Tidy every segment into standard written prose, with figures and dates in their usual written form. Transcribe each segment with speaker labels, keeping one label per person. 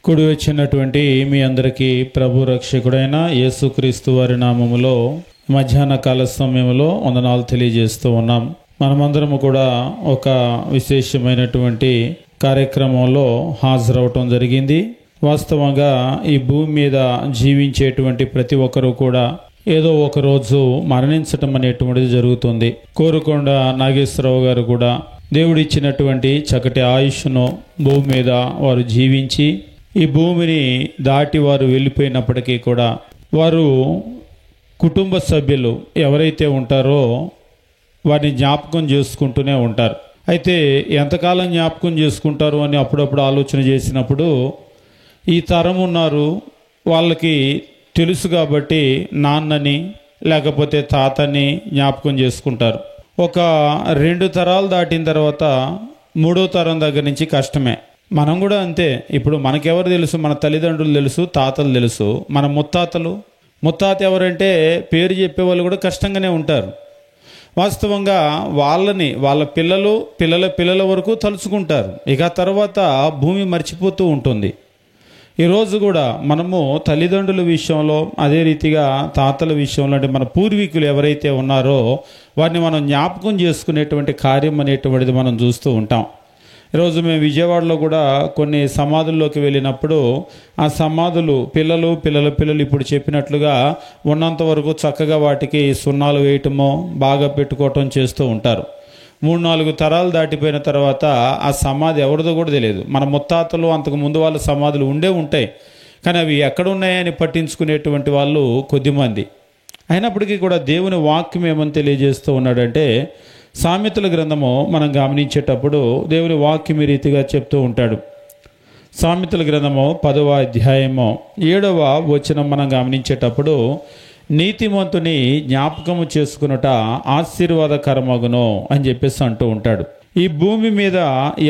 Speaker 1: కూడి వచ్చినటువంటి మీ అందరికీ ప్రభు రక్షకుడైన యేసుక్రీస్తు వారి నామములో మధ్యాహ్న కాల సమయంలో వందనాలు తెలియజేస్తూ ఉన్నాం. మనమందరము కూడా ఒక విశేషమైనటువంటి కార్యక్రమంలో హాజరవటం జరిగింది. వాస్తవంగా ఈ భూమి మీద జీవించేటువంటి ప్రతి ఒక్కరూ కూడా ఏదో ఒక రోజు మరణించటం అనేటువంటిది జరుగుతుంది. కోరుకొండ నాగేశ్వరరావు గారు కూడా దేవుడిచ్చినటువంటి చక్కటి ఆయుష్ను భూమి మీద వారు జీవించి ఈ భూమిని దాటి వారు వెళ్ళిపోయినప్పటికీ కూడా వారు కుటుంబ సభ్యులు ఎవరైతే ఉంటారో వారిని జ్ఞాపకం చేసుకుంటూనే ఉంటారు. అయితే ఎంతకాలం జ్ఞాపకం చేసుకుంటారు అని అప్పుడప్పుడు ఆలోచన చేసినప్పుడు ఈ తరం ఉన్నారు, వాళ్ళకి తెలుసు కాబట్టి నాన్నని లేకపోతే తాతని జ్ఞాపకం చేసుకుంటారు. ఒక 2 తరాలు దాటిన తర్వాత 3వ తరం దగ్గర నుంచి కష్టమే. మనం కూడా అంతే. ఇప్పుడు మనకెవరు తెలుసు? మన తల్లిదండ్రులు తెలుసు, తాతలు తెలుసు. మన ముత్తాత ఎవరంటే పేరు చెప్పేవాళ్ళు కూడా కష్టంగానే ఉంటారు. వాస్తవంగా వాళ్ళ పిల్లల వరకు తలుచుకుంటారు. ఇక తర్వాత భూమి మర్చిపోతూ ఉంటుంది. ఈరోజు కూడా మనము తల్లిదండ్రుల విషయంలో, అదే రీతిగా తాతల విషయంలో, అంటే మన పూర్వీకులు ఎవరైతే ఉన్నారో వారిని మనం జ్ఞాపకం చేసుకునేటువంటి కార్యం అనేటువంటిది మనం చూస్తూ ఉంటాం. ఈరోజు మేము విజయవాడలో కూడా కొన్ని సమాధుల్లోకి వెళ్ళినప్పుడు ఆ సమాధులు పిల్లలు ఇప్పుడు చెప్పినట్లుగా ఉన్నంత వరకు చక్కగా వాటికి సున్నాలు వేయటమో బాగా పెట్టుకోవటం చేస్తూ ఉంటారు. 3-4 తరాలు దాటిపోయిన తర్వాత ఆ సమాధి ఎవరిదో కూడా తెలియదు. మన ముత్తాతలు అంతకు ముందు వాళ్ళ సమాధులు ఉంటాయి, కానీ అవి ఎక్కడ ఉన్నాయని పట్టించుకునేటువంటి వాళ్ళు కొద్దిమంది. అయినప్పటికీ కూడా దేవుని వాక్యం ఏమని తెలియజేస్తూ ఉన్నాడంటే, సామెతల గ్రంథము మనం గమనించేటప్పుడు దేవుని వాక్యం ఈ రీతిగా చెప్తూ ఉంటాడు. సామెతల గ్రంథము 10వ అధ్యాయము 7వ వచనం మనం గమనించేటప్పుడు, నీతిమంతుని జ్ఞాపకము చేసుకునుట ఆశీర్వాదకరమగును అని చెప్పేసి అంటూ ఉంటాడు. ఈ భూమి మీద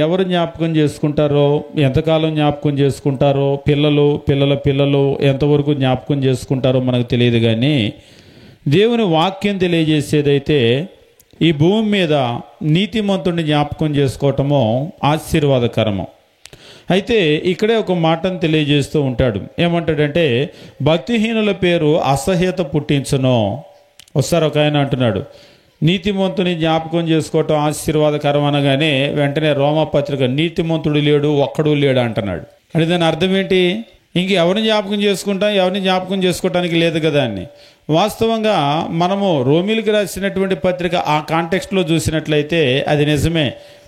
Speaker 1: ఎవరు జ్ఞాపకం చేసుకుంటారో, ఎంతకాలం జ్ఞాపకం చేసుకుంటారో, పిల్లలు ఎంతవరకు జ్ఞాపకం చేసుకుంటారో మనకు తెలియదు. కానీ దేవుని వాక్యం తెలియజేసేదైతే ఈ భూమి మీద నీతిమంతుడిని జ్ఞాపకం చేసుకోవటము ఆశీర్వాదకరము. అయితే ఇక్కడే ఒక మాటను తెలియజేస్తూ ఉంటాడు. ఏమంటాడంటే, భక్తిహీనుల పేరు అసహ్యత పుట్టించును. ఒకసారి ఒక ఆయన అంటున్నాడు, నీతిమంతుని జ్ఞాపకం చేసుకోవటం ఆశీర్వాదకరం అనగానే వెంటనే రోమపత్రిక నీతిమంతుడు లేడు, ఒక్కడు లేడు అంటున్నాడు. అంటే దాని అర్థం ఏంటి? ఎవరిని జ్ఞాపకం చేసుకోవటానికి లేదు కదా అని. వాస్తవంగా మనము రోమిలికి రాసినటువంటి పత్రిక ఆ కాంటెక్స్ట్లో చూసినట్లయితే అది నిజమే.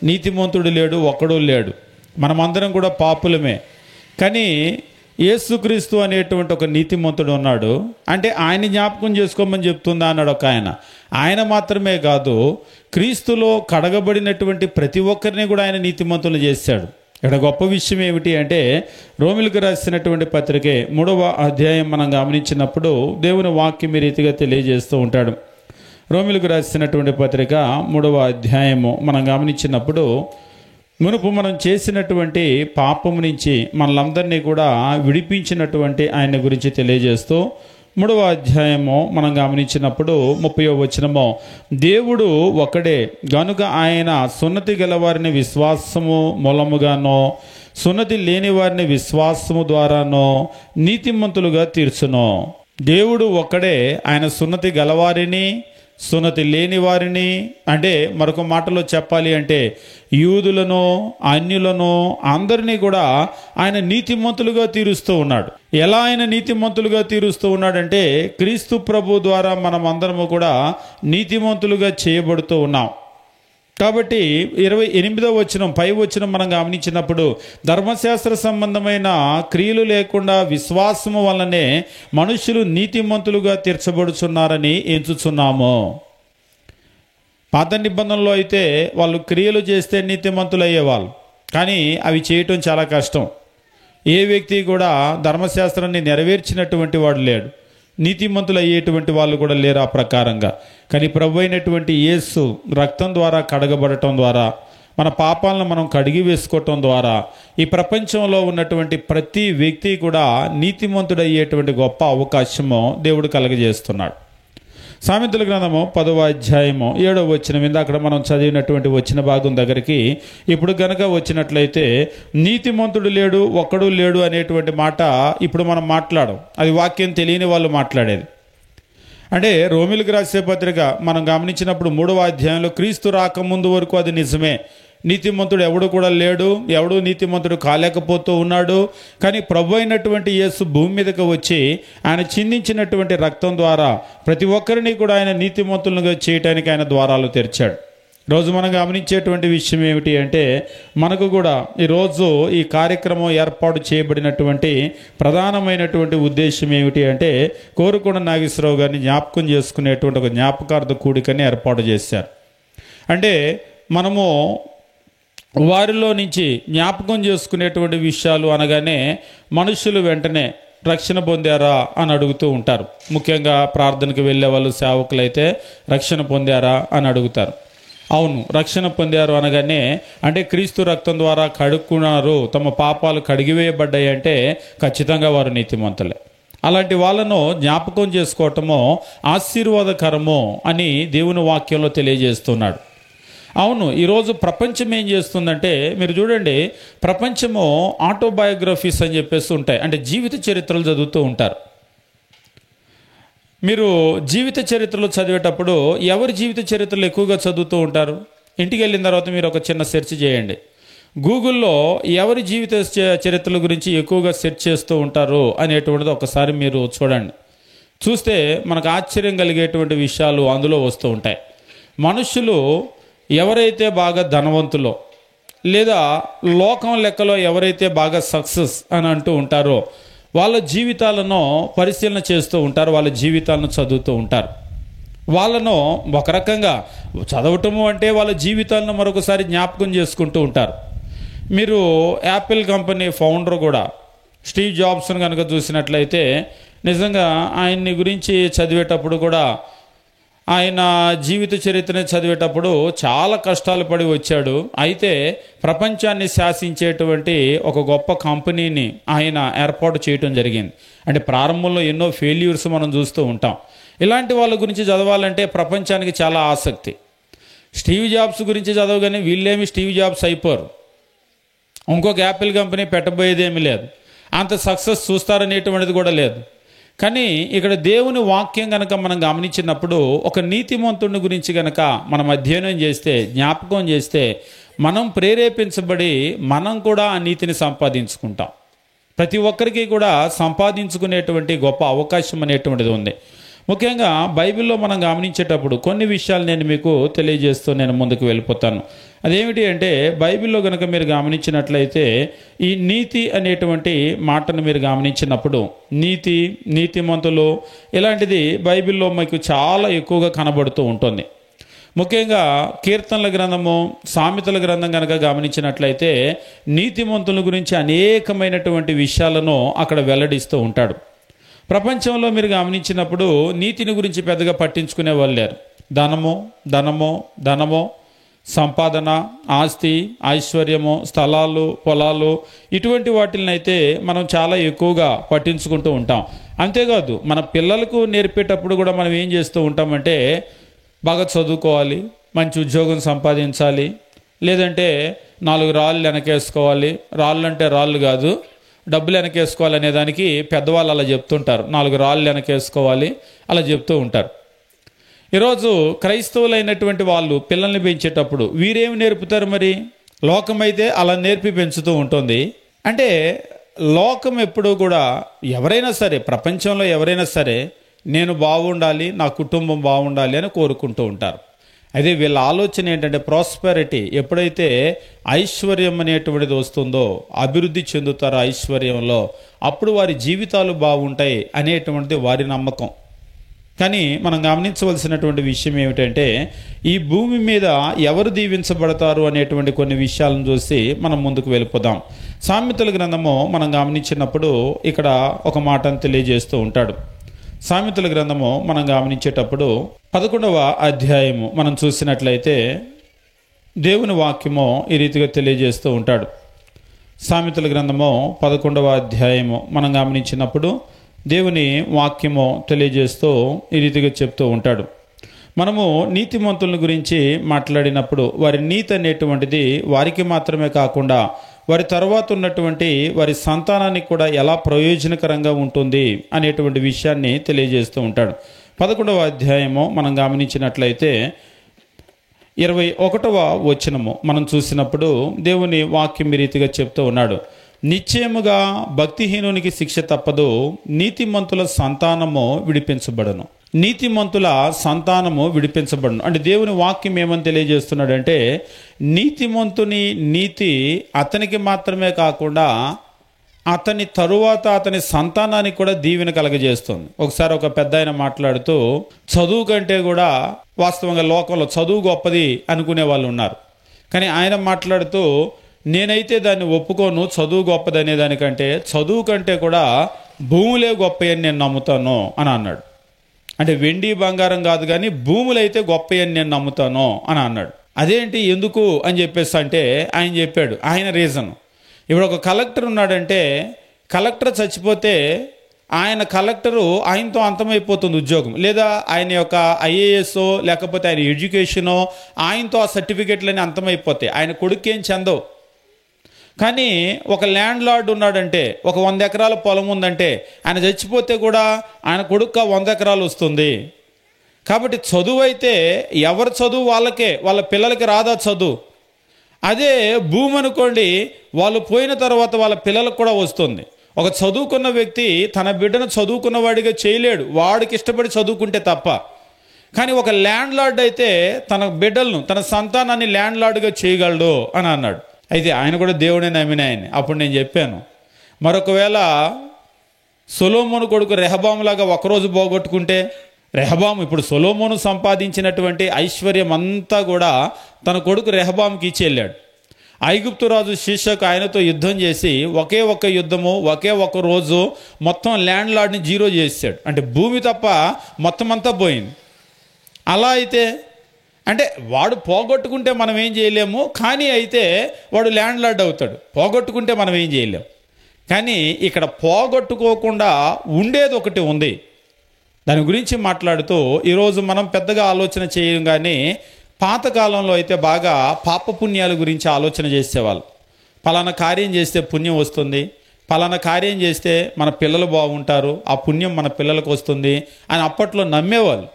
Speaker 1: నీతిమంతుడు లేడు, ఒక్కడు లేడు, మనమందరం కూడా పాపులమే. కానీ యేసుక్రీస్తు అనేటువంటి ఒక నీతిమంతుడు ఉన్నాడు. అంటే ఆయన జ్ఞాపకం చేసుకోమని చెప్తుందా అన్నాడు ఒక ఆయన. ఆయన మాత్రమే కాదు, క్రీస్తులో కడగబడినటువంటి ప్రతి ఒక్కరిని కూడా ఆయన నీతిమంతులు చేశాడు. ఇక్కడ గొప్ప విషయం ఏమిటి అంటే, రోమిలికి రాసినటువంటి పత్రికే 3వ అధ్యాయం మనం గమనించినప్పుడు దేవుని వాక్యం ఈ రీతిగా తెలియజేస్తూ ఉంటాడు. రోమిలికి రాసినటువంటి పత్రిక 3వ అధ్యాయము మనం గమనించినప్పుడు, మునుపు మనం చేసినటువంటి పాపము నుంచి మనలందరినీ కూడా విడిపించినటువంటి ఆయన గురించి తెలియజేస్తూ 3వ అధ్యాయము మనం గమనించినప్పుడు 30వ వచనము, దేవుడు ఒకడే గనుక ఆయన సున్నతి గలవారిని విశ్వాసము మూలముగానో సున్నతి లేని వారిని విశ్వాసము ద్వారానో నీతిమంతులుగా తీర్చును. దేవుడు ఒక్కడే, ఆయన సున్నతి గలవారిని సున్నతి లేని వారిని, అంటే మరొక మాటలో చెప్పాలి అంటే యూదులను అన్యులను అందరినీ కూడా ఆయన నీతిమంతులుగా తీరుస్తూ ఉన్నాడు. ఎలా ఆయన నీతిమంతులుగా తీరుస్తూ ఉన్నాడంటే, క్రీస్తు ప్రభు ద్వారా మనం అందరము కూడా నీతిమంతులుగా చేయబడుతూ ఉన్నాం. కాబట్టి 28వ వచనం పై వచనం మనం గమనించినప్పుడు, ధర్మశాస్త్ర సంబంధమైన క్రియలు లేకుండా విశ్వాసము వల్లనే మనుషులు నీతిమంతులుగా తీర్చబడుచున్నారని ఎంచుచున్నాము. పాత నిబంధనలో అయితే వాళ్ళు క్రియలు చేస్తే నీతిమంతులు అయ్యేవాళ్ళు, కానీ అవి చేయటం చాలా కష్టం. ఏ వ్యక్తి కూడా ధర్మశాస్త్రాన్ని నెరవేర్చినటువంటి వాడు లేడు, నీతిమంతులు అయ్యేటువంటి వాళ్ళు కూడా లేరు ఆ ప్రకారంగా. కానీ ప్రభు అయినటువంటి యేసు రక్తం ద్వారా కడగబడటం ద్వారా, మన పాపాలను మనం కడిగి వేసుకోవటం ద్వారా ఈ ప్రపంచంలో ఉన్నటువంటి ప్రతి వ్యక్తి కూడా నీతిమంతుడు అయ్యేటువంటి గొప్ప అవకాశము దేవుడు కలగజేస్తున్నాడు. సామెతల గ్రంథము 10వ అధ్యాయము 7వ వచనం అక్కడ మనం చదివినటువంటి వచ్చిన భాగం దగ్గరికి ఇప్పుడు గనక వచ్చినట్లయితే నీతిమంతుడు లేడు, ఒక్కడు లేడు అనేటువంటి మాట ఇప్పుడు మనం మాట్లాడం. అది వాక్యం తెలియని వాళ్ళు మాట్లాడేది. అంటే రోమిలకు రాసే పత్రిక మనం గమనించినప్పుడు 3వ అధ్యాయంలో క్రీస్తు రాకముందు వరకు అది నిజమే, నీతిమంతుడు ఎవడు కూడా లేడు, ఎవడు నీతిమంతుడు కాలేకపోతూ ఉన్నాడు. కానీ ప్రభు అయినటువంటి యేసు భూమి మీదకి వచ్చి ఆయన చిందించినటువంటి రక్తం ద్వారా ప్రతి ఒక్కరిని కూడా ఆయన నీతిమంతులుగా చేయటానికి ఆయన ద్వారాలు తెరిచాడు. రోజు మనం గమనించేటువంటి విషయం ఏమిటి అంటే, మనకు కూడా ఈరోజు ఈ కార్యక్రమం ఏర్పాటు చేయబడినటువంటి ప్రధానమైనటువంటి ఉద్దేశం ఏమిటి అంటే, కోరుకొండ నాగేశ్వరరావు గారిని జ్ఞాపకం చేసుకునేటువంటి ఒక జ్ఞాపకార్థ కూడికని ఏర్పాటు చేశారు. అంటే మనము వారిలో నుంచి జ్ఞాపకం చేసుకునేటువంటి విషయాలు అనగానే మనుషులు వెంటనే రక్షణ పొందారా అని అడుగుతూ ఉంటారు. ముఖ్యంగా ప్రార్థనకు వెళ్ళే వాళ్ళు, సేవకులైతే రక్షణ పొందారా అని అడుగుతారు. అవును, రక్షణ పొందారు అనగానే అంటే క్రీస్తు రక్తం ద్వారా కడుక్కున్నారు, తమ పాపాలు కడిగివేయబడ్డాయి అంటే ఖచ్చితంగా వారు నీతిమంతులే. అలాంటి వాళ్ళను జ్ఞాపకం చేసుకోవటము ఆశీర్వాదకరము అని దేవుని వాక్యంలో తెలియజేస్తున్నాడు. అవును, ఈరోజు ప్రపంచం ఏం చేస్తుందంటే, మీరు చూడండి, ప్రపంచము ఆటోబయోగ్రఫీస్ అని చెప్పేసి ఉంటాయి, అంటే జీవిత చరిత్రలు చదువుతూ ఉంటారు. మీరు జీవిత చరిత్రలు చదివేటప్పుడు ఎవరి జీవిత చరిత్రలు ఎక్కువగా చదువుతూ ఉంటారు? ఇంటికి వెళ్ళిన తర్వాత మీరు ఒక చిన్న సెర్చ్ చేయండి. గూగుల్లో ఎవరి జీవిత చరిత్రల గురించి ఎక్కువగా సెర్చ్ చేస్తూ ఉంటారు అనేటువంటిది ఒకసారి మీరు చూడండి. చూస్తే మనకు ఆశ్చర్యం కలిగేటువంటి విషయాలు అందులో వస్తూ ఉంటాయి. మనుషులు ఎవరైతే బాగా ధనవంతులో లేదా లోకం లెక్కలో ఎవరైతే బాగా సక్సెస్ అని అంటూ ఉంటారో వాళ్ళ జీవితాలను పరిశీలన చేస్తూ ఉంటారు, వాళ్ళ జీవితాలను చదువుతూ ఉంటారు. వాళ్ళను ఒక రకంగా చదవటము అంటే వాళ్ళ జీవితాలను మరొకసారి జ్ఞాపకం చేసుకుంటూ ఉంటారు. మీరు యాపిల్ కంపెనీ ఫౌండర్ కూడా స్టీవ్ జాబ్స్ని కనుక చూసినట్లయితే నిజంగా ఆయన్ని గురించి చదివేటప్పుడు కూడా, ఆయన జీవిత చరిత్రని చదివేటప్పుడు చాలా కష్టాలు పడి వచ్చాడు. అయితే ప్రపంచాన్ని శాసించేటువంటి ఒక గొప్ప కంపెనీని ఆయన ఏర్పాటు చేయటం జరిగింది. అంటే ప్రారంభంలో ఎన్నో ఫెయిల్యూర్స్ మనం చూస్తూ ఉంటాం. ఇలాంటి వాళ్ళ గురించి చదవాలంటే ప్రపంచానికి చాలా ఆసక్తి. స్టీవ్ జాబ్స్ గురించి చదవగానే వీళ్ళేమి స్టీవ్ జాబ్స్ అయిపోరు, ఇంకొక యాపిల్ కంపెనీ పెట్టబోయేదేమీ లేదు, అంత సక్సెస్ చూస్తారనేటువంటిది కూడా లేదు. కానీ ఇక్కడ దేవుని వాక్యం గనక మనం గమనించినప్పుడు ఒక నీతిమంతుని గురించి గనక మనం అధ్యయనం చేస్తే, జ్ఞాపకం చేస్తే, మనం ప్రేరేపించబడి మనం కూడా ఆ నీతిని సంపాదించుకుంటాం. ప్రతి ఒక్కరికి కూడా సంపాదించుకునేటువంటి గొప్ప అవకాశం అనేటువంటిది ఉంది. ముఖ్యంగా బైబిల్లో మనం గమనించేటప్పుడు కొన్ని విషయాలు నేను మీకు తెలియజేస్తూ నేను ముందుకు వెళ్ళిపోతాను. అదేమిటి అంటే, బైబిల్లో కనుక మీరు గమనించినట్లయితే ఈ నీతి అనేటువంటి మాటను మీరు గమనించినప్పుడు నీతి, నీతిమంతులు ఇలాంటిది బైబిల్లో మీకు చాలా ఎక్కువగా కనబడుతూ ఉంటుంది. ముఖ్యంగా కీర్తనల గ్రంథము, సామెతల గ్రంథం కనుక గమనించినట్లయితే నీతిమంతుల గురించి అనేకమైనటువంటి విషయాలను అక్కడ వెల్లడిస్తూ ఉంటాడు. ప్రపంచంలో మీరు గమనించినప్పుడు నీతిని గురించి పెద్దగా పట్టించుకునే వాళ్ళు లేరు. ధనము ధనము ధనము, సంపాదన, ఆస్తి, ఐశ్వర్యము, స్థలాలు, పొలాలు, ఇటువంటి వాటినైతే మనం చాలా ఎక్కువగా పట్టించుకుంటూ ఉంటాం. అంతేకాదు మన పిల్లలకు నేర్పేటప్పుడు కూడా మనం ఏం చేస్తూ ఉంటామంటే, బాగా చదువుకోవాలి, మంచి ఉద్యోగం సంపాదించాలి, లేదంటే 4 రాళ్ళు వెనకేసుకోవాలి. రాళ్ళు అంటే రాళ్ళు కాదు, డబ్బులు వెనకేసుకోవాలి అనే దానికి పెద్దవాళ్ళు అలా చెప్తుంటారు. 4 రాళ్ళు వెనకేసుకోవాలి అలా చెప్తూ ఉంటారు. ఈరోజు క్రైస్తవులైనటువంటి వాళ్ళు పిల్లల్ని పెంచేటప్పుడు వీరేమి నేర్పుతారు? మరి లోకమైతే అలా నేర్పి పెంచుతూ ఉంటుంది. అంటే లోకం ఎప్పుడూ కూడా ఎవరైనా సరే, ప్రపంచంలో ఎవరైనా సరే నేను బాగుండాలి, నా కుటుంబం బాగుండాలి అని కోరుకుంటూ ఉంటారు. అదే వీళ్ళ ఆలోచన ఏంటంటే ప్రాస్పెరిటీ, ఎప్పుడైతే ఐశ్వర్యం అనేటువంటిది వస్తుందో, అభివృద్ధి చెందుతారో ఐశ్వర్యంలో, అప్పుడు వారి జీవితాలు బాగుంటాయి అనేటువంటిది వారి నమ్మకం. కానీ మనం గమనించవలసినటువంటి విషయం ఏమిటంటే, ఈ భూమి మీద ఎవరు దీవించబడతారు అనేటువంటి కొన్ని విషయాలను చూసి మనం ముందుకు వెళ్ళిపోదాం. సామెతల గ్రంథము మనం గమనించినప్పుడు ఇక్కడ ఒక మాటను తెలియజేస్తూ ఉంటాడు. సామెతల గ్రంథము మనం గమనించేటప్పుడు 11వ అధ్యాయము మనం చూసినట్లయితే దేవుని వాక్యము ఈ రీతిగా తెలియజేస్తూ ఉంటాడు. సామెతల గ్రంథము 11వ అధ్యాయము మనం గమనించినప్పుడు దేవుని వాక్యము తెలియజేస్తూ ఈ రీతిగా చెప్తూ ఉంటాడు. మనము నీతిమంతుల గురించి మాట్లాడినప్పుడు వారి నీతి అనేటువంటిది వారికి మాత్రమే కాకుండా వారి తర్వాత ఉన్నటువంటి వారి సంతానానికి కూడా ఎలా ప్రయోజనకరంగా ఉంటుంది అనేటువంటి విషయాన్ని తెలియజేస్తూ ఉంటాడు. 11వ అధ్యాయము మనం గమనించినట్లయితే 21వ వచనము మనం చూసినప్పుడు దేవుని వాక్యం ఈ రీతిగా చెప్తూ ఉన్నాడు. నిశ్చయముగా భక్తిహీనునికి శిక్ష తప్పదు, నీతిమంతుల సంతానము విడిపించబడను. నీతిమంతుల సంతానము విడిపించబడను అంటే దేవుని వాక్యం ఏమని తెలియజేస్తున్నాడంటే, నీతిమంతుని నీతి అతనికి మాత్రమే కాకుండా అతని తరువాత అతని సంతానానికి కూడా దీవెన కలగజేస్తుంది. ఒకసారి ఒక పెద్ద ఆయన మాట్లాడుతూ, చదువు కంటే కూడా వాస్తవంగా లోకంలో చదువు గొప్పది అనుకునే వాళ్ళు ఉన్నారు. కానీ ఆయన మాట్లాడుతూ, నేనైతే దాన్ని ఒప్పుకోను, చదువు గొప్పది అనే దానికంటే చదువు కంటే కూడా భూములే గొప్పయని నేను నమ్ముతాను అని అన్నాడు. అంటే వెండి బంగారం కాదు కానీ భూములైతే గొప్పయని నేను నమ్ముతాను అని అన్నాడు. అదేంటి ఎందుకు అని చెప్పేసి అంటే ఆయన చెప్పాడు ఆయన రీజన్. ఇప్పుడు ఒక కలెక్టర్ ఉన్నాడంటే, కలెక్టర్ చచ్చిపోతే కలెక్టరు ఆయనతో అంతమైపోతుంది ఉద్యోగం, లేదా ఆయన యొక్క ఐఏఎస్ లేకపోతే ఆయన ఎడ్యుకేషనో ఆయనతో ఆ సర్టిఫికెట్లన్నీ అంతమైపోతాయి, ఆయన కొడుకేం చెందవు. కానీ ఒక ల్యాండ్ లార్డ్ ఉన్నాడంటే, ఒక 100 ఎకరాల పొలం ఉందంటే, ఆయన చచ్చిపోతే కూడా ఆయన కొడుకు 100 ఎకరాలు వస్తుంది. కాబట్టి చదువు అయితే ఎవరి చదువు వాళ్ళకే, వాళ్ళ పిల్లలకి రాదా చదువు. అదే భూమి అనుకోండి, వాళ్ళు పోయిన తర్వాత వాళ్ళ పిల్లలకు కూడా వస్తుంది. ఒక చదువుకున్న వ్యక్తి తన బిడ్డను చదువుకున్న వాడిగా చేయలేడు, వాడికి ఇష్టపడి చదువుకుంటే తప్ప. కానీ ఒక ల్యాండ్ లార్డ్ అయితే తన బిడ్డలను, తన సంతానాన్ని ల్యాండ్ లార్డ్గా చేయగలడు అని అన్నాడు. అయితే ఆయన కూడా దేవుడే నమ్మిన ఆయన. అప్పుడు నేను చెప్పాను, మరొకవేళ సొలొమోను కొడుకు రెహబాములాగా ఒకరోజు పోగొట్టుకుంటే, రెహబాము ఇప్పుడు సొలొమోను సంపాదించినటువంటి ఐశ్వర్యం అంతా కూడా తన కొడుకు రెహబాముకి ఇచ్చి వెళ్ళాడు. ఐగుప్తు రాజు షీషకు ఆయనతో యుద్ధం చేసి ఒకే ఒక్క యుద్ధము, ఒకే ఒక్క రోజు మొత్తం ల్యాండ్ లార్డ్ని జీరో చేసాడు. అంటే భూమి తప్ప మొత్తం అంతా పోయింది. అలా అయితే అంటే వాడు పోగొట్టుకుంటే మనం ఏం చేయలేము, కానీ అయితే వాడు ల్యాండ్ లార్డ్ అవుతాడు. పోగొట్టుకుంటే మనం ఏం చేయలేము. కానీ ఇక్కడ పోగొట్టుకోకుండా ఉండేది ఒకటి ఉంది. దాని గురించి మాట్లాడుతూ ఈరోజు మనం పెద్దగా ఆలోచన చేయం, కానీ పాతకాలంలో అయితే బాగా పాపపుణ్యాల గురించి ఆలోచన చేసేవాళ్ళు. పలానా కార్యం చేస్తే పుణ్యం వస్తుంది, పలానా కార్యం చేస్తే మన పిల్లలు బాగుంటారు, ఆ పుణ్యం మన పిల్లలకు వస్తుంది అని అప్పట్లో నమ్మేవాళ్ళు.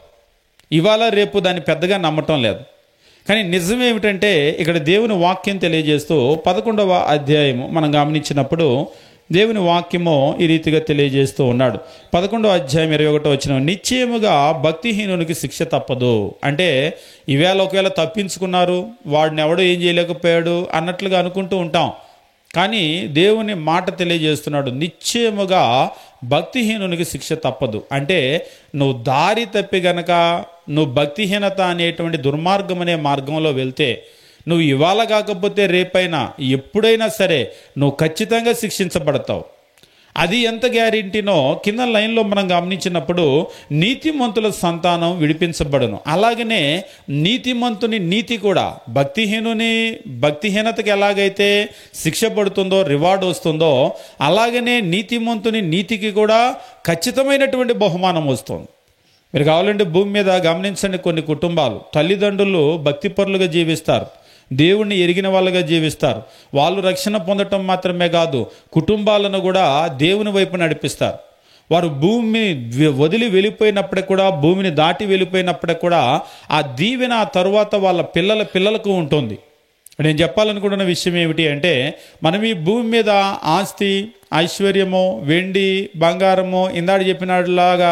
Speaker 1: ఇవాళ రేపు దాన్ని పెద్దగా నమ్మటం లేదు. కానీ నిజమేమిటంటే ఇక్కడ దేవుని వాక్యం తెలియజేస్తూ 11వ అధ్యాయము మనం గమనించినప్పుడు దేవుని వాక్యము ఈ రీతిగా తెలియజేస్తూ ఉన్నాడు. 11వ అధ్యాయం 21వ వచనం, నిశ్చయముగా భక్తిహీనునికి శిక్ష తప్పదు. అంటే ఈవేళ ఒకవేళ తప్పించుకున్నారు, వాడిని ఎవడో ఏం చేయలేకపోయాడు అన్నట్లుగా అనుకుంటూ ఉంటాం. కానీ దేవుని మాట తెలియజేస్తున్నాడు, నిశ్చయముగా భక్తిహీనునికి శిక్ష తప్పదు. అంటే నువ్వు దారి తప్పి గనక నువ్వు భక్తిహీనత అనేటువంటి దుర్మార్గం అనే మార్గంలో వెళ్తే, నువ్వు ఇవాళ కాకపోతే రేపైనా ఎప్పుడైనా సరే నువ్వు ఖచ్చితంగా శిక్షించబడతావు. అది ఎంత గ్యారెంటీనో కింద లైన్లో మనం గమనించినప్పుడు, నీతిమంతుల సంతానం విడిపించబడును. అలాగనే నీతిమంతుని నీతి కూడా భక్తిహీనుని భక్తిహీనతకి ఎలాగైతే శిక్ష పడుతుందో, రివార్డ్ వస్తుందో, అలాగనే నీతిమంతుని నీతికి కూడా ఖచ్చితమైనటువంటి బహుమానం వస్తుంది. మీరు కావాలంటే భూమి మీద గమనించండి, కొన్ని కుటుంబాలు తల్లిదండ్రులు భక్తిపరులుగా జీవిస్తారు, దేవుణ్ణి ఎరిగిన వాళ్ళుగా జీవిస్తారు. వాళ్ళు రక్షణ పొందటం మాత్రమే కాదు, కుటుంబాలను కూడా దేవుని వైపు నడిపిస్తారు. వారు భూమిని వదిలి వెళ్ళిపోయినప్పటికి కూడా, భూమిని దాటి వెళ్ళిపోయినప్పటికి కూడా ఆ దీవెన ఆ తరువాత వాళ్ళ పిల్లలకు ఉంటుంది. నేను చెప్పాలనుకుంటున్న విషయం ఏమిటి అంటే, మనం ఈ భూమి మీద ఆస్తి, ఐశ్వర్యము, వెండి, బంగారము, ఇందాక చెప్పినట్లాగా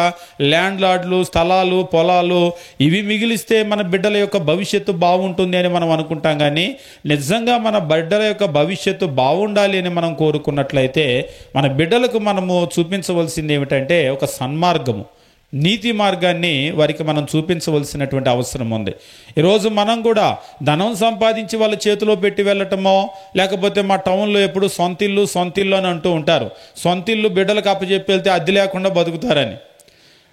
Speaker 1: ల్యాండ్ లార్డ్లు, స్థలాలు, పొలాలు ఇవి మిగిలిస్తే మన బిడ్డల యొక్క భవిష్యత్తు బాగుంటుంది అని మనం అనుకుంటాం. కానీ నిజంగా మన బిడ్డల యొక్క భవిష్యత్తు బాగుండాలి అని మనం కోరుకున్నట్లయితే మన బిడ్డలకు మనము చూపించవలసింది ఏమిటంటే ఒక సన్మార్గము, నీతి మార్గాన్ని వారికి మనం చూపించవలసినటువంటి అవసరం ఉంది. ఈరోజు మనం కూడా ధనం సంపాదించి వాళ్ళ చేతిలో పెట్టి వెళ్ళటమో, లేకపోతే మా టౌన్లో ఎప్పుడు సొంతిల్లు అని అంటూ ఉంటారు. సొంతిల్లు బిడ్డలకు అప్పచెప్పి వెళ్తే అద్దె లేకుండా బతుకుతారని.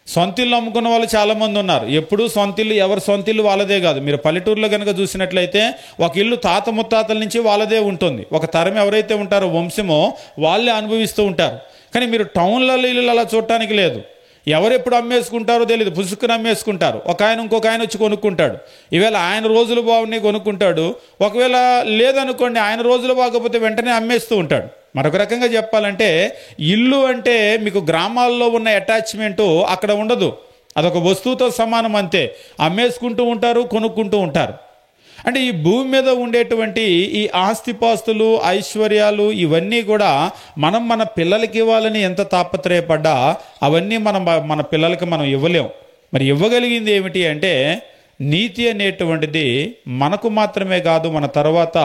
Speaker 1: సొంతిల్లు అమ్ముకున్న వాళ్ళు చాలామంది ఉన్నారు. ఎప్పుడూ సొంతిల్లు, ఎవరి సొంతిల్లు వాళ్ళదే కాదు. మీరు పల్లెటూరులో కనుక చూసినట్లయితే ఒక ఇల్లు తాత ముత్తాతల నుంచి వాళ్ళదే ఉంటుంది. ఒక తరం ఎవరైతే ఉంటారో వంశమో వాళ్ళే అనుభవిస్తూ ఉంటారు. కానీ మీరు టౌన్లలో ఇల్లు అలా చూడటానికి లేదు. ఎవరెప్పుడు అమ్మేసుకుంటారో తెలియదు, పుసుక్కుని అమ్మేసుకుంటారు. ఒక ఆయన ఇంకొక ఆయన వచ్చి కొనుక్కుంటాడు. ఈవేళ ఆయన రోజులు బాగున్నాయి కొనుక్కుంటాడు, ఒకవేళ లేదనుకోండి ఆయన రోజులు బాగోకపోతే వెంటనే అమ్మేస్తూ ఉంటాడు. మరొక రకంగా చెప్పాలంటే ఇల్లు అంటే మీకు గ్రామాల్లో ఉన్న అటాచ్మెంటు అక్కడ ఉండదు, అదొక వస్తువుతో సమానం అంతే. అమ్మేసుకుంటూ ఉంటారు, కొనుక్కుంటూ ఉంటారు. అంటే ఈ భూమి మీద ఉండేటువంటి ఈ ఆస్తిపాస్తులు, ఐశ్వర్యాలు ఇవన్నీ కూడా మనం మన పిల్లలకి ఇవ్వాలని ఎంత తాపత్రయపడ్డా అవన్నీ మన పిల్లలకి మనం ఇవ్వలేం. మరి ఇవ్వగలిగింది ఏమిటి అంటే నీతి అనేటువంటిది మనకు మాత్రమే కాదు, మన తర్వాత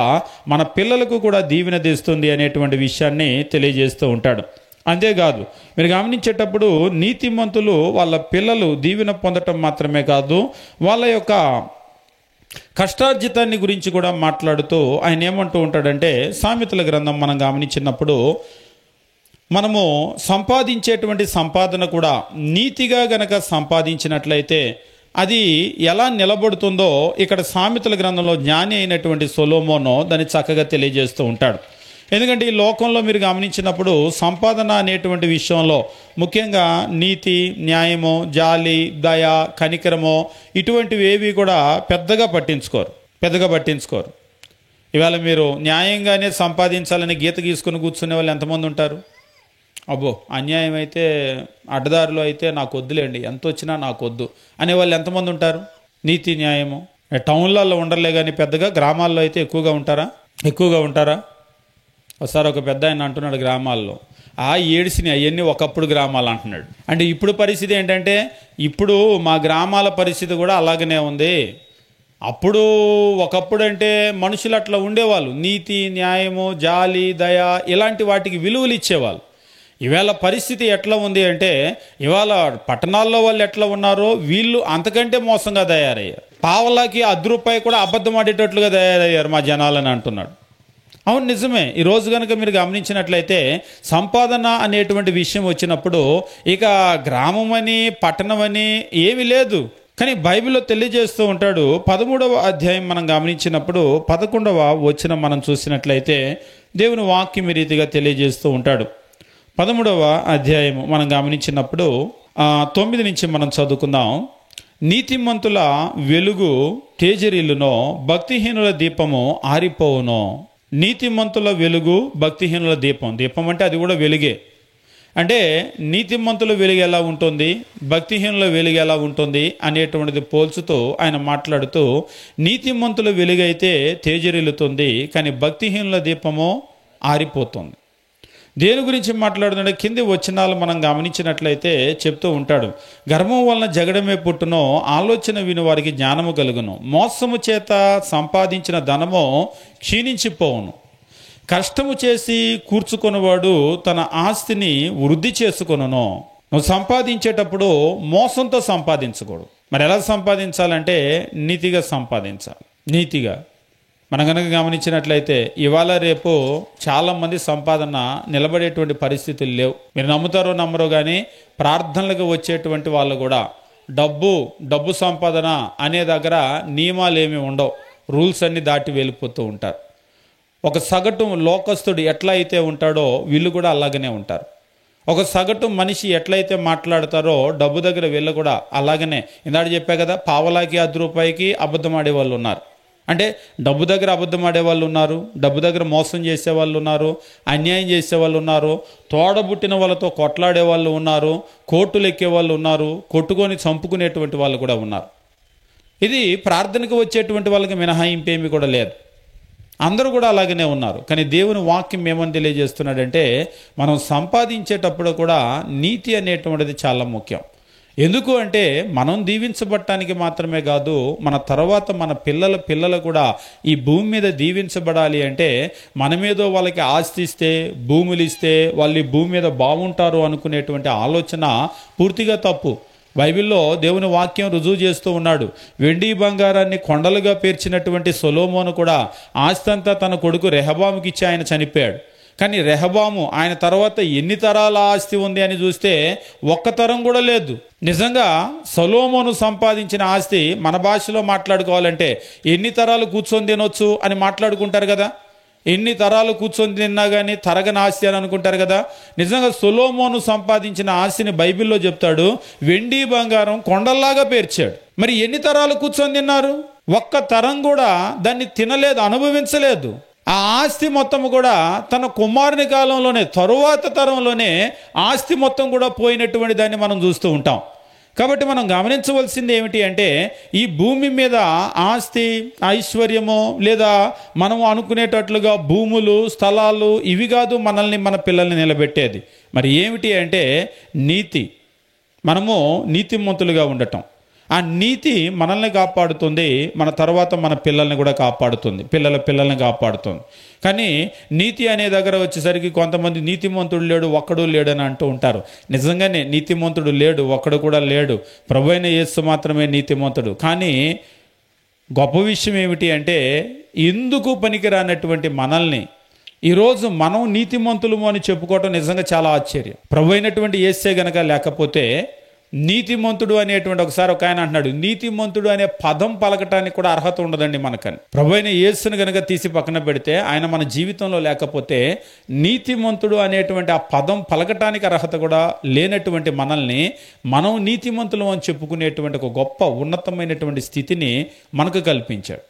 Speaker 1: మన పిల్లలకు కూడా దీవెన తెస్తుంది అనేటువంటి విషయాన్ని తెలియజేస్తూ ఉంటాడు. అంతేకాదు, మీరు గమనించేటప్పుడు నీతిమంతులు వాళ్ళ పిల్లలు దీవెన పొందటం మాత్రమే కాదు, వాళ్ళ యొక్క కష్టార్జితాన్ని గురించి కూడా మాట్లాడుతూ ఆయన ఏమంటూ ఉంటాడంటే, సామెతల గ్రంథం మనం గమనించినప్పుడు మనము సంపాదించేటువంటి సంపాదన కూడా నీతిగా గనక సంపాదించినట్లయితే అది ఎలా నిలబడుతుందో ఇక్కడ సామెతల గ్రంథంలో జ్ఞాని అయినటువంటి సొలొమోను దాన్ని చక్కగా తెలియజేస్తూ ఉంటాడు. ఎందుకంటే ఈ లోకంలో మీరు గమనించినప్పుడు సంపాదన అనేటువంటి విషయంలో ముఖ్యంగా నీతి, న్యాయము, జాలి, దయ, కనికరము ఇటువంటివి ఏవి కూడా పెద్దగా పట్టించుకోరు. ఇవాళ మీరు న్యాయంగానే సంపాదించాలని గీత గీసుకుని కూర్చునే వాళ్ళు ఎంతమంది ఉంటారు? అబ్బో అన్యాయం అయితే అడ్డదారిలో అయితే నాకు వద్దులేండి, ఎంత వచ్చినా నాకు వద్దు అనేవాళ్ళు ఎంతమంది ఉంటారు? నీతి, న్యాయము టౌన్లలో ఉండర్లే కానీ పెద్దగా గ్రామాల్లో అయితే ఎక్కువగా ఉంటారా? ఒకసారి ఒక పెద్ద ఆయన అంటున్నాడు గ్రామాల్లో, ఏడిసిని అవన్నీ ఒకప్పుడు గ్రామాలు అంటున్నాడు. అంటే ఇప్పుడు పరిస్థితి ఏంటంటే, ఇప్పుడు మా గ్రామాల పరిస్థితి కూడా అలాగనే ఉంది. అప్పుడు ఒకప్పుడు అంటే మనుషులు అట్లా ఉండేవాళ్ళు, నీతి, న్యాయము, జాలి, దయ ఇలాంటి వాటికి విలువలు ఇచ్చేవాళ్ళు. ఇవాళ పరిస్థితి ఎట్లా ఉంది అంటే, ఇవాళ పట్టణాల్లో వాళ్ళు ఎట్లా ఉన్నారో వీళ్ళు అంతకంటే మోసంగా తయారయ్యారు. పావలాకి ₹10 కూడా అబద్ధం ఆడేటట్లుగా తయారయ్యారు మా జనాలని అంటున్నాడు. అవును, నిజమే. ఈరోజు కనుక మీరు గమనించినట్లయితే సంపాదన అనేటువంటి విషయం వచ్చినప్పుడు ఇక గ్రామం అని పట్టణం అని ఏమీ లేదు. కానీ బైబిల్లో తెలియజేస్తూ ఉంటాడు. 13వ అధ్యాయం మనం గమనించినప్పుడు 11వ వచనం మనం చూసినట్లయితే దేవుని వాక్యం ఈ రీతిగా తెలియజేస్తూ ఉంటాడు. 13వ అధ్యాయం మనం గమనించినప్పుడు 9 నుంచి మనం చదువుకుందాం. నీతిమంతుల వెలుగు తేజరిల్లునో, భక్తిహీనుల దీపము ఆరిపోవునో. నీతిమంతుల వెలుగు, భక్తిహీనుల దీపం. దీపం అంటే అది కూడా వెలుగే. అంటే నీతిమంతుల వెలుగు ఎలా ఉంటుంది, భక్తిహీనుల వెలుగు ఎలా ఉంటుంది అనేటువంటిది పోల్చుతూ ఆయన మాట్లాడుతూ, నీతిమంతుల వెలుగు అయితే తేజరిల్లుతుంది, కానీ భక్తిహీనుల దీపము ఆరిపోతుంది. దేని గురించి మాట్లాడుతుంటే కింది వచనాలు మనం గమనించినట్లయితే చెప్తూ ఉంటాడు. గర్వం వలన జగడమే పుట్టునో, ఆలోచన విని వారికి జ్ఞానము కలుగును. మోసము చేత సంపాదించిన ధనము క్షీణించిపోవును. కష్టము చేసి కూర్చుకొనివాడు తన ఆస్తిని వృద్ధి చేసుకొనును. నువ్వు సంపాదించేటప్పుడు మోసంతో సంపాదించకూడదు. మరి ఎలా సంపాదించాలంటే నీతిగా సంపాదించాలి. నీతిగా మనం కనుక గమనించినట్లయితే ఇవాళ రేపు చాలామంది సంపాదన నిలబడేటువంటి పరిస్థితులు లేవు. మీరు నమ్ముతారో నమ్మరో కానీ ప్రార్థనలకు వచ్చేటువంటి వాళ్ళు కూడా డబ్బు సంపాదన అనే దగ్గర నియమాలు ఏమి ఉండవు, రూల్స్ అన్ని దాటి వెళ్ళిపోతూ ఉంటారు. ఒక సగటు లోకస్తుడు ఎట్లా అయితే ఉంటాడో వీళ్ళు కూడా అలాగనే ఉంటారు. ఒక సగటు మనిషి ఎట్లయితే మాట్లాడతారో డబ్బు దగ్గర వీళ్ళు కూడా అలాగనే. ఇందాక చెప్పా కదా, పావలాకి ₹10 అబద్ధం ఆడేవాళ్ళు ఉన్నారు. అంటే డబ్బు దగ్గర అబద్ధం ఆడేవాళ్ళు ఉన్నారు, డబ్బు దగ్గర మోసం చేసేవాళ్ళు ఉన్నారు, అన్యాయం చేసేవాళ్ళు ఉన్నారు, తోడబుట్టిన వాళ్ళతో కొట్లాడే వాళ్ళు ఉన్నారు, కోర్టులు ఎక్కే వాళ్ళు ఉన్నారు, కొట్టుకొని చంపుకునేటువంటి వాళ్ళు కూడా ఉన్నారు. ఇది ప్రార్థనకు వచ్చేటువంటి వాళ్ళకి మినహాయింపేమి కూడా లేదు. అందరూ కూడా అలాగనే ఉన్నారు. కానీ దేవుని వాక్యం ఏమని తెలియజేస్తున్నాడంటే, మనం సంపాదించేటప్పుడు కూడా నీతి అనేటువంటిది చాలా ముఖ్యం. ఎందుకు అంటే మనం దీవించబడటానికి మాత్రమే కాదు, మన తర్వాత మన పిల్లలు కూడా ఈ భూమి మీద దీవించబడాలి. అంటే మనమేదో వాళ్ళకి ఆస్తి ఇస్తే, భూములు ఇస్తే వాళ్ళు ఈ భూమి మీద బాగుంటారు అనుకునేటువంటి ఆలోచన పూర్తిగా తప్పు. బైబిల్లో దేవుని వాక్యం రుజువు చేస్తూ ఉన్నాడు. వెండి బంగారాన్ని కొండలుగా పేర్చినటువంటి సొలొమోను కూడా ఆస్తి అంతా తన కొడుకు రెహబాముకి ఇచ్చి ఆయన చనిపోయాడు. కానీ రెహబాము ఆయన తర్వాత ఎన్ని తరాల ఆస్తి ఉంది అని చూస్తే ఒక్క తరం కూడా లేదు. నిజంగా సొలొమోను సంపాదించిన ఆస్తి మన భాషలో మాట్లాడుకోవాలంటే ఎన్ని తరాలు కూర్చొని తినొచ్చు అని మాట్లాడుకుంటారు కదా. ఎన్ని తరాలు కూర్చొని తిన్నా కానీ తరగని ఆస్తి అని అనుకుంటారు కదా. నిజంగా సొలొమోను సంపాదించిన ఆస్తిని బైబిల్లో చెప్తాడు, వెండి బంగారం కొండల్లాగా పేర్చాడు. మరి ఎన్ని తరాలు కూర్చొని తిన్నారు? ఒక్క తరం కూడా దాన్ని తినలేదు, అనుభవించలేదు. ఆ ఆస్తి మొత్తం కూడా తన కుమారుని కాలంలోనే, తరువాత తరంలోనే ఆస్తి మొత్తం కూడా పోయినటువంటి దాన్ని మనం చూస్తూ ఉంటాం. కాబట్టి మనం గమనించవలసింది ఏమిటి అంటే, ఈ భూమి మీద ఆస్తి, ఐశ్వర్యము లేదా మనం అనుకునేటట్లుగా భూములు, స్థలాలు ఇవి కాదు మనల్ని, మన పిల్లల్ని నిలబెట్టేది. మరి ఏమిటి అంటే నీతి. మనము నీతిమంతులుగా ఉండటం. ఆ నీతి మనల్ని కాపాడుతుంది, మన తర్వాత మన పిల్లల్ని కూడా కాపాడుతుంది, పిల్లల్ని కాపాడుతుంది. కానీ నీతి అనే దగ్గర వచ్చేసరికి కొంతమంది నీతిమంతుడు లేడు, ఒక్కడు లేడు అని అంటూ ఉంటారు. నిజంగానే నీతిమంతుడు లేడు, ఒక్కడు కూడా లేడు. ప్రభువైన యేసు మాత్రమే నీతిమంతుడు. కానీ గొప్ప విషయం ఏమిటి అంటే, ఎందుకు పనికిరానటువంటి మనల్ని ఈరోజు మనం నీతిమంతులము అని చెప్పుకోవటం నిజంగా చాలా ఆశ్చర్యం. ప్రభు అయినటువంటి యేసే గనక లేకపోతే నీతిమంతుడు అనేటువంటి, ఒకసారి ఒక ఆయన అంటున్నాడు, నీతిమంతుడు అనే పదం పలకటానికి కూడా అర్హత ఉండదండి మనకని. ప్రభు అయిన యేసుని గనక తీసి పక్కన పెడితే, ఆయన మన జీవితంలో లేకపోతే నీతిమంతుడు అనేటువంటి ఆ పదం పలకటానికి అర్హత కూడా లేనటువంటి మనల్ని మనం నీతిమంతులు అని చెప్పుకునేటువంటి ఒక గొప్ప ఉన్నతమైనటువంటి స్థితిని మనకు కల్పించాడు.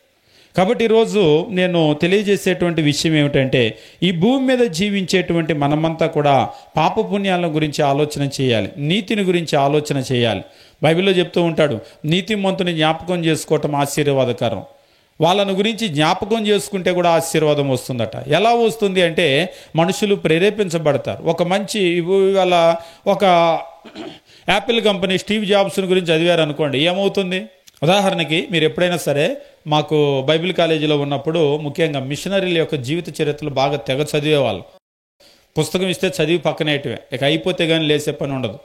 Speaker 1: కాబట్టి ఈరోజు నేను తెలియజేసేటువంటి విషయం ఏమిటంటే, ఈ భూమి మీద జీవించేటువంటి మనమంతా కూడా పాపపుణ్యాల గురించి ఆలోచన చేయాలి, నీతిని గురించి ఆలోచన చేయాలి. బైబిల్లో చెప్తూ ఉంటాడు, నీతిమంతుని జ్ఞాపకం చేసుకోవటం ఆశీర్వాదకరం. వాళ్ళని గురించి జ్ఞాపకం చేసుకుంటే కూడా ఆశీర్వాదం వస్తుందట. ఎలా వస్తుంది అంటే, మనుషులు ప్రేరేపించబడతారు. ఒక మంచి ఇవాళ ఒక యాపిల్ కంపెనీ స్టీవ్ జాబ్స్ని గురించి చదివారు అనుకోండి, ఏమవుతుంది? ఉదాహరణకి మీరు ఎప్పుడైనా సరే, మాకు బైబిల్ కాలేజీలో ఉన్నప్పుడు ముఖ్యంగా మిషనరీల యొక్క జీవిత చరిత్రలు బాగా తెగ చదివేవాళ్ళు. పుస్తకం ఇస్తే చదివి పక్కనేటివే, ఇక అయిపోతే కానీ లేసే పని ఉండదు.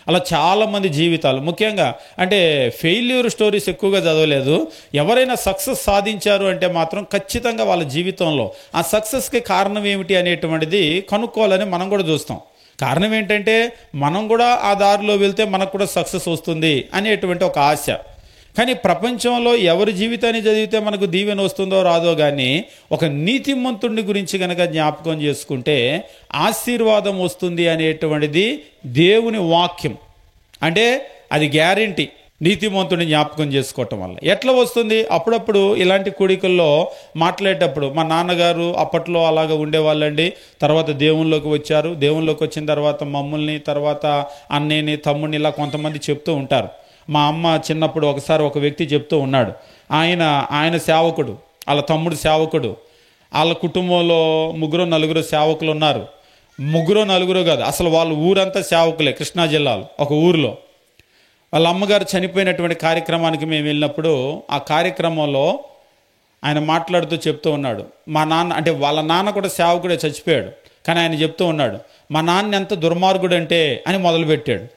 Speaker 1: అలా చాలామంది జీవితాలు, ముఖ్యంగా అంటే ఫెయిల్యూర్ స్టోరీస్ ఎక్కువగా చదవలేదు. ఎవరైనా సక్సెస్ సాధించారు అంటే మాత్రం ఖచ్చితంగా వాళ్ళ జీవితంలో ఆ సక్సెస్కి కారణం ఏమిటి అనేటువంటిది కనుక్కోవాలని మనం కూడా చూస్తాం. కారణం ఏంటంటే, మనం కూడా ఆ దారిలో వెళ్తే మనకు కూడా సక్సెస్ వస్తుంది అనేటువంటి ఒక ఆశ. కానీ ప్రపంచంలో ఎవరి జీవితాన్ని చదివితే మనకు దీవెన వస్తుందో రాదో కానీ, ఒక నీతిమంతుడిని గురించి కనుక జ్ఞాపకం చేసుకుంటే ఆశీర్వాదం వస్తుంది అనేటువంటిది దేవుని వాక్యం. అంటే అది గ్యారెంటీ, నీతిమంతుడిని జ్ఞాపకం చేసుకోవటం వల్ల. ఎట్లా వస్తుంది? అప్పుడప్పుడు ఇలాంటి కూడికల్లో మాట్లాడేటప్పుడు, మా నాన్నగారు అప్పట్లో అలాగా ఉండేవాళ్ళండి, తర్వాత దేవుళ్ళలోకి వచ్చారు, దేవుళ్ళలోకి వచ్చిన తర్వాత మమ్మల్ని, తర్వాత అన్నయ్యని, తమ్ముడిని, ఇలా కొంతమంది చెప్తూ ఉంటారు. మా అమ్మ చిన్నప్పుడు ఒకసారి ఒక వ్యక్తి చెప్తూ ఉన్నాడు, ఆయన సేవకుడు, వాళ్ళ తమ్ముడు సేవకుడు, వాళ్ళ కుటుంబంలో 3-4 సేవకులు ఉన్నారు. 3-4 కాదు, అసలు వాళ్ళ ఊరంతా సేవకులే. కృష్ణా జిల్లాలో ఒక ఊరిలో వాళ్ళ అమ్మగారు చనిపోయినటువంటి కార్యక్రమానికి మేము వెళ్ళినప్పుడు, ఆ కార్యక్రమంలో ఆయన మాట్లాడుతూ చెప్తూ ఉన్నాడు, మా నాన్న అంటే వాళ్ళ నాన్న కూడా సేవకుడే, చచ్చిపోయాడు. కానీ ఆయన చెప్తూ ఉన్నాడు, మా నాన్న ఎంత దుర్మార్గుడు అంటే అని మొదలుపెట్టాడు.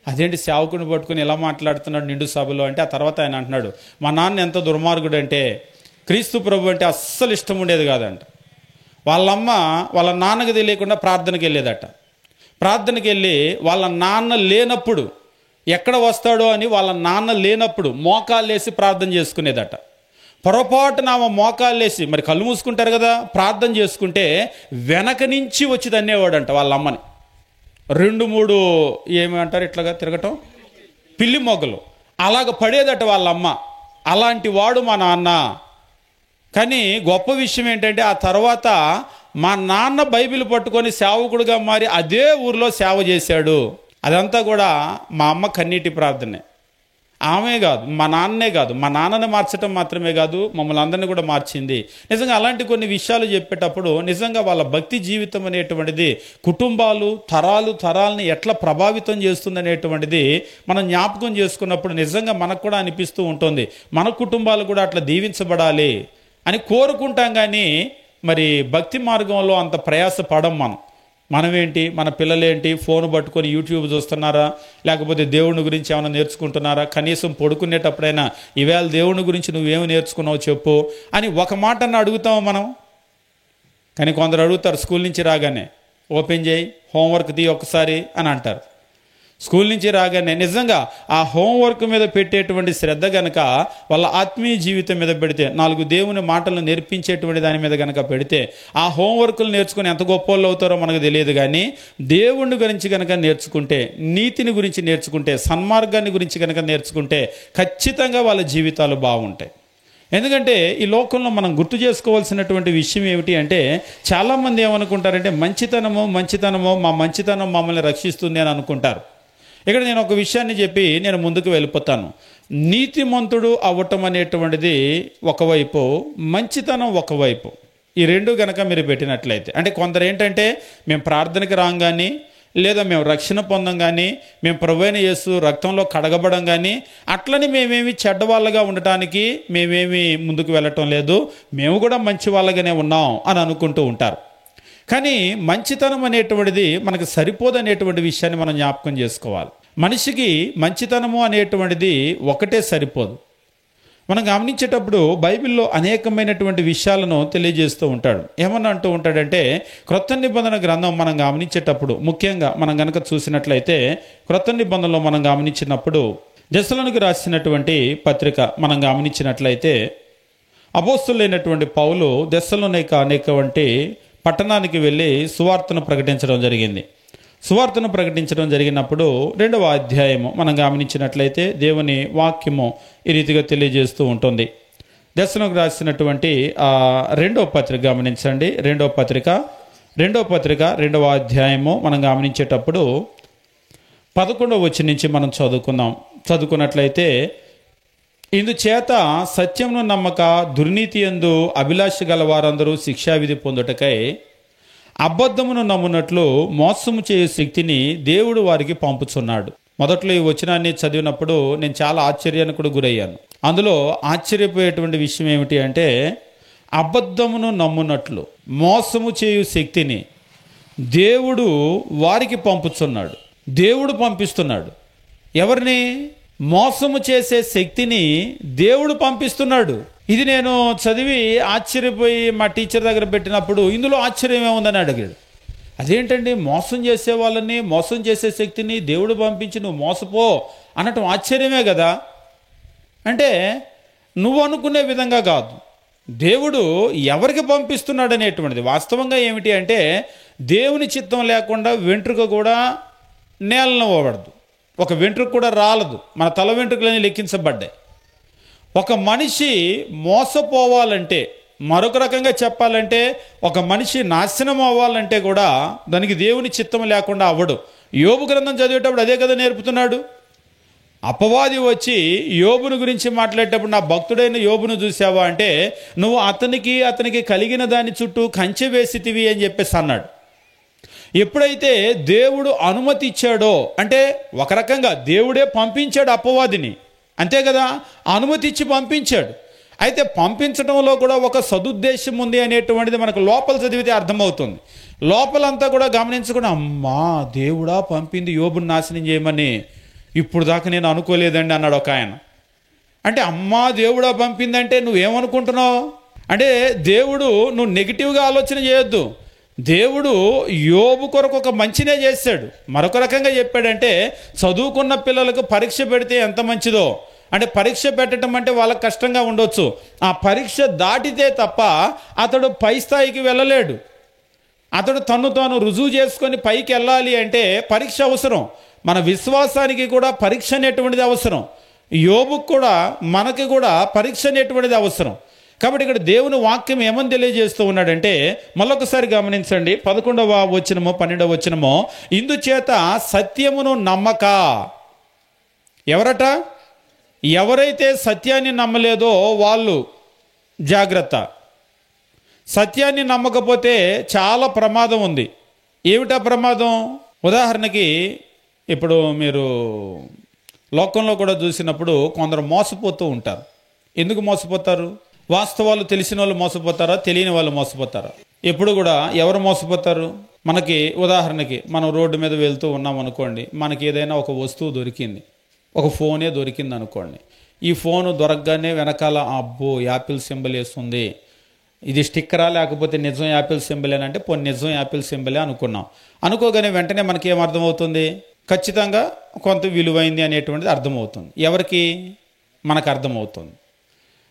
Speaker 1: అదేంటి సేవకుని పట్టుకుని ఎలా మాట్లాడుతున్నాడు నిండు సభలో అంటే, ఆ తర్వాత ఆయన అంటున్నాడు, మా నాన్న ఎంత దుర్మార్గుడు అంటే క్రీస్తు ప్రభు అంటే అస్సలు ఇష్టం ఉండేది కాదంట. వాళ్ళమ్మ వాళ్ళ నాన్నకి తెలియకుండా ప్రార్థనకి వెళ్ళేదట. ప్రార్థనకి వెళ్ళి వాళ్ళ నాన్న లేనప్పుడు, ఎక్కడ వస్తాడో అని వాళ్ళ నాన్న లేనప్పుడు మోకాళ్ళు వేసి ప్రార్థన చేసుకునేదట. పొరపాటున ఆమె మోకాళ్ళు వేసి, మరి కళ్ళు మూసుకుంటారు కదా, ప్రార్థన చేసుకుంటే వెనక నుంచి వచ్చి తన్నేవాడంట వాళ్ళ అమ్మని. 2-3 ఏమంటారు ఇట్లాగా తిరగటం, పిల్లి మొగ్గలు అలాగ పడేదట వాళ్ళమ్మ. అలాంటి వాడు మా నాన్న. కానీ గొప్ప విషయం ఏంటంటే, ఆ తర్వాత మా నాన్న బైబిల్ పట్టుకొని సేవకుడుగా మారి అదే ఊరిలో సేవ చేశాడు. అదంతా కూడా మా అమ్మ కన్నీటి ప్రార్థనే. ఆమె కాదు, మా నాన్నే కాదు, మా నాన్నని మార్చడం మాత్రమే కాదు, మమ్మల్ని అందరినీ కూడా మార్చింది. నిజంగా అలాంటి కొన్ని విషయాలు చెప్పేటప్పుడు నిజంగా వాళ్ళ భక్తి జీవితం అనేటువంటిది కుటుంబాలు, తరాలని ఎట్లా ప్రభావితం చేస్తుంది అనేటువంటిది మనం జ్ఞాపకం చేసుకున్నప్పుడు నిజంగా మనకు కూడా అనిపిస్తూ ఉంటుంది, మన కుటుంబాలు కూడా అట్లా దీవించబడాలి అని కోరుకుంటాం. కానీ మరి భక్తి మార్గంలో అంత ప్రయాస పడం మనమేంటి, మన పిల్లలేంటి, ఫోన్ పట్టుకొని యూట్యూబ్ చూస్తున్నారా, లేకపోతే దేవుని గురించి ఏమైనా నేర్చుకుంటున్నారా, కనీసం పడుకునేటప్పుడైనా ఈవేళ దేవుని గురించి నువ్వేమి నేర్చుకున్నావు చెప్పు అని ఒక మాట అడుగుతాము మనం. కానీ కొందరు అడుగుతారు, స్కూల్ నుంచి రాగానే ఓపెన్ చేయి, హోంవర్క్ తీ ఒక్కసారి అని అంటారు. స్కూల్ నుంచి రాగానే నిజంగా ఆ హోంవర్క్ మీద పెట్టేటువంటి శ్రద్ధ గనక వాళ్ళ ఆత్మీయ జీవితం మీద పెడితే, 4 దేవుని మాటలు నేర్పించేటువంటి దాని మీద గనక పెడితే, ఆ హోంవర్క్లు నేర్చుకుని ఎంత గొప్ప వాళ్ళు అవుతారో మనకు తెలియదు. కానీ దేవుని గురించి గనక నేర్చుకుంటే, నీతిని గురించి నేర్చుకుంటే, సన్మార్గాన్ని గురించి గనక నేర్చుకుంటే ఖచ్చితంగా వాళ్ళ జీవితాలు బాగుంటాయి. ఎందుకంటే ఈ లోకంలో మనం గుర్తు చేసుకోవాల్సినటువంటి విషయం ఏమిటి అంటే, చాలామంది ఏమనుకుంటారంటే మంచితనము మా మంచితనం మమ్మల్ని రక్షిస్తుంది అని అనుకుంటారు. ఇక్కడ నేను ఒక విషయాన్ని చెప్పి నేను ముందుకు వెళ్ళిపోతాను. నీతిమంతుడు అవ్వటం అనేటువంటిది ఒకవైపు, మంచితనం ఒకవైపు. ఈ రెండు గనక మీరు పెట్టినట్లయితే, అంటే కొందరు ఏంటంటే మేము ప్రార్థనకి రాం కానీ, లేదా మేము రక్షణ పొందం కానీ, మేము ప్రభువైన యేసు రక్తంలో కడగబడం కానీ, అట్లని మేమేమి చెడ్డవాళ్ళగా ఉండటానికి మేమేమి ముందుకు వెళ్ళటం లేదు, మేము కూడా మంచి వాళ్ళగానే ఉన్నాం అని అనుకుంటూ ఉంటారు. కానీ మంచితనం అనేటువంటిది మనకు సరిపోదనేటువంటి విషయాన్ని మనం జ్ఞాపకం చేసుకోవాలి. మనిషికి మంచితనము అనేటువంటిది ఒకటే సరిపోదు. మనం గమనించేటప్పుడు బైబిల్లో అనేకమైనటువంటి విషయాలను తెలియజేస్తూ ఉంటాడు. ఏమన్నా అంటూ ఉంటాడంటే, క్రొత్త నిబంధన గ్రంథం మనం గమనించేటప్పుడు, ముఖ్యంగా మనం గనక చూసినట్లయితే క్రొత్త నిబంధనలో మనం గమనించినప్పుడు, దెస్సలోనికి రాసినటువంటి పత్రిక మనం గమనించినట్లయితే, అపోస్తలుడైనటువంటి పౌలు దెస్సలోనిక అనేటువంటి పట్టణానికి వెళ్ళి సువార్తను ప్రకటించడం జరిగింది. సువార్తను ప్రకటించడం జరిగినప్పుడు 2వ అధ్యాయము మనం గమనించినట్లయితే దేవుని వాక్యము ఈ రీతిగా తెలియజేస్తూ ఉంటుంది. దెస్సలోనికి రాసినటువంటి 2వ పత్రిక గమనించండి. 2వ పత్రిక 2వ అధ్యాయము మనం గమనించేటప్పుడు 11వ వచనం నుంచి మనం చదువుకున్నట్లయితే, ఇందుచేత సత్యమును నమ్మక దుర్నీతి యందు అభిలాష గల వారందరూ శిక్షావిధి పొందుటకై అబద్ధమును నమ్మునట్లు మోసము చేయు శక్తిని దేవుడు వారికి పంపుచున్నాడు. మొదట్లో ఈ వచనాన్ని చదివినప్పుడు నేను చాలా ఆశ్చర్యానికి కూడా గురయ్యాను. అందులో ఆశ్చర్యపోయేటువంటి విషయం ఏమిటి అంటే, అబద్ధమును నమ్మునట్లు మోసము చేయు శక్తిని దేవుడు వారికి పంపుచున్నాడు. దేవుడు పంపిస్తున్నాడు. ఎవరిని? మోసము చేసే శక్తిని దేవుడు పంపిస్తున్నాడు. ఇది నేను చదివి ఆశ్చర్యపోయి మా టీచర్ దగ్గర పెట్టినప్పుడు, ఇందులో ఆశ్చర్యం ఏముందని అడిగాడు. అదేంటండి, మోసం చేసే వాళ్ళని, మోసం చేసే శక్తిని దేవుడు పంపించి నువ్వు మోసపో అనటం ఆశ్చర్యమే కదా. అంటే నువ్వు అనుకునే విధంగా కాదు, దేవుడు ఎవరికి పంపిస్తున్నాడు అనేటువంటిది. వాస్తవంగా ఏమిటి అంటే, దేవుని చిత్తం లేకుండా వెంట్రుక కూడా నేలను పోబడదు, ఒక వెంట్రుక కూడా రాలదు. మన తల వెంట్రుకలని లెక్కించబడ్డాయి. ఒక మనిషి మోసపోవాలంటే, మరొక రకంగా చెప్పాలంటే, ఒక మనిషి నాశనం అవ్వాలంటే కూడా దానికి దేవుని చిత్తం లేకుండా అవ్వడు. యోబు గ్రంథం చదివేటప్పుడు అదే కదా నేర్పుతున్నాడు. అపవాది వచ్చి యోబును గురించి మాట్లాడేటప్పుడు, నా భక్తుడైన యోబును చూసావా అంటే, నువ్వు అతనికి కలిగిన దాని చుట్టూ కంచె వేసితివి అని చెప్పేసి అన్నాడు. ఎప్పుడైతే దేవుడు అనుమతి ఇచ్చాడో, అంటే ఒక రకంగా దేవుడే పంపించాడు అపవాదిని, అంతే కదా, అనుమతి ఇచ్చి పంపించాడు. అయితే పంపించడంలో కూడా ఒక సదుద్దేశం ఉంది అనేటువంటిది మనకు లోపల చదివితే అర్థమవుతుంది. లోపలంతా కూడా గమనించకుండా, అమ్మా దేవుడా పంపింది యోబుని నాశనం చేయమని, ఇప్పుడు దాకా నేను అనుకోలేదండి అన్నాడు ఒక ఆయన. అంటే అమ్మా దేవుడా పంపిందంటే నువ్వేమనుకుంటున్నావు అంటే, దేవుడు నువ్వు నెగిటివ్గా ఆలోచన చేయొద్దు. దేవుడు యోబు కొరకు ఒక మంచినే చేశాడు. మరొక రకంగా చెప్పాడంటే, చదువుకున్న పిల్లలకు పరీక్ష పెడితే ఎంత మంచిదో, అంటే పరీక్ష పెట్టడం అంటే వాళ్ళకి కష్టంగా ఉండొచ్చు, ఆ పరీక్ష దాటితే తప్ప అతడు పై స్థాయికి వెళ్ళలేడు. అతడు తను తాను రుజువు చేసుకొని పైకి వెళ్ళాలి అంటే పరీక్ష అవసరం. మన విశ్వాసానికి కూడా పరీక్ష అనేటువంటిది అవసరం. యోబుకు కూడా మనకి కూడా పరీక్ష అనేటువంటిది అవసరం. కాబట్టి ఇక్కడ దేవుని వాక్యం ఏమని తెలియజేస్తూ ఉన్నాడంటే, మళ్ళొకసారి గమనించండి. 11వ వచనము 12వ వచనము, ఇందుచేత సత్యమును నమ్మక. ఎవరట? ఎవరైతే సత్యాన్ని నమ్మలేదో వాళ్ళు జాగ్రత్త. సత్యాన్ని నమ్మకపోతే చాలా ప్రమాదం ఉంది. ఏమిటా ప్రమాదం? ఉదాహరణకి ఇప్పుడు మీరు లోకంలో కూడా చూసినప్పుడు కొందరు మోసపోతూ ఉంటారు. ఎందుకు మోసపోతారు? వాస్తవాలు తెలిసిన వాళ్ళు మోసపోతారా, తెలియని వాళ్ళు మోసపోతారా? ఎప్పుడు కూడా ఎవరు మోసపోతారు? మనకి ఉదాహరణకి మనం రోడ్డు మీద వెళ్తూ ఉన్నాం అనుకోండి, మనకి ఏదైనా ఒక వస్తువు దొరికింది, ఒక ఫోనే దొరికింది అనుకోండి. ఈ ఫోను దొరకగానే వెనకాల అబ్బో యాపిల్ సింబల్ వేస్తుంది, ఇది స్టిక్కరా లేకపోతే నిజం యాపిల్ సింబల్ అని అంటే నిజం యాపిల్ సింబలే అనుకున్నాం. అనుకోగానే వెంటనే మనకి ఏమర్థమవుతుంది? ఖచ్చితంగా కొంత విలువైంది అనేటువంటిది అర్థమవుతుంది. ఎవరికి? మనకు అర్థమవుతుంది.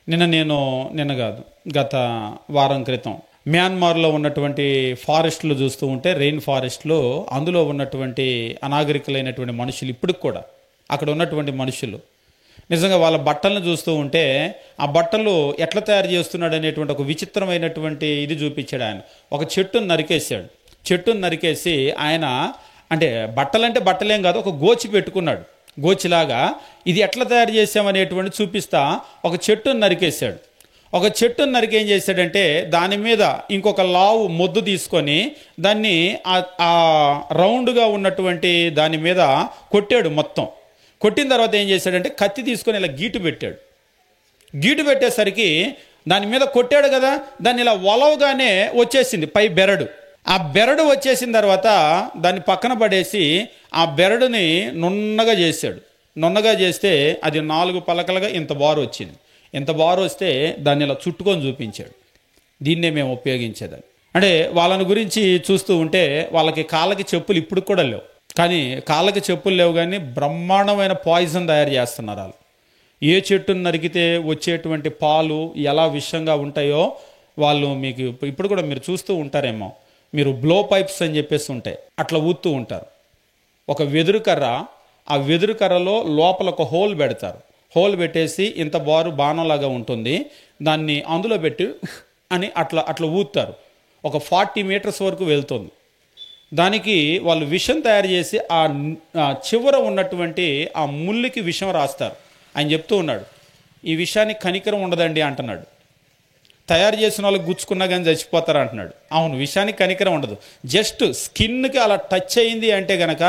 Speaker 1: నిన్న కాదు, గత వారం క్రితం మ్యాన్మార్లో ఉన్నటువంటి ఫారెస్ట్లు చూస్తూ ఉంటే, రెయిన్ ఫారెస్ట్లో అందులో ఉన్నటువంటి అనాగరికులైనటువంటి మనుషులు, ఇప్పటికి కూడా అక్కడ ఉన్నటువంటి మనుషులు నిజంగా వాళ్ళ బట్టలను చూస్తూ ఉంటే ఆ బట్టలు ఎట్లా తయారు చేస్తున్నాడు అనేటువంటి ఒక విచిత్రమైనటువంటి ఇది చూపించాడు. ఆయన ఒక చెట్టును నరికేసి ఆయన, అంటే బట్టలంటే బట్టలేం కాదు, ఒక గోచి పెట్టుకున్నాడు. గోచిలాగా ఇది ఎట్లా తయారు చేసామనేటువంటి చూపిస్తా ఒక చెట్టును నరికేశాడు. ఒక చెట్టును నరికి ఏం చేశాడంటే దాని మీద ఇంకొక లావు మొద్దు తీసుకొని దాన్ని ఆ రౌండ్గా ఉన్నటువంటి దాని మీద కొట్టాడు. మొత్తం కొట్టిన తర్వాత ఏం చేశాడంటే కత్తి తీసుకొని ఇలా గీటు పెట్టేసరికి దాని మీద కొట్టాడు కదా, దాన్ని ఇలా వలవగానే వచ్చేసింది పై బెరడు. ఆ బెరడు వచ్చేసిన తర్వాత దాన్ని పక్కన పడేసి ఆ బెరడుని నున్నగా చేస్తే అది 4 పలకలుగా ఇంత బారు వచ్చింది. ఇంత బారు వస్తే దాన్ని ఇలా చుట్టుకొని చూపించాడు. దీన్నే మేము ఉపయోగించేదాన్ని. అంటే వాళ్ళని గురించి చూస్తూ ఉంటే వాళ్ళకి కాళ్ళకి చెప్పులు ఇప్పుడు కూడా లేవు, కానీ కాళ్ళకి చెప్పులు లేవు కానీ బ్రహ్మాండమైన పాయిజన్ తయారు చేస్తున్నారు వాళ్ళు. ఏ చెట్టును నరికితే వచ్చేటువంటి పాలు ఎలా విషంగా ఉంటాయో వాళ్ళు మీకు ఇప్పుడు కూడా మీరు చూస్తూ ఉంటారేమో. మీరు బ్లో పైప్స్ అని చెప్పేసి ఉంటాయి, అట్లా ఊతూ ఉంటారు. ఒక వెదురు కర్ర, ఆ వెదురు కర్రలో లోపల ఒక హోల్ పెడతారు. హోల్ పెట్టేసి ఇంత బాణంలాగా ఉంటుంది, దాన్ని అందులో పెట్టి అని అట్లా ఊతారు. ఒక 40 మీటర్స్ వరకు వెళ్తుంది. దానికి వాళ్ళు విషం తయారు చేసి ఆ చివర ఉన్నటువంటి ఆ ముళ్ళకి విషం రాస్తారు. ఆయన చెప్తూ ఉన్నాడు, ఈ విషయానికి కనికరం ఉండదండి అంటున్నాడు. తయారు చేసిన వాళ్ళకి గుచ్చుకున్నా కానీ చచ్చిపోతారు అంటున్నాడు. అవును, విషయానికి కనికరం ఉండదు, జస్ట్ స్కిన్కి అలా టచ్ అయింది అంటే గనక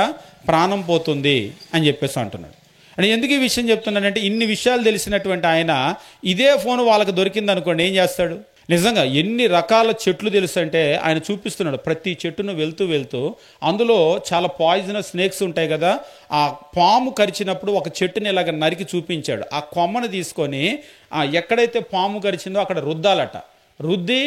Speaker 1: ప్రాణం పోతుంది అని చెప్పేసి అంటున్నాడు. అంటే ఎందుకు ఈ విషయం చెప్తున్నాడంటే, ఇన్ని విషయాలు తెలిసినటువంటి ఆయన ఇదే ఫోన్ వాళ్ళకి దొరికింది అనుకోండి, ఏం చేస్తాడు? నిజంగా ఎన్ని రకాల చెట్లు తెలుసు అంటే ఆయన చూపిస్తున్నాడు. ప్రతి చెట్టును వెళ్తూ అందులో చాలా పాయిజనస్ స్నేక్స్ ఉంటాయి కదా, ఆ పాము కరిచినప్పుడు ఒక చెట్టుని ఇలాగ నరికి చూపించాడు. ఆ కొమ్మను తీసుకొని ఎక్కడైతే పాము కరిచిందో అక్కడ రుద్ది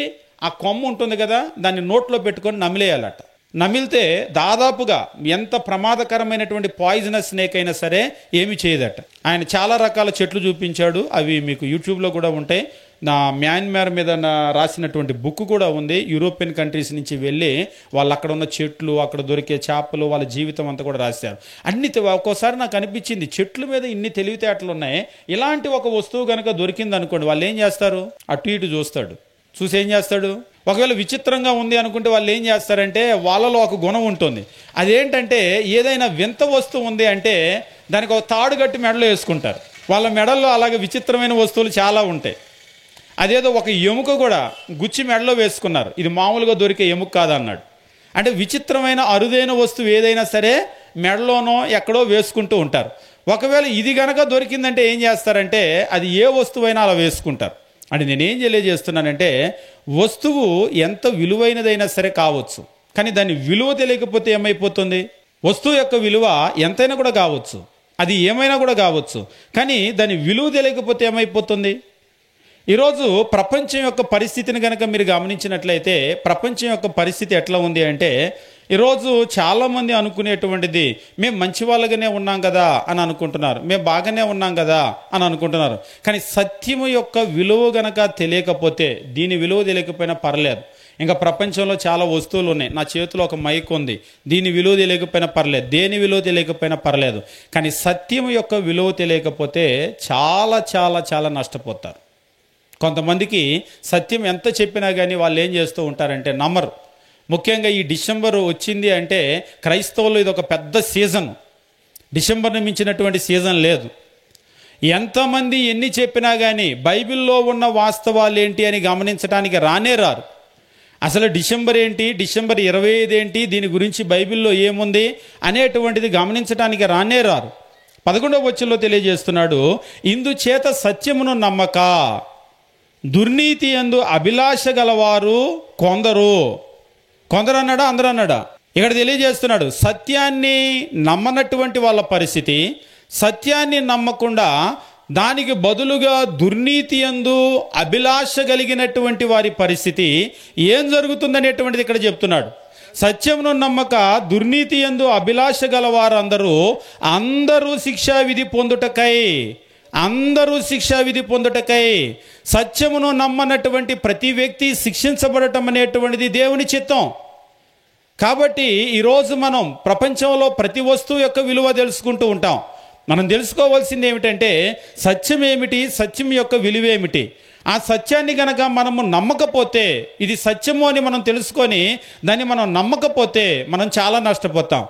Speaker 1: ఆ కొమ్మ ఉంటుంది కదా, దాన్ని నోట్లో పెట్టుకొని నమిలేయాలట. నమిలితే దాదాపుగా ఎంత ప్రమాదకరమైనటువంటి పాయిజనస్ స్నేక్ అయినా సరే ఏమి చేయదట. ఆయన చాలా రకాల చెట్లు చూపించాడు, అవి మీకు యూట్యూబ్లో కూడా ఉంటాయి. నా మ్యాన్మార్ మీద రాసినటువంటి బుక్ కూడా ఉంది. యూరోపియన్ కంట్రీస్ నుంచి వెళ్ళి వాళ్ళు అక్కడ ఉన్న చెట్లు, అక్కడ దొరికే చేపలు, వాళ్ళ జీవితం అంతా కూడా రాశారు. ఒక్కోసారి నాకు అనిపించింది, చెట్ల మీద ఇన్ని తెలివితేటలు ఉన్నాయి, ఇలాంటి ఒక వస్తువు కనుక దొరికింది అనుకోండి, వాళ్ళు ఏం చేస్తారు? అటు ఇటు చూసి ఏం చేస్తాడు? ఒకవేళ విచిత్రంగా ఉంది అనుకుంటే వాళ్ళు ఏం చేస్తారంటే, వాళ్ళలో ఒక గుణం ఉంటుంది. అదేంటంటే, ఏదైనా వింత వస్తువు ఉంది అంటే దానికి ఒక తాడు కట్టి మెడలో వేసుకుంటారు. వాళ్ళ మెడల్లో అలాగే విచిత్రమైన వస్తువులు చాలా ఉంటాయి. అదేదో ఒక ఎముక కూడా గుచ్చి మెడలో వేసుకున్నారు, ఇది మామూలుగా దొరికే ఎముక కాదన్నాడు. అంటే విచిత్రమైన అరుదైన వస్తువు ఏదైనా సరే మెడలోనో ఎక్కడో వేసుకుంటూ ఉంటారు. ఒకవేళ ఇది గనక దొరికిందంటే ఏం చేస్తారంటే, అది ఏ వస్తువైనా అలా వేసుకుంటారు. అంటే నేనేం తెలియజేస్తున్నానంటే, వస్తువు ఎంత విలువైనదైనా సరే కావచ్చు, కానీ దాని విలువ తెలియకపోతే ఏమైపోతుంది? వస్తువు యొక్క విలువ ఎంతైనా కూడా కావచ్చు, అది ఏమైనా కూడా కావచ్చు, కానీ దాని విలువ తెలియకపోతే ఏమైపోతుంది? ఈరోజు ప్రపంచం యొక్క పరిస్థితిని కనుక మీరు గమనించినట్లయితే, ప్రపంచం యొక్క పరిస్థితి ఎట్లా ఉంది అంటే, ఈరోజు చాలామంది అనుకునేటువంటిది, మేము మంచి వాళ్ళగానే ఉన్నాం కదా అని అనుకుంటున్నారు, మేము బాగానే ఉన్నాం కదా అని అనుకుంటున్నారు. కానీ సత్యము యొక్క విలువ గనక తెలియకపోతే, దీని విలువ తెలియకపోయినా పర్లేదు. ఇంకా ప్రపంచంలో చాలా వస్తువులు ఉన్నాయి, నా చేతిలో ఒక మైక్ ఉంది, దీని విలువ తెలియకపోయినా పర్లేదు, దేని విలువ తెలియకపోయినా పర్లేదు. కానీ సత్యము యొక్క విలువ తెలియకపోతే చాలా చాలా చాలా నష్టపోతారు. కొంతమందికి సత్యం ఎంత చెప్పినా కానీ వాళ్ళు ఏం చేస్తూ ఉంటారంటే నమ్మరు. ముఖ్యంగా ఈ డిసెంబర్ వచ్చింది అంటే క్రైస్తవులు ఇది ఒక పెద్ద సీజన్. డిసెంబర్ని మించినటువంటి సీజన్ లేదు. ఎంతమంది ఎన్ని చెప్పినా కానీ బైబిల్లో ఉన్న వాస్తవాలు ఏంటి అని గమనించడానికి రారు. అసలు డిసెంబర్ ఏంటి, డిసెంబర్ 25 ఏంటి, దీని గురించి బైబిల్లో ఏముంది అనేటువంటిది గమనించడానికి రారు. 11వ వచనంలో తెలియజేస్తున్నాడు, ఇందుచేత సత్యమును నమ్మక దుర్నీతి యందు అభిలాష గలవారు కొందరు అన్నాడా, అందరూ అన్నాడా? ఇక్కడ తెలియజేస్తున్నాడు, సత్యాన్ని నమ్మనటువంటి వాళ్ళ పరిస్థితి, సత్యాన్ని నమ్మకుండా దానికి బదులుగా దుర్నీతి యందు అభిలాష కలిగినటువంటి వారి పరిస్థితి ఏం జరుగుతుందనేటువంటిది ఇక్కడ చెప్తున్నాడు. సత్యమును నమ్మక దుర్నీతి యందు అభిలాష గలవారు అందరూ శిక్షావిధి పొందుటకై సత్యమును నమ్మనటువంటి ప్రతి వ్యక్తి శిక్షించబడటం అనేటువంటిది దేవుని చిత్తం. కాబట్టి ఈరోజు మనం ప్రపంచంలో ప్రతి వస్తువు యొక్క విలువ తెలుసుకుంటూ ఉంటాం. మనం తెలుసుకోవాల్సింది ఏమిటంటే సత్యం ఏమిటి, సత్యం యొక్క విలువ ఏమిటి. ఆ సత్యాన్ని గనక మనము నమ్మకపోతే, ఇది సత్యము అని మనం తెలుసుకొని దాన్ని మనం నమ్మకపోతే మనం చాలా నష్టపోతాం.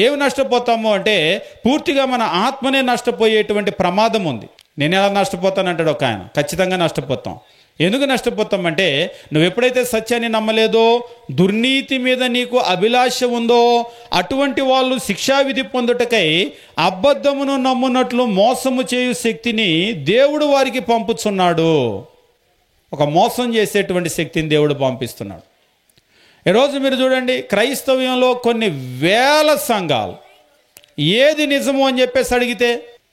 Speaker 1: ఏమి నష్టపోతాము అంటే పూర్తిగా మన ఆత్మనే నష్టపోయేటువంటి ప్రమాదం ఉంది. నేను ఎలా నష్టపోతానంటాడు ఒక ఆయన. ఖచ్చితంగా నష్టపోతాం. ఎందుకు నష్టపోతామంటే నువ్వు ఎప్పుడైతే సత్యాన్ని నమ్మలేదో, దుర్నీతి మీద నీకు అభిలాష ఉందో, అటువంటి వాళ్ళు శిక్షావిధి పొందుటకై అబద్ధమును నమ్మునట్లు మోసము చేయు శక్తిని దేవుడు వారికి పంపుతున్నాడు. ఒక మోసం చేసేటువంటి శక్తిని దేవుడు పంపిస్తున్నాడు. ఈరోజు మీరు చూడండి, క్రైస్తవ్యంలో కొన్ని వేల సంఘాలు ఏది నిజము అని చెప్పేసి అడిగితే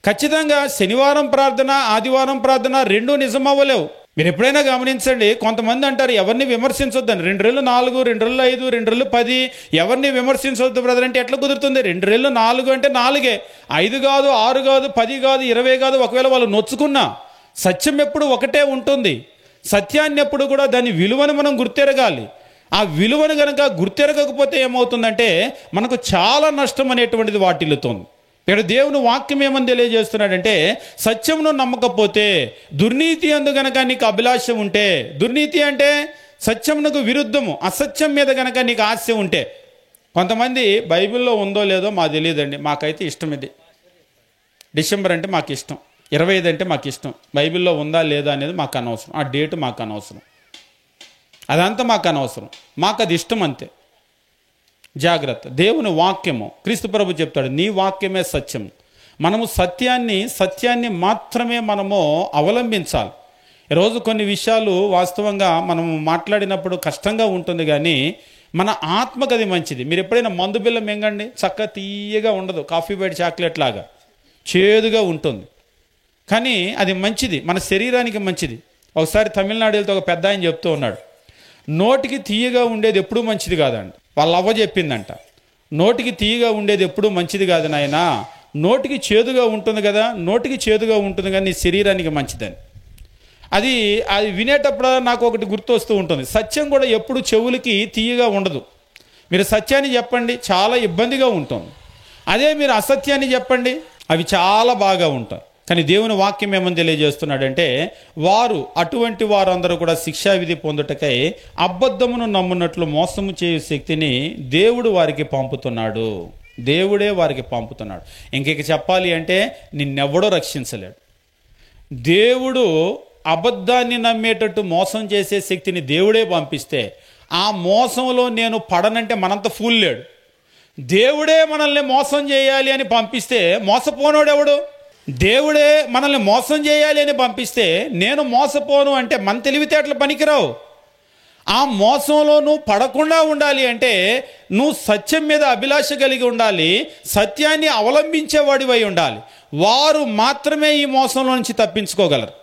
Speaker 1: ఖచ్చితంగా శనివారం ప్రార్థన, ఆదివారం ప్రార్థన రెండూ నిజం అవ్వలేవు. మీరు ఎప్పుడైనా గమనించండి, కొంతమంది అంటారు ఎవరిని విమర్శించొద్దని. 2 రెళ్ళు 4, 2 రెళ్ళు 5, 2 రెళ్ళు 10, ఎవరిని విమర్శించవద్దు బ్రదర్ అంటే ఎట్లా కుదురుతుంది? 2 రెళ్ళు 4 అంటే 4, 5 కాదు, 6 కాదు, 10 కాదు, 20 కాదు. ఒకవేళ వాళ్ళు నొచ్చుకున్నా సత్యం ఎప్పుడు ఒకటే ఉంటుంది. సత్యాన్ని ఎప్పుడు కూడా దాని విలువను మనం గుర్తెరగాలి. ఆ విలువను కనుక గుర్తెరగకపోతే ఏమవుతుందంటే మనకు చాలా నష్టం అనేటువంటిది వాటిల్లుతుంది. ఇక్కడ దేవుని వాక్యం ఏమని తెలియజేస్తున్నాడంటే సత్యమును నమ్మకపోతే, దుర్నీతి అందు గనక నీకు అభిలాష ఉంటే, దుర్నీతి అంటే సత్యమునకు విరుద్ధము, అసత్యం మీద గనక నీకు ఆశ ఉంటే. కొంతమంది బైబిల్లో ఉందో లేదో మాకు తెలియదండి, మాకైతే ఇష్టం ఇది, డిసెంబర్ అంటే మాకు ఇష్టం, 25 అంటే మాకు ఇష్టం, బైబిల్లో ఉందా లేదా అనేది మాకు అనవసరం, ఆ డేట్ మాకు అనవసరం, అదంతా మాకు అనవసరం, మాకు అది ఇష్టం అంతే. జాగ్రత్త. దేవుని వాక్యము, క్రీస్తు ప్రభు చెప్తాడు నీ వాక్యమే సత్యం. మనము సత్యాన్ని మాత్రమే మనము అవలంబించాలి. ఈరోజు కొన్ని విషయాలు వాస్తవంగా మనము మాట్లాడినప్పుడు కష్టంగా ఉంటుంది, కానీ మన ఆత్మకు అది మంచిది. మీరు ఎప్పుడైనా మందు బిల్ల మింగండి, చక్కగా తీయగా ఉండదు, కాఫీ బైట్ చాక్లెట్ లాగా చేదుగా ఉంటుంది, కానీ అది మంచిది, మన శరీరానికి మంచిది. ఒకసారి తమిళనాడు వెళ్తే ఒక పెద్ద ఆయన చెప్తూ ఉన్నాడు, నోటికి తీయగా ఉండేది ఎప్పుడూ మంచిది కాదండి. వాళ్ళ అవ్వ చెప్పిందంట, నోటికి తీయగా ఉండేది ఎప్పుడూ మంచిది కాదు నాయనా, నోటికి చేదుగా ఉంటుంది కదా, నోటికి చేదుగా ఉంటుంది కానీ నీ శరీరానికి మంచిదని. అది వినేటప్పుడు నాకు ఒకటి గుర్తు వస్తూ ఉంటుంది, సత్యం కూడా ఎప్పుడు చెవులకి తీయగా ఉండదు. మీరు సత్యాన్ని చెప్పండి చాలా ఇబ్బందిగా ఉంటుంది, అదే మీరు అసత్యాన్ని చెప్పండి అవి చాలా బాగా ఉంటాయి. కానీ దేవుని వాక్యం ఏమని తెలియజేస్తున్నాడంటే అటువంటి వారందరూ కూడా శిక్షావిధి పొందుటకై అబద్ధమును నమ్మునట్లు మోసము చేయు శక్తిని దేవుడు వారికి పంపుతున్నాడు. దేవుడే వారికి పంపుతున్నాడు. ఇంక చెప్పాలి అంటే నిన్నెవ్వడో రక్షించలేడు. దేవుడు అబద్ధాన్ని నమ్మేటట్టు మోసం చేసే శక్తిని దేవుడే పంపిస్తే ఆ మోసంలో నేను పడనంటే మనంత ఫూల్ లేడు. దేవుడే మనల్ని మోసం చేయాలి అని పంపిస్తే మోసపోనోడెవడు? దేవుడే మనల్ని మోసం చేయాలి అని పంపిస్తే నేను మోసపోను అంటే మన తెలివితేటలు పనికిరావు. ఆ మోసంలో నువ్వు పడకుండా ఉండాలి అంటే నువ్వు సత్యం మీద అభిలాష కలిగి ఉండాలి, సత్యాన్ని అవలంబించేవాడివై ఉండాలి. వారు మాత్రమే ఈ మోసంలో నుంచి తప్పించుకోగలరు.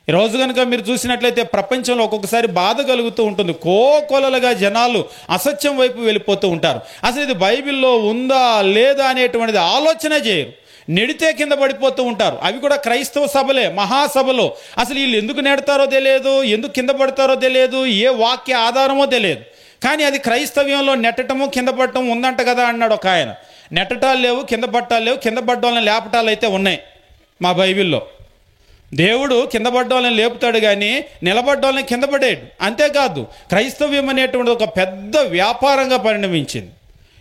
Speaker 1: ఈరోజు కనుక మీరు చూసినట్లయితే ప్రపంచంలో ఒక్కొక్కసారి బాధ కలుగుతూ ఉంటుంది, కోకొలలుగా జనాలు అసత్యం వైపు వెళ్ళిపోతూ ఉంటారు. అసలు ఇది బైబిల్లో ఉందా లేదా అనేటువంటిది ఆలోచన చేయరు, నెడితే కింద పడిపోతూ ఉంటారు. అవి కూడా క్రైస్తవ సభలే, మహాసభలో. అసలు వీళ్ళు ఎందుకు నెడతారో తెలియదు, ఎందుకు కింద పడతారో తెలియదు, ఏ వాక్య ఆధారమో తెలియదు. కానీ అది క్రైస్తవ్యంలో నెట్టటము కింద పడటం ఉందంట కదా అన్నాడు ఒక ఆయన. నెట్టటాలు లేవు, కింద పట్టాలు లేవు, కింద పడ్డాలని లేపటాలు అయితే ఉన్నాయి మా బైబిల్లో. దేవుడు కింద పడ్డాలని లేపుతాడు కానీ నిలబడ్డాలని కింద పడేడు. అంతేకాదు క్రైస్తవ్యం అనేటువంటిది ఒక పెద్ద వ్యాపారంగా పరిణమించింది.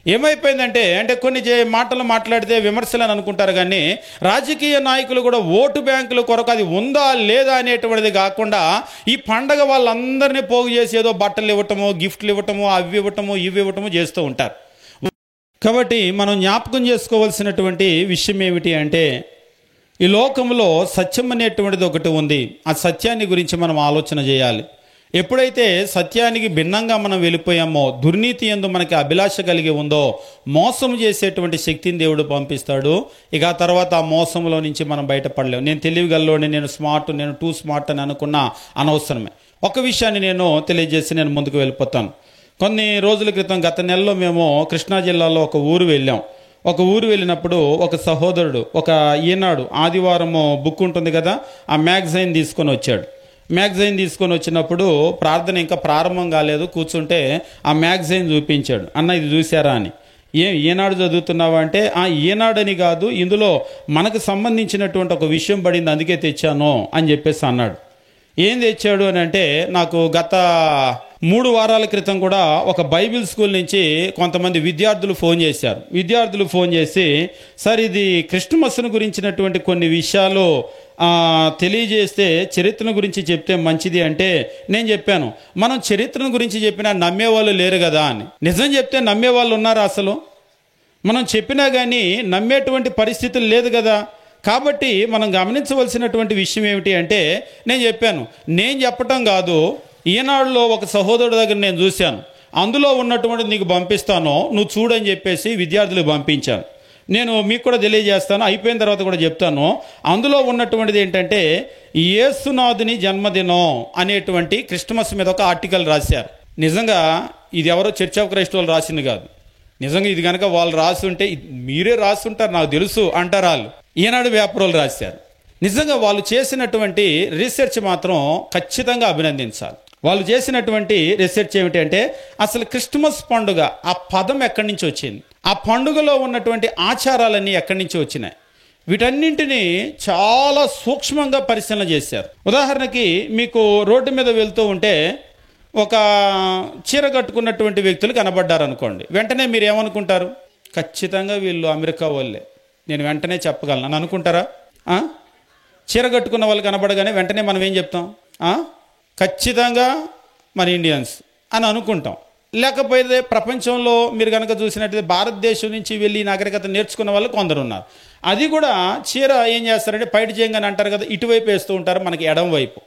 Speaker 1: ఏమైపోయిందంటే కొన్ని మాటలు మాట్లాడితే విమర్శలు అని అనుకుంటారు, కానీ రాజకీయ నాయకులు కూడా ఓటు బ్యాంకుల కొరకు అది ఉందా లేదా అనేటువంటిది కాకుండా ఈ పండగ వాళ్ళందరినీ పోగు చేసి ఏదో బట్టలు ఇవ్వటము, గిఫ్ట్లు ఇవ్వటము, అవి ఇవ్వటము, ఇవి ఇవ్వటము చేస్తూ ఉంటారు. కాబట్టి మనం జ్ఞాపకం చేసుకోవాల్సినటువంటి విషయం ఏమిటి అంటే ఈ లోకంలో సత్యం అనేటువంటిది ఒకటి ఉంది. ఆ సత్యాన్ని గురించి మనం ఆలోచన చేయాలి. ఎప్పుడైతే సత్యానికి భిన్నంగా మనం వెళ్ళిపోయామో, దుర్నీతి యందు మనకి అభిలాష కలిగి ఉందో, మోసం చేసేటువంటి శక్తిని దేవుడు పంపిస్తాడు. ఇక ఆ తర్వాత ఆ మోసంలో నుంచి మనం బయటపడలేము. నేను తెలివిగల్లోని, నేను స్మార్ట్, నేను టూ స్మార్ట్ అని అనుకున్నా అనవసరమే. ఒక విషయాన్ని నేను తెలియజేసి నేను ముందుకు వెళ్ళిపోతాను. కొన్ని రోజుల క్రితం గత నెలలో మేము కృష్ణా జిల్లాలో ఒక ఊరు వెళ్ళాం. ఒక ఊరు వెళ్ళినప్పుడు ఒక సహోదరుడు ఒక ఈనాడు ఆదివారము బుక్ ఉంటుంది కదా, ఆ మ్యాగజైన్ తీసుకొని వచ్చాడు. మ్యాగజైన్ తీసుకొని వచ్చినప్పుడు ప్రార్థన ఇంకా ప్రారంభం కాలేదు, కూర్చుంటే ఆ మ్యాగజైన్ చూపించాడు. అన్న ఇది చూసారా అని. ఈనాడు చదువుతున్నావా అంటే ఈనాడని కాదు, ఇందులో మనకు సంబంధించినటువంటి ఒక విషయం పడింది, అందుకే తెచ్చాను అని చెప్పేసి అన్నాడు. ఏం తెచ్చాడు అని అంటే, నాకు గత 3 వారాల క్రితం కూడా ఒక బైబిల్ స్కూల్ నుంచి కొంతమంది విద్యార్థులు ఫోన్ చేశారు. విద్యార్థులు ఫోన్ చేసి, సార్ ఇది క్రిస్మస్ను గురించినటువంటి కొన్ని విషయాలు తెలియజేస్తే చరిత్రను గురించి చెప్తే మంచిది అంటే నేను చెప్పాను, మనం చరిత్రను గురించి చెప్పినా నమ్మేవాళ్ళు లేరు కదా అని. నిజం చెప్తే నమ్మేవాళ్ళు ఉన్నారా? అసలు మనం చెప్పినా కానీ నమ్మేటువంటి పరిస్థితులు లేదు కదా. కాబట్టి మనం గమనించవలసినటువంటి విషయం ఏమిటి అంటే, నేను చెప్పాను, నేను చెప్పటం కాదు, ఈనాడులో ఒక సహోదరుడు దగ్గర నేను చూశాను, అందులో ఉన్నటువంటి నీకు పంపిస్తాను, నువ్వు చూడని చెప్పేసి విద్యార్థులకు పంపించాను. నేను మీకు కూడా తెలియజేస్తాను, అయిపోయిన తర్వాత కూడా చెప్తాను. అందులో ఉన్నటువంటిది ఏంటంటే, యేసునాథుని జన్మదినం అనేటువంటి క్రిస్మస్ మీద ఒక ఆర్టికల్ రాశారు. నిజంగా ఇది ఎవరో చర్చ్ ఆఫ్ క్రైస్ట్ వాళ్ళు రాసింది కాదు. నిజంగా ఇది కనుక వాళ్ళు రాస్తుంటే మీరే రాస్తుంటారు నాకు తెలుసు అంటారు వాళ్ళు. ఈనాడు పేపర్లు రాశారు. నిజంగా వాళ్ళు చేసినటువంటి రీసెర్చ్ మాత్రం ఖచ్చితంగా అభినందించాలి. వాళ్ళు చేసినటువంటి రీసెర్చ్ ఏమిటి అంటే, అసలు క్రిస్మస్ పండుగ ఆ పదం ఎక్కడి నుంచి వచ్చింది, ఆ పండుగలో ఉన్నటువంటి ఆచారాలన్నీ ఎక్కడి నుంచి వచ్చినాయి, వీటన్నింటినీ చాలా సూక్ష్మంగా పరిశీలన చేశారు. ఉదాహరణకి మీకు రోడ్డు మీద వెళ్తూ ఉంటే ఒక చీర కట్టుకున్నటువంటి వ్యక్తులు కనబడ్డారు అనుకోండి, వెంటనే మీరు ఏమనుకుంటారు? ఖచ్చితంగా వీళ్ళు అమెరికా వాళ్ళే, నేను వెంటనే చెప్పగలను అని అనుకుంటారా? చీర కట్టుకున్న వాళ్ళు కనబడగానే వెంటనే మనం ఏం చెప్తాం? ఖచ్చితంగా మన ఇండియన్స్ అని అనుకుంటాం. లేకపోతే ప్రపంచంలో మీరు కనుక చూసినట్లయితే భారతదేశం నుంచి వెళ్ళి నాగరికత నేర్చుకున్న వాళ్ళు కొందరు ఉన్నారు. అది కూడా చీర ఏం చేస్తారంటే పైట చేయంగానే అంటారు కదా, ఇటువైపు వేస్తూ ఉంటారు, మనకి ఎడం వైపు.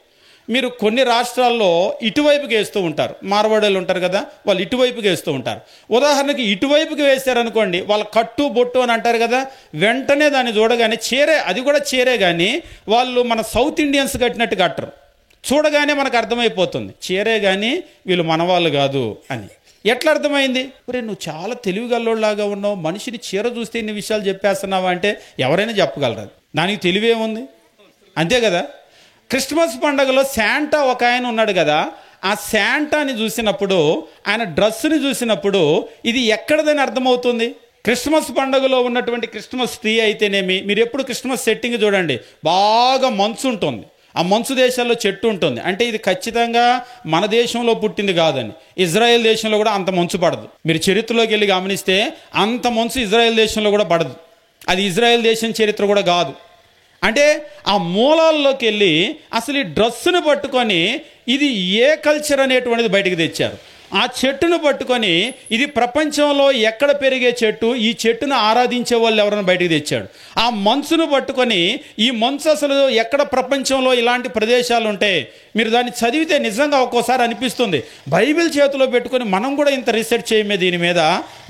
Speaker 1: మీరు కొన్ని రాష్ట్రాల్లో ఇటువైపుకి వేస్తూ ఉంటారు, మార్వాడీలు ఉంటారు కదా, వాళ్ళు ఇటువైపుకి వేస్తూ ఉంటారు. ఉదాహరణకి ఇటువైపుకి వేస్తారనుకోండి, వాళ్ళ కట్టు బొట్టు అని అంటారు కదా, వెంటనే దాన్ని చూడగానే చీరే, అది కూడా చీరే, కానీ వాళ్ళు మన సౌత్ ఇండియన్స్ కట్టినట్టు కట్టరు. చూడగానే మనకు అర్థమైపోతుంది చీరే కానీ వీళ్ళు మనవాళ్ళు కాదు అని. ఎట్లా అర్థమైంది? ఒరే నువ్వు చాలా తెలివిగల్లోలాగా ఉన్నావు, మనిషిని చీర చూస్తే ఇన్ని విషయాలు చెప్పేస్తున్నావా అంటే ఎవరైనా చెప్పగలరు. దానికి తెలివేముంది? అంతే కదా. క్రిస్మస్ పండుగలో శాంటా ఒక ఆయన ఉన్నాడు కదా, ఆ శాంటాని చూసినప్పుడు, ఆయన డ్రెస్సుని చూసినప్పుడు ఇది ఎక్కడదని అర్థమవుతుంది. క్రిస్మస్ పండుగలో ఉన్నటువంటి క్రిస్మస్ ట్రీ అయితేనేమి, మీరు ఎప్పుడు క్రిస్మస్ సెట్టింగ్ చూడండి, బాగా మంచు ఉంటుంది, ఆ మంచు దేశాల్లో చెట్టు ఉంటుంది, అంటే ఇది ఖచ్చితంగా మన దేశంలో పుట్టింది కాదని. ఇజ్రాయెల్ దేశంలో కూడా అంత మంచు పడదు. మీరు చరిత్రలోకి వెళ్ళి గమనిస్తే అంత మంచు ఇజ్రాయెల్ దేశంలో కూడా పడదు. అది ఇజ్రాయెల్ దేశం చరిత్ర కూడా కాదు. అంటే ఆ మూలాల్లోకి వెళ్ళి అసలు ఈ డ్రెస్సును పట్టుకొని ఇది ఏ కల్చర్ అనేటువంటిది బయటకు తెచ్చారు. ఆ చెట్టును పట్టుకొని ఇది ప్రపంచంలో ఎక్కడ పెరిగే చెట్టు, ఈ చెట్టును ఆరాధించే వాళ్ళు ఎవరైనా బయటకు తెచ్చాడు. ఆ మంచును పట్టుకొని ఈ మంచు అసలు ఎక్కడ ప్రపంచంలో ఇలాంటి ప్రదేశాలు ఉంటాయి, మీరు దాన్ని చదివితే నిజంగా ఒక్కోసారి అనిపిస్తుంది, బైబిల్ చేతిలో పెట్టుకొని మనం కూడా ఇంత రీసెర్చ్ చేయమే దీని మీద,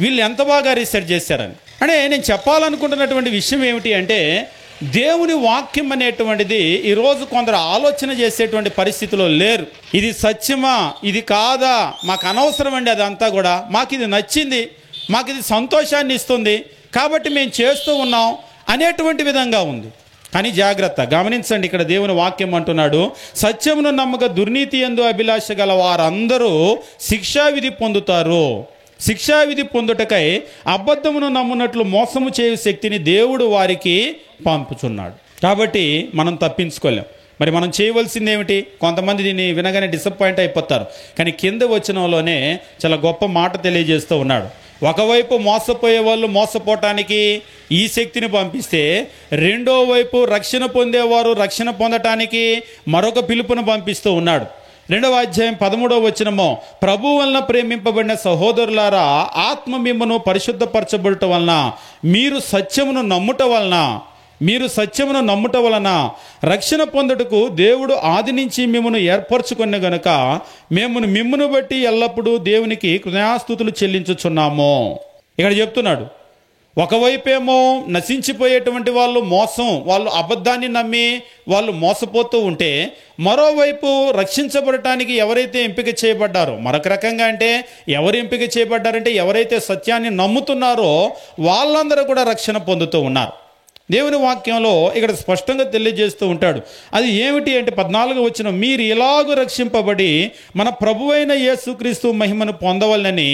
Speaker 1: వీళ్ళు ఎంత బాగా రీసెర్చ్ చేశారని. అంటే నేను చెప్పాలనుకుంటున్నటువంటి విషయం ఏమిటి అంటే, దేవుని వాక్యం అనేటువంటిది ఈరోజు కొందరు ఆలోచన చేసేటువంటి పరిస్థితిలో లేరు. ఇది సత్యమా, ఇది కాదా, మాకు అనవసరం అండి, అదంతా కూడా మాకు ఇది నచ్చింది, మాకు ఇది సంతోషాన్ని ఇస్తుంది కాబట్టి మేము చేస్తూ ఉన్నాం అనేటువంటి విధంగా ఉంది. కానీ జాగ్రత్త గమనించండి, ఇక్కడ దేవుని వాక్యం అంటున్నాడు, సత్యమును నమ్మక దుర్నీతి యందు అభిలాష గల వారందరూ శిక్షావిధి పొందుతారు. శిక్షావిధి పొందుటకై అబద్ధమును నమ్మునట్లు మోసము చేయు శక్తిని దేవుడు వారికి పంపుచున్నాడు. కాబట్టి మనం తప్పించుకోలేం. మరి మనం చేయవలసింది ఏమిటి? కొంతమంది దీన్ని వినగానే డిసప్పాయింట్ అయిపోతారు, కానీ కింద వచనంలోనే చాలా గొప్ప మాట తెలియజేస్తూ ఉన్నాడు. ఒకవైపు మోసపోయే వాళ్ళు మోసపోవటానికి ఈ శక్తిని పంపిస్తే, రెండో వైపు రక్షణ పొందేవారు రక్షణ పొందటానికి మరొక పిలుపును పంపిస్తూ ఉన్నాడు. 2వ అధ్యాయం 13వ వచనము, ప్రభు వలన ప్రేమింపబడిన సహోదరులారా, ఆత్మ మిమ్మును పరిశుద్ధపరచబడుట వలన మీరు సత్యమును నమ్ముట వలన రక్షణ పొందుటకు దేవుడు ఆది నుంచి మిమ్మును ఏర్పరచుకున్న గనుక మేము మిమ్మును బట్టి ఎల్లప్పుడూ దేవునికి కృతజ్ఞతాస్తుతులు చెల్లించుచున్నాము. ఇక్కడ చెప్తున్నాడు, ఒకవైపేమో నశించిపోయేటువంటి వాళ్ళు అబద్ధాన్ని నమ్మి వాళ్ళు మోసపోతూ ఉంటే, మరోవైపు రక్షించబడటానికి ఎవరైతే ఎంపిక చేయబడ్డారో, మరొక రకంగా అంటే ఎవరు ఎంపిక చేయబడ్డారంటే ఎవరైతే సత్యాన్ని నమ్ముతున్నారో వాళ్ళందరూ కూడా రక్షణ పొందుతూ ఉన్నారు. దేవుని వాక్యంలో ఇక్కడ స్పష్టంగా తెలియజేస్తూ ఉంటాడు. అది ఏమిటి అంటే 14వ వచనం, మీరు ఇలాగూ రక్షింపబడి మన ప్రభువైన యేసుక్రీస్తు మహిమను పొందవలనని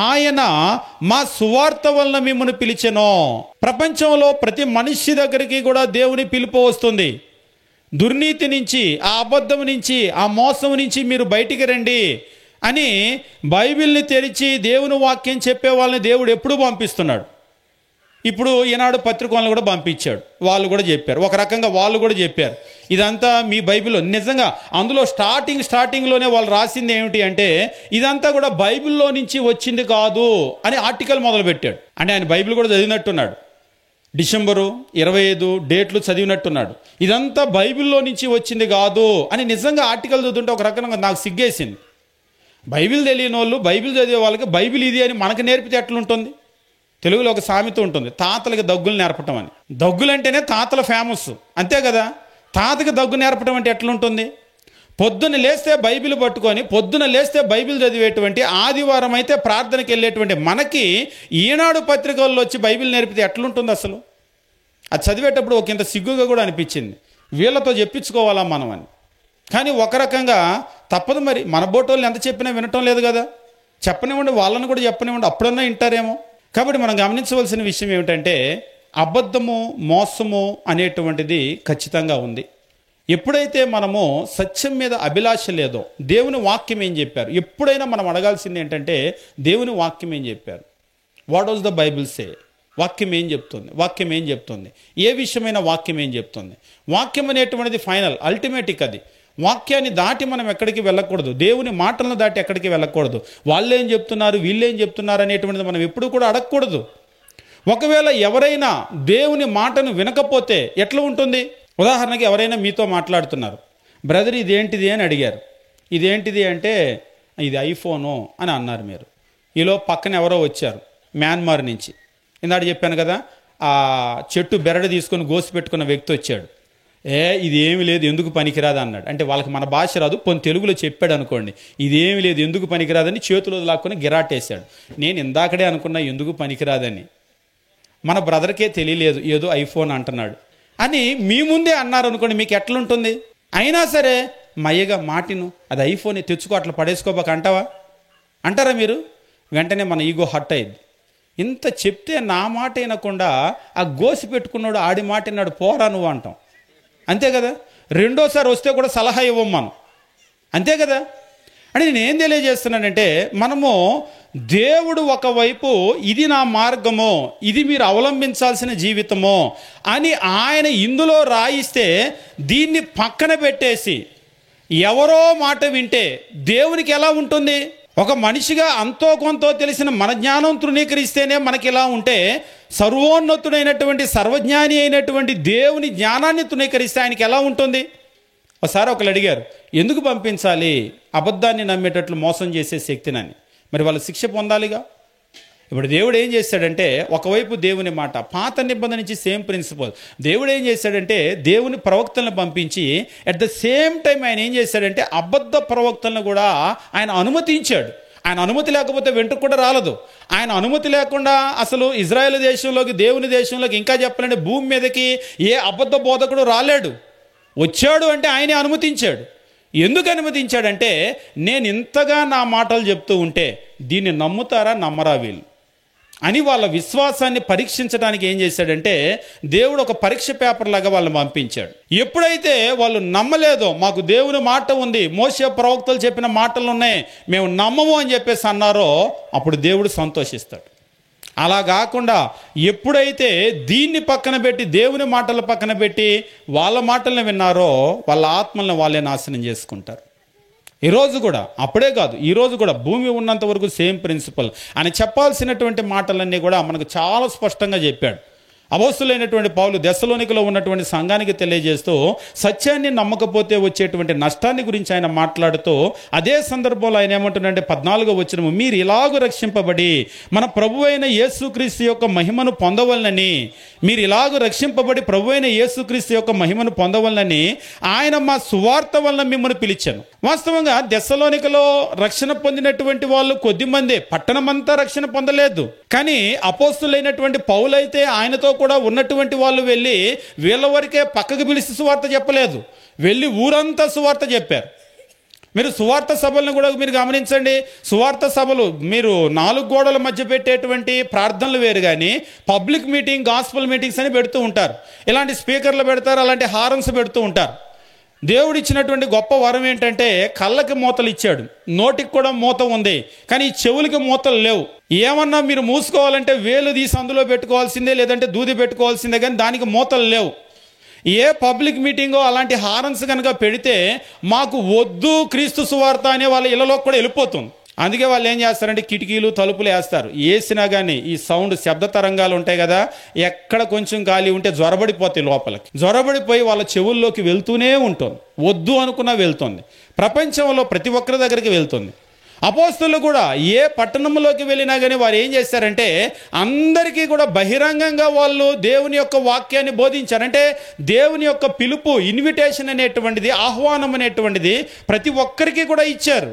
Speaker 1: ఆయన మా సువార్త వలన మిమ్మల్ని పిలిచెను. ప్రపంచంలో ప్రతి మనిషి దగ్గరికి కూడా దేవుని పిలుపు వస్తుంది. దుర్నీతి నుంచి, ఆ అబద్ధం నుంచి, ఆ మోసం నుంచి మీరు బయటికి రండి అని బైబిల్ని తెరిచి దేవుని వాక్యం చెప్పే వాళ్ళని దేవుడు ఎప్పుడు పంపిస్తున్నాడు. ఇప్పుడు ఈనాడు పత్రికలను కూడా పంపించాడు. వాళ్ళు కూడా చెప్పారు, ఒక రకంగా వాళ్ళు కూడా చెప్పారు. ఇదంతా మీ బైబిల్లో నిజంగా అందులో స్టార్టింగ్లోనే వాళ్ళు రాసింది ఏమిటి అంటే ఇదంతా కూడా బైబిల్లో నుంచి వచ్చింది కాదు అని ఆర్టికల్ మొదలుపెట్టాడు. అంటే ఆయన బైబిల్ కూడా చదివినట్టున్నాడు. డిసెంబరు 25 డేట్లు చదివినట్టున్నాడు. ఇదంతా బైబిల్లో నుంచి వచ్చింది కాదు అని నిజంగా ఆర్టికల్ చదువుతుంటే ఒక రకంగా నాకు సిగ్గేసింది. బైబిల్ తెలియని వాళ్ళు, బైబిల్ చదివే వాళ్ళకి బైబిల్ ఇది అని మనకు నేర్పితే ఎట్లుంటుంది? తెలుగులో ఒక సామెత ఉంటుంది, తాతలకి దగ్గులు నేర్పటం అని. దగ్గులంటేనే తాతల ఫేమస్, అంతే కదా. తాతకి దగ్గు నేర్పటం అంటే ఎట్లుంటుంది? పొద్దున్న లేస్తే బైబిల్ పట్టుకొని పొద్దున లేస్తే బైబిల్ చదివేటువంటి, ఆదివారం అయితే ప్రార్థనకి వెళ్ళేటువంటి మనకి ఈనాడు పత్రికల్లో వచ్చి బైబిల్ నేర్పితే ఎట్లుంటుంది అసలు? అది చదివేటప్పుడు ఒక ఇంత సిగ్గుగా కూడా అనిపించింది, వీళ్ళతో చెప్పించుకోవాలా మనం అని. కానీ ఒక రకంగా తప్పదు మరి, మన బోటోళ్ళు ఎంత చెప్పినా వినటం లేదు కదా. చెప్పనివ్వండి, వాళ్ళని కూడా చెప్పనివ్వండి, అప్పుడన్నా వింటారేమో. కాబట్టి మనం గమనించవలసిన విషయం ఏమిటంటే అబద్ధము, మోసము అనేటువంటిది ఖచ్చితంగా ఉంది. ఎప్పుడైతే మనము సత్యం మీద అభిలాష లేదో, దేవుని వాక్యం ఏం చెప్పారు, ఎప్పుడైనా మనం అడగాల్సింది ఏంటంటే దేవుని వాక్యం ఏం చెప్పారు, వాట్ వాజ్ ద బైబిల్ సే, వాక్యం ఏం చెప్తుంది, వాక్యం ఏం చెప్తుంది, ఏ విషయమైన వాక్యం ఏం చెప్తుంది. వాక్యం అనేటువంటిది ఫైనల్, అల్టిమేటిక్. అది వాక్యాన్ని దాటి మనం ఎక్కడికి వెళ్ళకూడదు, దేవుని మాటలను దాటి ఎక్కడికి వెళ్ళకూడదు. వాళ్ళేం చెప్తున్నారు, వీళ్ళేం చెప్తున్నారు అనేటువంటిది మనం ఎప్పుడు కూడా అడగకూడదు. ఒకవేళ ఎవరైనా దేవుని మాటను వినకపోతే ఎట్లా ఉంటుంది? ఉదాహరణకి ఎవరైనా మీతో మాట్లాడుతున్నారు, బ్రదర్ ఇదేంటిది అని అడిగారు. ఇదేంటిది అంటే ఇది ఐఫోను అని అన్నారు మీరు. ఈలో పక్కన ఎవరో వచ్చారు మ్యాన్మార్ నుంచి, ఇందాక చెప్పాను కదా, ఆ చెట్టు బెరడు తీసుకొని గోసి పెట్టుకున్న వ్యక్తి వచ్చాడు. ఇది ఏమి లేదు, ఎందుకు పనికిరాదు అన్నాడు. అంటే వాళ్ళకి మన భాష రాదు, కొన్ని తెలుగులో చెప్పాడు అనుకోండి, ఇదేమి లేదు ఎందుకు పనికిరాదని చేతిలో లాక్కొని గిరాటేశాడు. నేను ఇందాకడే అనుకున్నా ఎందుకు పనికిరాదని, మన బ్రదర్కే తెలియలేదు ఏదో ఐఫోన్ అంటున్నాడు అని మీ ముందే అన్నారు అనుకోండి, మీకు ఎట్లుంటుంది? అయినా సరే మయ్యగా మాటిను, అది ఐఫోన్ తెచ్చుకో, అట్లా పడేసుకోబాక అంటావా? అంటారా మీరు? వెంటనే మన ఈగో హట్ అయింది. ఇంత చెప్తే నా మాట వినకుండా ఆ గోసి పెట్టుకున్నాడు ఆడి మాట విన్నాడు, పోరా నువ్వు అంటాం, అంతే కదా. రెండోసారి వస్తే కూడా సలహా ఇవ్వం మనం, అంతే కదా. అంటే నేనేం తెలియజేస్తున్నానంటే మనము దేవుడు ఒకవైపు ఇది నా మార్గమో, ఇది మీరు అవలంబించాల్సిన జీవితమో అని ఆయన ఇందులో రాయిస్తే దీన్ని పక్కన పెట్టేసి ఎవరో మాట వింటే దేవునికి ఎలా ఉంటుంది? ఒక మనిషిగా అంతో కొంతో తెలిసిన మన జ్ఞానం తృణీకరిస్తేనే మనకి ఇలా ఉంటే, సర్వోన్నతుడైనటువంటి సర్వజ్ఞాని అయినటువంటి దేవుని జ్ఞానాన్ని తృణీకరిస్తే ఆయనకి ఎలా ఉంటుంది? ఒకసారి ఒకళ్ళు అడిగారు, ఎందుకు పంపించాలి అబద్ధాన్ని నమ్మేటట్లు మోసం చేసే శక్తినని? మరి వాళ్ళు శిక్ష పొందాలిగా. ఇప్పుడు దేవుడు ఏం చేశాడంటే, ఒకవైపు దేవుని మాట, పాత నిబంధన నుంచి సేమ్ ప్రిన్సిపల్. దేవుడు ఏం చేశాడంటే దేవుని ప్రవక్తలను పంపించి అట్ ద సేమ్ టైం ఆయన ఏం చేశాడంటే అబద్ధ ప్రవక్తలను కూడా ఆయన అనుమతించాడు. ఆయన అనుమతి లేకపోతే వెంట్రుక కూడా రాలదు. ఆయన అనుమతి లేకుండా అసలు ఇజ్రాయెల్ దేశంలోకి, దేవుని దేశంలోకి, ఇంకా చెప్పాలంటే భూమి మీదకి ఏ అబద్ధ బోధకుడు రాలేడు. వచ్చాడు అంటే ఆయనే అనుమతించాడు. ఎందుకు అనుమతించాడంటే నేను ఇంతగా నా మాటలు చెప్తూ ఉంటే దీన్ని నమ్ముతారా నమ్మరా వీళ్ళు అని వాళ్ళ విశ్వాసాన్ని పరీక్షించడానికి ఏం చేశాడంటే దేవుడు ఒక పరీక్ష పేపర్ లాగా వాళ్ళని పంపించాడు. ఎప్పుడైతే వాళ్ళు నమ్మలేదో, మాకు దేవుని మాట ఉంది, మోషే ప్రవక్తలు చెప్పిన మాటలు ఉన్నాయి, మేము నమ్మము అని చెప్పేసి అన్నారో, అప్పుడు దేవుడు సంతోషిస్తాడు. అలా కాకుండా ఎప్పుడైతే దీన్ని పక్కన పెట్టి దేవుని మాటల పక్కన పెట్టి వాళ్ళ మాటలను విన్నారో వాళ్ళ ఆత్మలను వాళ్ళే నాశనం చేసుకుంటారు. ఈరోజు కూడా, అప్పుడే కాదు ఈరోజు కూడా భూమి ఉన్నంత వరకు సేమ్ ప్రిన్సిపల్ అని చెప్పాల్సినటువంటి మాటలన్నీ కూడా మనకు చాలా స్పష్టంగా చెప్పాడు. అపోస్తలుడైనటువంటి పౌలు దెస్సలోనికలో ఉన్నటువంటి సంఘానికి తెలియజేస్తూ సత్యాన్ని నమ్మకపోతే వచ్చేటువంటి నష్టాన్ని గురించి ఆయన మాట్లాడుతూ అదే సందర్భంలో ఆయన ఏమంటున్నాడంటే 14వ వచనము, మీరు ఇలాగూ రక్షింపబడి మన ప్రభువైన యేసుక్రీస్తు యొక్క మహిమను పొందవలనని, మీరు ఇలాగూ రక్షింపబడి ప్రభువైన యేసుక్రీస్తు యొక్క మహిమను పొందవలనని ఆయన మా సువార్త వలన మిమ్మల్ని పిలిచాను. వాస్తవంగా దెస్సలోనికలో రక్షణ పొందినటువంటి వాళ్ళు కొద్దిమందే, పట్టణమంతా రక్షణ పొందలేదు. కానీ అపోస్తలుడైనటువంటి పౌలైతే ఆయనతో కూడా ఉన్నటువంటి వాళ్ళు వెళ్ళి వీళ్ళ వరకే పక్కకు పిలిచి సువార్త చెప్పలేదు, వెళ్ళి ఊరంతా సువార్త చెప్పారు. మీరు సువార్త సభలను కూడా మీరు గమనించండి. సువార్త సభలు మీరు 4 గోడల మధ్య పెట్టేటువంటి ప్రార్థనలు వేరు, కానీ పబ్లిక్ మీటింగ్, గాస్పల్ మీటింగ్స్ అని పెడుతూ ఉంటారు. ఇలాంటి స్పీకర్లు పెడతారు, అలాంటి హారన్స్ పెడుతూ ఉంటారు. దేవుడు ఇచ్చినటువంటి గొప్ప వరం ఏంటంటే కళ్ళకి మూతలు ఇచ్చాడు, నోటికి కూడా మూత ఉంది, కానీ ఈ చెవులకి మూతలు లేవు. ఏమన్నా మీరు మూసుకోవాలంటే వేలు తీసి అందులో పెట్టుకోవాల్సిందే, లేదంటే దూది పెట్టుకోవాల్సిందే, కానీ దానికి మూతలు లేవు. ఏ పబ్లిక్ మీటింగో అలాంటి హారన్స్ కనుక పెడితే మాకు వద్దు క్రీస్తు సువార్త అనే వాళ్ళ ఇళ్ళలో కూడా వెళ్ళిపోతుంది. అందుకే వాళ్ళు ఏం చేస్తారంటే కిటికీలు తలుపులు వేస్తారు. వేసినా కానీ ఈ సౌండ్ శబ్ద తరంగాలు ఉంటాయి కదా, ఎక్కడ కొంచెం గాలి ఉంటే జ్వరబడిపోతాయి, లోపలికి జ్వరబడిపోయి వాళ్ళ చెవుల్లోకి వెళ్తూనే ఉంటుంది. వద్దు అనుకున్నా వెళ్తుంది. ప్రపంచంలో ప్రతి ఒక్కరి దగ్గరికి వెళ్తుంది. అపోస్తలులు కూడా ఏ పట్టణంలోకి వెళ్ళినా కానీ వారు ఏం చేశారంటే అందరికీ కూడా బహిరంగంగా వాళ్ళు దేవుని యొక్క వాక్యాన్ని బోధించారంటే దేవుని యొక్క పిలుపు, ఇన్విటేషన్ అనేటువంటిది, ఆహ్వానం అనేటువంటిది ప్రతి ఒక్కరికి కూడా ఇచ్చారు.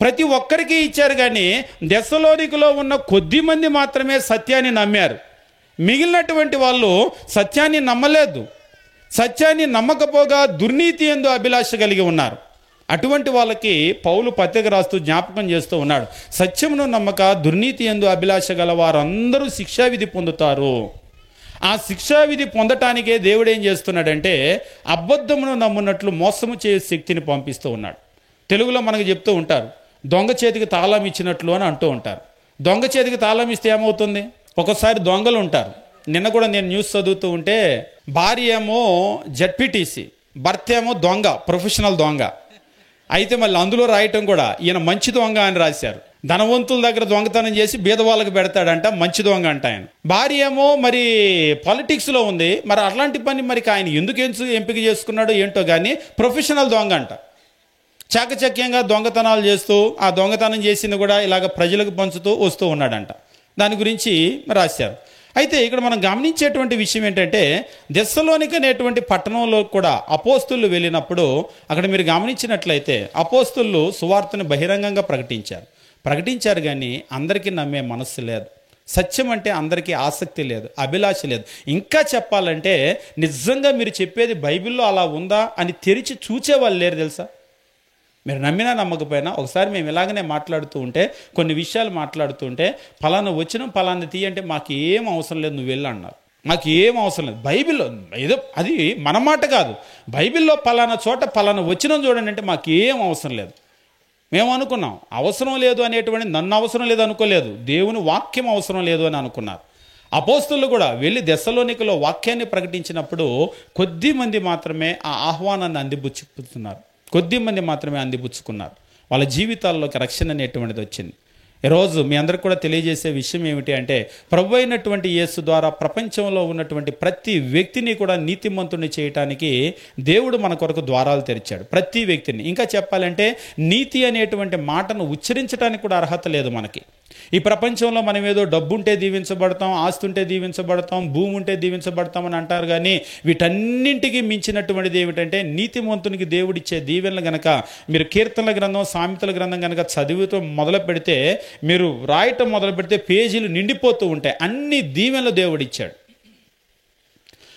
Speaker 1: ప్రతి ఒక్కరికి ఇచ్చారు. కానీ దెస్సలోనికలో ఉన్న కొద్ది మంది మాత్రమే సత్యాన్ని నమ్మారు. మిగిలినటువంటి వాళ్ళు సత్యాన్ని నమ్మలేదు. సత్యాన్ని నమ్మకపోగా దుర్నీతి యందు అభిలాష కలిగి ఉన్నారు. అటువంటి వాళ్ళకి పౌలు పత్రిక రాస్తూ జ్ఞాపకం చేస్తూ ఉన్నాడు, సత్యమును నమ్మక దుర్నీతి యందు అభిలాష గల వారందరూ శిక్షావిధి పొందుతారు. ఆ శిక్షావిధి పొందటానికే దేవుడు ఏం చేస్తున్నాడంటే అబద్ధమును నమ్మున్నట్లు మోసము చేసే శక్తిని పంపిస్తూ ఉన్నాడు. తెలుగులో మనకు చెప్తూ ఉంటారు, దొంగ చేతికి తాళం ఇచ్చినట్లు అని అంటూ ఉంటారు. దొంగ చేతికి తాళం ఇస్తే ఏమవుతుంది? ఒకసారి దొంగలు ఉంటారు. నిన్న కూడా నేను న్యూస్ చదువుతూ ఉంటే భార్య ఏమో జడ్పీటీసీ, భర్త ఏమో దొంగ, ప్రొఫెషనల్ దొంగ. అయితే మళ్ళీ అందులో రాయటం కూడా ఈయన మంచి దొంగ అని రాశారు. ధనవంతుల దగ్గర దొంగతనం చేసి బీదవాళ్ళకి పెడతాడంట, మంచి దొంగ అంట ఆయన. భార్య ఏమో మరి పాలిటిక్స్లో ఉంది. మరి అట్లాంటి పని మరి ఆయన ఎందుకు ఎంపిక చేసుకున్నాడో ఏంటో కానీ ప్రొఫెషనల్ దొంగ అంట. చాకచక్యంగా దొంగతనాలు చేస్తూ ఆ దొంగతనం చేసింది కూడా ఇలాగ ప్రజలకు పంచుతూ వస్తూ ఉన్నాడంట. దాని గురించి రాశారు. అయితే ఇక్కడ మనం గమనించేటువంటి విషయం ఏంటంటే దెస్సలోనిక అనేటువంటి పట్టణంలో కూడా అపోస్తలులు వెళ్ళినప్పుడు అక్కడ మీరు గమనించినట్లయితే అపోస్తలులు సువార్తను బహిరంగంగా ప్రకటించారు కానీ అందరికీ నమ్మే మనస్సు లేదు. సత్యం అంటే అందరికీ ఆసక్తి లేదు, అభిలాష లేదు. ఇంకా చెప్పాలంటే నిజంగా మీరు చెప్పేది బైబిల్లో అలా ఉందా అని తెరిచి చూచేవాళ్ళు లేరు తెలుసా. మీరు నమ్మినా నమ్మకపోయినా ఒకసారి మేము ఇలాగనే మాట్లాడుతూ ఉంటే, కొన్ని విషయాలు మాట్లాడుతూ ఉంటే పలానా వచనం పలానా తీయంటే మాకు ఏం అవసరం లేదు, నువ్వు వెళ్ళి అన్నారు. మాకు ఏం అవసరం లేదు. బైబిల్లో ఏదో అది మన మాట కాదు, బైబిల్లో పలానా చోట పలానా వచనం చూడండి అంటే మాకు ఏం అవసరం లేదు. మేము అనుకున్నాం అవసరం లేదు అనేటువంటి, నన్ను అవసరం లేదు అనుకోలేదు, దేవుని వాక్యం అవసరం లేదు అని అనుకున్నారు. అపోస్తలులు కూడా వెళ్ళి దెస్సలోనికలో వాక్యాన్ని ప్రకటించినప్పుడు కొద్ది మంది మాత్రమే ఆ ఆహ్వానాన్ని అందిపుచ్చుకున్నారు, కొద్ది మంది మాత్రమే అందిపుచ్చుకున్నారు. వాళ్ళ జీవితాల్లోకి రక్షణ అనేటువంటిది వచ్చింది. ఈరోజు మీ అందరికి కూడా తెలియజేసే విషయం ఏమిటి అంటే ప్రభు అయినటువంటి యేసు ద్వారా ప్రపంచంలో ఉన్నటువంటి ప్రతి వ్యక్తిని కూడా నీతిమంతుని చేయటానికి దేవుడు మన కొరకు ద్వారాలు తెరిచాడు. ప్రతి వ్యక్తిని, ఇంకా చెప్పాలంటే నీతి అనేటువంటి మాటను ఉచ్చరించడానికి కూడా అర్హత లేదు మనకి. ఈ ప్రపంచంలో మనం ఏదో డబ్బు ఉంటే దీవించబడతాం, ఆస్తి ఉంటే దీవించబడతాం, భూమి ఉంటే దీవించబడతామని అంటారు. కానీ వీటన్నింటికి మించినటువంటిది ఏమిటంటే నీతిమంతునికి దేవుడిచ్చే దీవెనలు గనక మీరు కీర్తనల గ్రంథం, సామెతల గ్రంథం కనుక చదువుతూ మొదలు పెడితే, మీరు రాయటం మొదలు పెడితే పేజీలు నిండిపోతూ ఉంటాయి. అన్ని దీవెనలు దేవుడిచ్చాడు.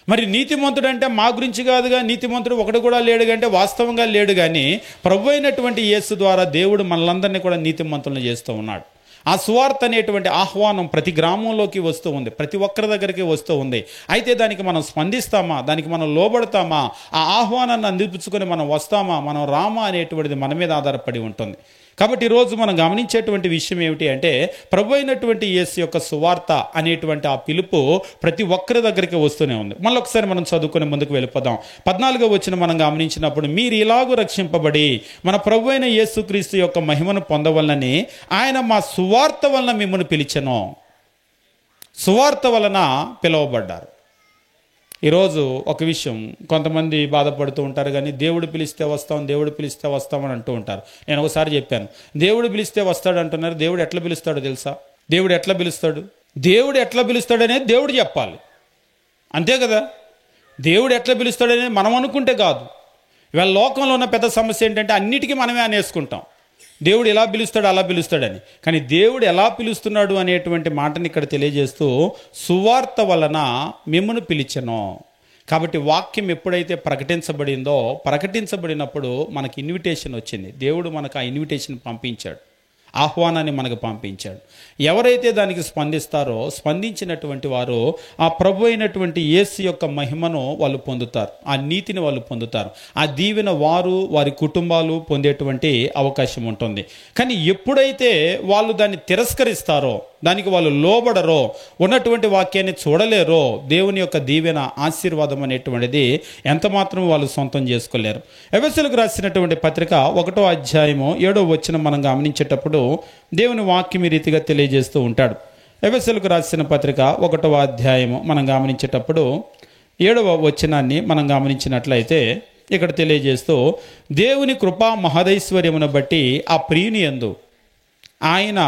Speaker 1: మరి నీతిమంతుడు అంటే మా గురించి కాదుగా, నీతిమంతుడు ఒకడు కూడా లేడు అంటే వాస్తవంగా లేడు. కానీ ప్రభు అయినటువంటి యేసు ద్వారా దేవుడు మనలందరినీ కూడా నీతిమంతులను చేస్తూ ఉన్నాడు. ఆ సువార్త అనేటువంటి ఆహ్వానం ప్రతి గ్రామంలోకి వస్తూ ఉంది, ప్రతి ఒక్కరి దగ్గరికి వస్తూ ఉంది. అయితే దానికి మనం స్పందిస్తామా, దానికి మనం లోబడతామా, ఆ ఆహ్వానాన్ని అందిపుచ్చుకొని మనం వస్తామా, మనం రామా అనేటువంటిది మన మీద ఆధారపడి ఉంటుంది. కాబట్టి ఈరోజు మనం గమనించేటువంటి విషయం ఏమిటి అంటే ప్రభు అయినటువంటి యేసు యొక్క సువార్త అనేటువంటి ఆ పిలుపు ప్రతి ఒక్కరి దగ్గరికి వస్తూనే ఉంది. మళ్ళీ ఒకసారి మనం చదువుకుని ముందుకు వెళ్ళిపోదాం. 14వ వచనం మనం గమనించినప్పుడు, మీరు ఇలాగూ రక్షింపబడి మన ప్రభు అయిన యేసుక్రీస్తు యొక్క మహిమను పొందవలనని ఆయన మా సువార్త వలన మిమ్మల్ని పిలిచెను. సువార్త వలన పిలువబడ్డారు. ఈరోజు ఒక విషయం, కొంతమంది బాధపడుతూ ఉంటారు, కానీ దేవుడు పిలిస్తే వస్తాం, దేవుడు పిలిస్తే వస్తామని అంటూ ఉంటారు. నేను ఒకసారి చెప్పాను, దేవుడు పిలిస్తే వస్తాడు అంటున్నారు. దేవుడు ఎట్లా పిలుస్తాడో తెలుసా? దేవుడు ఎట్లా పిలుస్తాడు? దేవుడు ఎట్లా పిలుస్తాడనేది దేవుడు చెప్పాలి, అంతే కదా. దేవుడు ఎట్లా పిలుస్తాడనేది మనం అనుకుంటే కాదు. ఇవాళ లోకంలో ఉన్న పెద్ద సమస్య ఏంటంటే అన్నిటికీ మనమే అనేసుకుంటాం, దేవుడు ఎలా పిలుస్తాడు అలా పిలుస్తాడని. కానీ దేవుడు ఎలా పిలుస్తున్నాడు అనేటువంటి మాటని ఇక్కడ తెలియజేస్తూ, సువార్త వలన మిమ్మును పిలిచెను. కాబట్టి వాక్యం ఎప్పుడైతే ప్రకటించబడినప్పుడు మనకి ఇన్విటేషన్ వచ్చింది. దేవుడు మనకు ఆ ఇన్విటేషన్ పంపించాడు, ఆహ్వానాన్ని మనకు పంపించాడు. ఎవరైతే దానికి స్పందిస్తారో, స్పందించినటువంటి వారు ఆ ప్రభు అయినటువంటి యేసు యొక్క మహిమను వాళ్ళు పొందుతారు, ఆ నీతిని వాళ్ళు పొందుతారు, ఆ దీవెన వారి కుటుంబాలు పొందేటువంటి అవకాశం ఉంటుంది. కానీ ఎప్పుడైతే వాళ్ళు దాన్ని తిరస్కరిస్తారో, దానికి వాళ్ళు లోబడరో, ఉన్నటువంటి వాక్యాన్ని చూడలేరో, దేవుని యొక్క దీవెన ఆశీర్వాదం అనేటువంటిది ఎంత మాత్రం వాళ్ళు సొంతం చేసుకోలేరు. ఎఫెసీయులకు రాసినటువంటి పత్రిక 1వ అధ్యాయము 7వ వచనం మనం గమనించేటప్పుడు దేవుని వాక్యం ఈ రీతిగా తెలియజేస్తూ ఉంటాడు. ఎఫెసీయులకు రాసిన పత్రిక 1వ అధ్యాయము మనం గమనించేటప్పుడు 7వ వచనాన్ని మనం గమనించినట్లయితే ఇక్కడ తెలియజేస్తూ, దేవుని కృపా మహదైశ్వర్యమును బట్టి ఆ ప్రియుని యందు ఆయన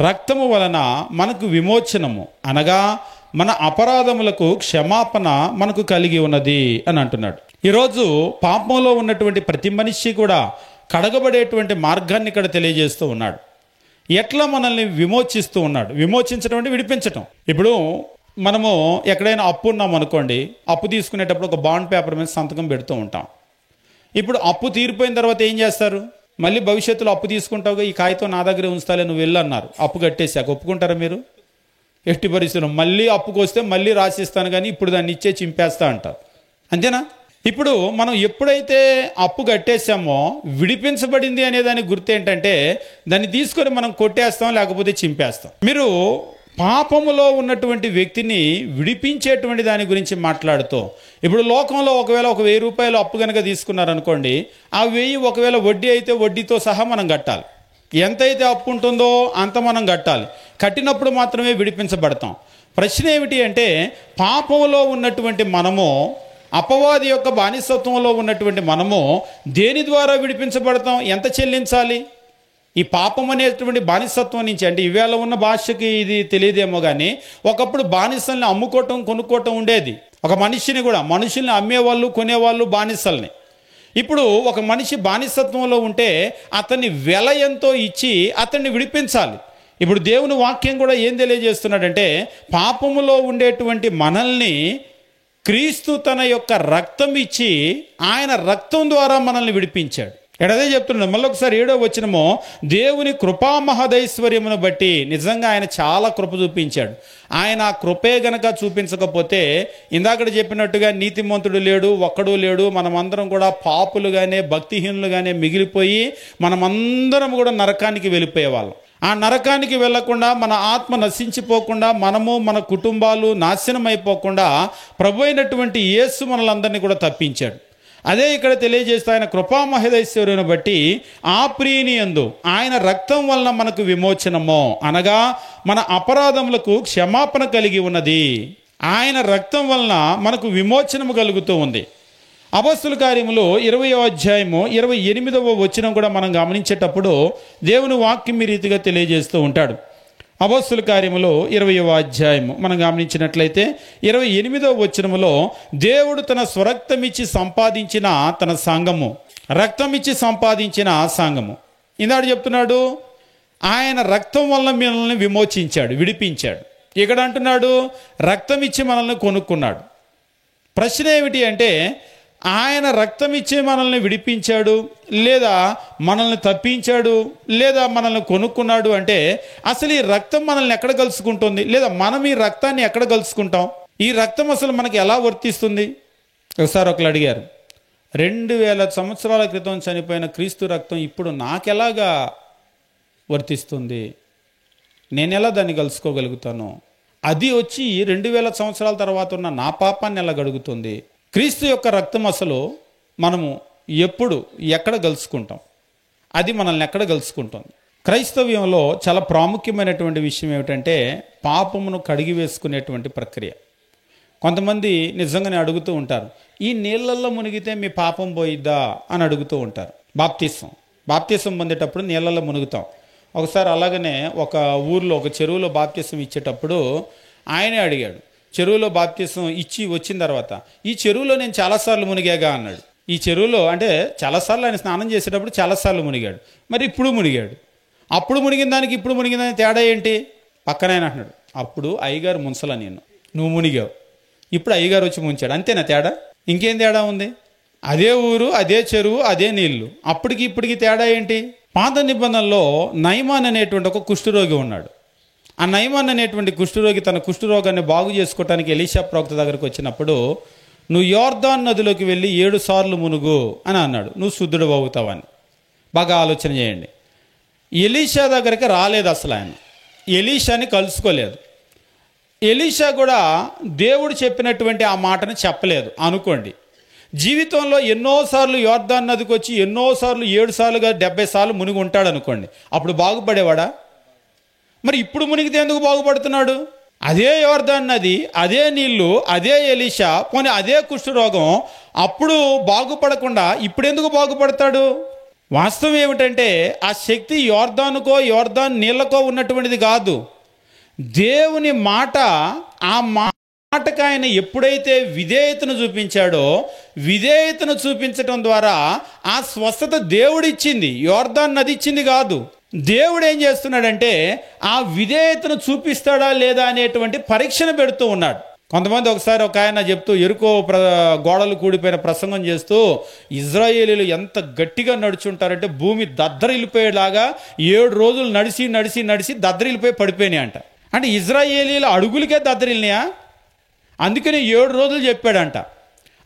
Speaker 1: రక్తము వలన మనకు విమోచనము, అనగా మన అపరాధములకు క్షమాపణ మనకు కలిగి ఉన్నది అని అంటున్నాడు. ఈరోజు పాపంలో ఉన్నటువంటి ప్రతి మనిషి కూడా కడగబడేటువంటి మార్గాన్ని ఇక్కడ తెలియజేస్తూ ఉన్నాడు. ఎట్లా మనల్ని విమోచిస్తూ ఉన్నాడు? విమోచించడం అంటే విడిపించటం. ఇప్పుడు మనము ఎక్కడైనా అప్పు ఉన్నాం అనుకోండి, అప్పు తీసుకునేటప్పుడు ఒక బాండ్ పేపర్ మీద సంతకం పెడుతూ ఉంటాం. ఇప్పుడు అప్పు తీరిపోయిన తర్వాత ఏం చేస్తారు? మళ్ళీ భవిష్యత్తులో అప్పు తీసుకుంటావుగా, ఈ కాగితం నా దగ్గరే ఉంచుతాలే, నువ్వు వెళ్ళు అన్నారు. అప్పు కట్టేసాక ఒప్పుకుంటారా మీరు? ఎట్టి పరిస్థితుల్లో మళ్ళీ అప్పుకు వస్తే మళ్ళీ రాసిస్తాను, కానీ ఇప్పుడు దాన్ని ఇచ్చే చింపేస్తా అంటారు, అంతేనా? ఇప్పుడు మనం ఎప్పుడైతే అప్పు కట్టేసామో, విడిపించబడింది అనే దానికి గుర్తు ఏంటంటే దాన్ని తీసుకొని మనం కొట్టేస్తాం, లేకపోతే చింపేస్తాం. మీరు పాపములో ఉన్నటువంటి వ్యక్తిని విడిపించేటువంటి దాని గురించి మాట్లాడుతూ, ఇప్పుడు లోకంలో ఒకవేళ ఒక 1000 రూపాయలు అప్పు కనుక తీసుకున్నారనుకోండి, ఆ 1000 ఒకవేళ వడ్డీ అయితే వడ్డీతో సహా మనం కట్టాలి. ఎంతైతే అప్పు ఉంటుందో అంత మనం కట్టాలి. కట్టినప్పుడు మాత్రమే విడిపించబడతాం. ప్రశ్న ఏమిటి అంటే, పాపంలో ఉన్నటువంటి మనము, అపవాది యొక్క బానిసత్వంలో ఉన్నటువంటి మనము దేని ద్వారా విడిపించబడతాం? ఎంత చెల్లించాలి? ఈ పాపం అనేటువంటి బానిసత్వం నుంచి, అంటే ఈవేళ ఉన్న భాషకి ఇది తెలియదేమో కానీ, ఒకప్పుడు బానిసల్ని అమ్ముకోవటం కొనుక్కోవటం ఉండేది. ఒక మనిషిని కూడా, మనుషుల్ని అమ్మేవాళ్ళు కొనేవాళ్ళు బానిసల్ని. ఇప్పుడు ఒక మనిషి బానిసత్వంలో ఉంటే అతన్ని వెల ఎంతో ఇచ్చి అతన్ని విడిపించాలి. ఇప్పుడు దేవుని వాక్యం కూడా ఏం తెలియజేస్తున్నాడంటే, పాపములో ఉండేటువంటి మనల్ని క్రీస్తు తన యొక్క రక్తం ఇచ్చి, ఆయన రక్తం ద్వారా మనల్ని విడిపించాడు. అదే చెప్తున్నాడు. మళ్ళీ ఒకసారి 7వ వచనము, దేవుని కృపా మహదైశ్వర్యమును బట్టి, నిజంగా ఆయన చాలా కృప చూపించాడు. ఆయన ఆ కృపే గనక చూపించకపోతే, ఇందాక చెప్పినట్టుగా నీతిమంతుడు లేడు, ఒక్కడూ లేడు, మనమందరం కూడా పాపులుగానే భక్తిహీనులుగానే మిగిలిపోయి మనమందరం కూడా నరకానికి వెళ్ళిపోయేవాళ్ళం. ఆ నరకానికి వెళ్లకుండా, మన ఆత్మ నశించిపోకుండా, మనము మన కుటుంబాలు నాశనం అయిపోకుండా ప్రభు అయినటువంటి యేసు మనలందరినీ కూడా తప్పించాడు. అదే ఇక్కడ తెలియజేస్తే, ఆయన కృపామహదైశ్వర్యను బట్టి ఆ ప్రియుని యందు ఆయన రక్తం వలన మనకు విమోచనము, అనగా మన అపరాధములకు క్షమాపణ కలిగి ఉన్నది. ఆయన రక్తం వలన మనకు విమోచనము కలుగుతూ ఉంది. అపొస్తలుల కార్యములు 20వ అధ్యాయము 28వ వచనం కూడా మనం గమనించేటప్పుడు దేవుని వాక్యం ఈ రీతిగా తెలియజేస్తూ ఉంటాడు. అపొస్తలుల కార్యములు 20వ అధ్యాయము మనం గమనించినట్లయితే 28వ వచనములో, దేవుడు తన స్వరక్తమిచ్చి సంపాదించిన తన సంఘము, రక్తమిచ్చి సంపాదించిన సంఘము. ఇందాడు చెప్తున్నాడు, ఆయన రక్తం వలన మనల్ని విమోచించాడు, విడిపించాడు. ఇక్కడ అంటున్నాడు, రక్తం ఇచ్చి మనల్ని కొనుక్కున్నాడు. ప్రశ్న ఏమిటి అంటే, ఆయన రక్తం ఇచ్చి మనల్ని విడిపించాడు, లేదా మనల్ని తప్పించాడు, లేదా మనల్ని కొనుక్కున్నాడు అంటే, అసలు ఈ రక్తం మనల్ని ఎక్కడ కలుసుకుంటుంది? లేదా మనం ఈ రక్తాన్ని ఎక్కడ కలుసుకుంటాం? ఈ రక్తం అసలు మనకి ఎలా వర్తిస్తుంది? ఒకసారి ఒకరు అడిగారు, 2000 సంవత్సరాల క్రితం చనిపోయిన క్రీస్తు రక్తం ఇప్పుడు నాకెలాగా వర్తిస్తుంది? నేను ఎలా దాన్ని కలుసుకోగలుగుతాను? అది వచ్చి 2000 సంవత్సరాల తర్వాత ఉన్న నా పాపాన్ని ఎలా గడుగుతుంది? క్రీస్తు యొక్క రక్తం అసలు మనము ఎప్పుడు ఎక్కడ కలుసుకుంటాం? అది మనల్ని ఎక్కడ కలుసుకుంటుంది? క్రైస్తవ్యంలో చాలా ప్రాముఖ్యమైనటువంటి విషయం ఏమిటంటే, పాపమును కడిగి వేసుకునేటువంటి ప్రక్రియ. కొంతమంది నిజంగానే అడుగుతూ ఉంటారు, ఈ నీళ్ళల్లో మునిగితే మీ పాపం పోయిద్దా అని అడుగుతూ ఉంటారు. బాప్తీసం పొందేటప్పుడు నీళ్ళల్లో మునుగుతాం. ఒకసారి అలాగనే ఒక ఊర్లో ఒక చెరువులో బాప్తీసం ఇచ్చేటప్పుడు ఆయనే అడిగాడు. చెరువులో బాప్తీసం ఇచ్చి వచ్చిన తర్వాత, ఈ చెరువులో నేను చాలాసార్లు మునిగాగా అన్నాడు. ఈ చెరువులో అంటే చాలాసార్లు ఆయన స్నానం చేసేటప్పుడు చాలాసార్లు మునిగాడు, మరి ఇప్పుడు మునిగాడు. అప్పుడు మునిగిన దానికి ఇప్పుడు మునిగిన దానికి తేడా ఏంటి? పక్కన ఆయన అంటున్నాడు, అప్పుడు అయ్యగారు ముంచలా నువ్వు మునిగావు, ఇప్పుడు అయ్యగారు వచ్చి ముంచాడు, అంతేనా తేడా? ఇంకేం తేడా ఉంది? అదే ఊరు, అదే చెరువు, అదే నీళ్లు. అప్పటికి ఇప్పటికి తేడా ఏంటి? పాత నిబంధనలో నయమాన్ అనేటువంటి ఒక కుష్ఠరోగి ఉన్నాడు. ఆ నయమాన్ అనేటువంటి కుష్ఠరోగి తన కుష్ఠరోగాన్ని బాగు చేసుకోవటానికి ఎలీషా ప్రవక్త దగ్గరకు వచ్చినప్పుడు, నువ్వు యోర్దాన్ నదిలోకి వెళ్ళి 7 సార్లు మునుగు అని అన్నాడు, నువ్వు శుద్ధుడు అవుతావని. బాగా ఆలోచన చేయండి. ఎలీషా దగ్గరికి రాలేదు అసలు ఆయన, ఎలీషాని కలుసుకోలేదు. ఎలీషా కూడా దేవుడు చెప్పినటువంటి ఆ మాటని చెప్పలేదు అనుకోండి. జీవితంలో ఎన్నోసార్లు యోర్దాన్ నదికి వచ్చి ఎన్నోసార్లు 7 సార్లుగా 70 సార్లు మునిగి ఉంటాడు అనుకోండి, అప్పుడు బాగుపడేవాడా? మరి ఇప్పుడు మునిగితే ఎందుకు బాగుపడుతున్నాడు? అదే యోర్దాన్ నది, అదే నీళ్లు, అదే ఎలీషా, పోనీ అదే కుష్ఠరోగం, అప్పుడు బాగుపడకుండా ఇప్పుడు ఎందుకు బాగుపడతాడు? వాస్తవం ఏమిటంటే ఆ శక్తి యోర్దాన్ నీళ్ళకో ఉన్నటువంటిది కాదు. దేవుని మాట, ఆ మాటకు ఆయన ఎప్పుడైతే విధేయతను చూపించాడో, విధేయతను చూపించడం ద్వారా ఆ స్వస్థత దేవుడిచ్చింది, యోర్దాన్ నది ఇచ్చింది కాదు. దేవుడు ఏం చేస్తున్నాడంటే ఆ విధేయతను చూపిస్తాడా లేదా అనేటువంటి పరీక్షను పెడుతూ ఉన్నాడు. కొంతమంది ఒకసారి ఒక ఆయన చెప్తూ ఎరుకో గోడలు కూడిపోయిన ప్రసంగం చేస్తూ, ఇజ్రాయేలీలు ఎంత గట్టిగా నడుచుంటారంటే భూమి దద్దరిల్లిపోయేలాగా 7 రోజులు నడిచి నడిచి నడిచి దద్దరిల్లిపోయి పడిపోయినాయి అంట. అంటే ఇజ్రాయేలీల అడుగులకే దద్దరిల్లినాయా? అందుకని 7 రోజులు చెప్పాడంట.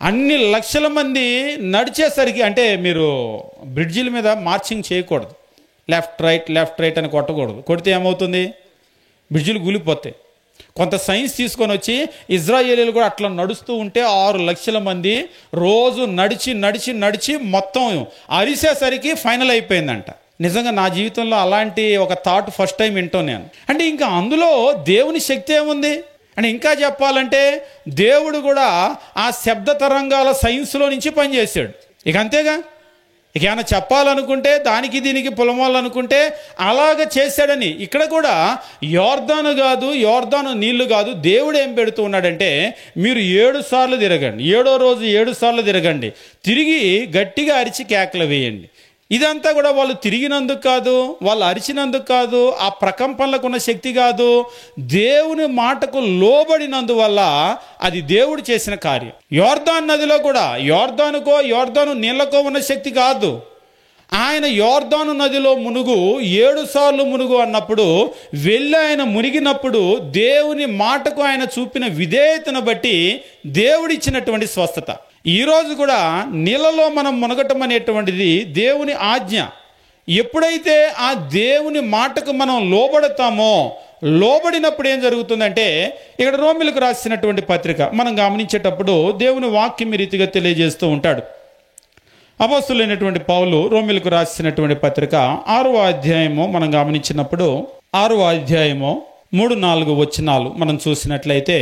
Speaker 1: అన్ని లక్షల మంది నడిచేసరికి, అంటే మీరు బ్రిడ్జిల మీద మార్చింగ్ చేయకూడదు, లెఫ్ట్ రైట్ అని కొట్టకూడదు. కొడితే ఏమవుతుంది? బ్రిడ్జిలు కూలిపోతాయి. కొంత సైన్స్ తీసుకొని వచ్చి ఇజ్రాయేలీలు కూడా అట్లా నడుస్తూ ఉంటే 6 లక్షల మంది రోజు నడిచి నడిచి నడిచి మొత్తం అరిసేసరికి ఫైనల్ అయిపోయిందంట. నిజంగా నా జీవితంలో అలాంటి ఒక థాట్ ఫస్ట్ టైం వింటాను నేను. అంటే ఇంకా అందులో దేవుని శక్తి ఏముంది అని ఇంకా చెప్పాలంటే, దేవుడు కూడా ఆ శబ్ద తరంగాల సైన్స్లో నుంచి పనిచేశాడు. ఇక అంతేగా, ఇక ఏమైనా చెప్పాలనుకుంటే దానికి దీనికి పొలమాలనుకుంటే అలాగ చేశాడని. ఇక్కడ కూడా యోర్దాను నీళ్లు కాదు, దేవుడు ఏం పెడుతూ ఉన్నాడంటే, మీరు 7 సార్లు తిరగండి, 7వ రోజు 7 సార్లు తిరగండి, తిరిగి గట్టిగా అరిచి కేకలు వేయండి. ఇదంతా కూడా వాళ్ళు తిరిగినందుకు కాదు, వాళ్ళు అరిచినందుకు కాదు, ఆ ప్రకంపనలకు ఉన్న శక్తి కాదు, దేవుని మాటకు లోబడినందువల్ల అది దేవుడు చేసిన కార్యం. యోర్దాన్ నదిలో కూడా యోర్దాను నీళ్ళకో ఉన్న శక్తి కాదు. ఆయన యోర్దాను నదిలో మునుగు 7 సార్లు మునుగు అన్నప్పుడు వెళ్ళి ఆయన మునిగినప్పుడు దేవుని మాటకు ఆయన చూపిన విధేయతను బట్టి దేవుడిచ్చినటువంటి స్వస్థత. ఈరోజు కూడా నీళ్ళలో మనం మునగటం అనేటువంటిది దేవుని ఆజ్ఞ. ఎప్పుడైతే ఆ దేవుని మాటకు మనం లోబడతామో, లోబడినప్పుడు ఏం జరుగుతుందంటే, ఇక్కడ రోమిలకు రాసినటువంటి పత్రిక మనం గమనించేటప్పుడు దేవుని వాక్యం ఈ రీతిగా తెలియజేస్తూ ఉంటాడు. అపోస్తలుడైనటువంటి పౌలు రోమిలకు రాసినటువంటి పత్రిక 6వ అధ్యాయము మనం గమనించినప్పుడు 6వ అధ్యాయము 3-4 వచనాలు మనం చూసినట్లయితే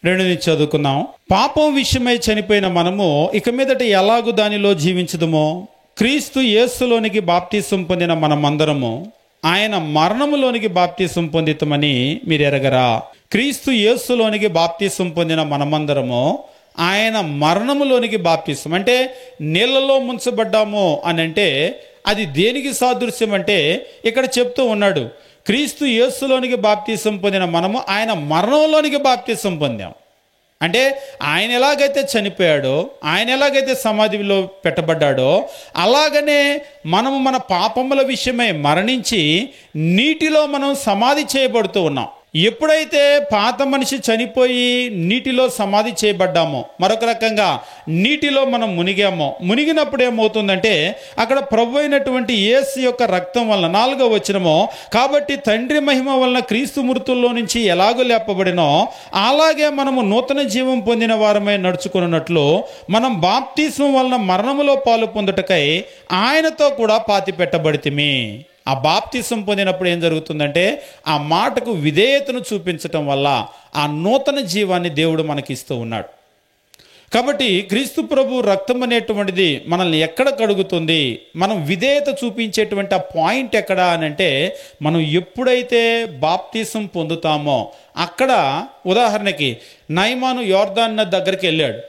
Speaker 1: 2 చదువుకుందాం. పాపం విషయమై చనిపోయిన మనము ఇక మీదట ఎలాగూ దానిలో జీవించదుమో, క్రీస్తు యేసులోనికి బాప్తీసం పొందిన మనమందరము ఆయన మరణములోనికి బాప్తీసం పొందితమని మీరు ఎరగరా? క్రీస్తు యేసులోనికి బాప్తీసం పొందిన మనమందరము ఆయన మరణములోనికి బాప్తీసం అంటే నీళ్ళలో ముంచబడ్డాము అని అంటే అది దేనికి సాదృశ్యం అంటే, ఇక్కడ చెప్తూ ఉన్నాడు, క్రీస్తు యేసులోనికి బాప్తీసం పొందిన మనము ఆయన మరణంలోనికి బాప్తీసం పొందాం. అంటే ఆయన ఎలాగైతే చనిపోయాడో, ఆయన ఎలాగైతే సమాధిలో పెట్టబడ్డాడో, అలాగనే మనము మన పాపముల విషయమై మరణించి నీటిలో మనం సమాధి చేయబడుతూ ఉన్నాం. ఎప్పుడైతే పాత మనిషి చనిపోయి నీటిలో సమాధి చేయబడ్డామో, మరొక రకంగా నీటిలో మనం మునిగినప్పుడు ఏమవుతుందంటే అక్కడ ప్రభు అయినటువంటి యేసు యొక్క రక్తం వలన 4వ వచనము, కాబట్టి తండ్రి మహిమ వలన క్రీస్తు మృతుల్లో నుంచి ఎలాగో లేపబడినో అలాగే మనము నూతన జీవం పొందిన వారమై నడుచుకున్నట్లు మనం బాప్తిస్మం వలన మరణములో పాలు పొందుటకై ఆయనతో కూడా పాతి పెట్టబడితిమి. ఆ బాప్తిసం పొందినప్పుడు ఏం జరుగుతుందంటే ఆ మాటకు విధేయతను చూపించటం వల్ల ఆ నూతన జీవాన్ని దేవుడు మనకి ఇస్తూ ఉన్నాడు. కాబట్టి క్రీస్తు ప్రభు రక్తం అనేటువంటిది మనల్ని ఎక్కడ కడుగుతుంది, మనం విధేయత చూపించేటువంటి ఆ పాయింట్ ఎక్కడ అని అంటే, మనం ఎప్పుడైతే బాప్తిసం పొందుతామో అక్కడ, ఉదాహరణకి నయమాను యోర్దాను నది దగ్గరికి వెళ్ళాడు,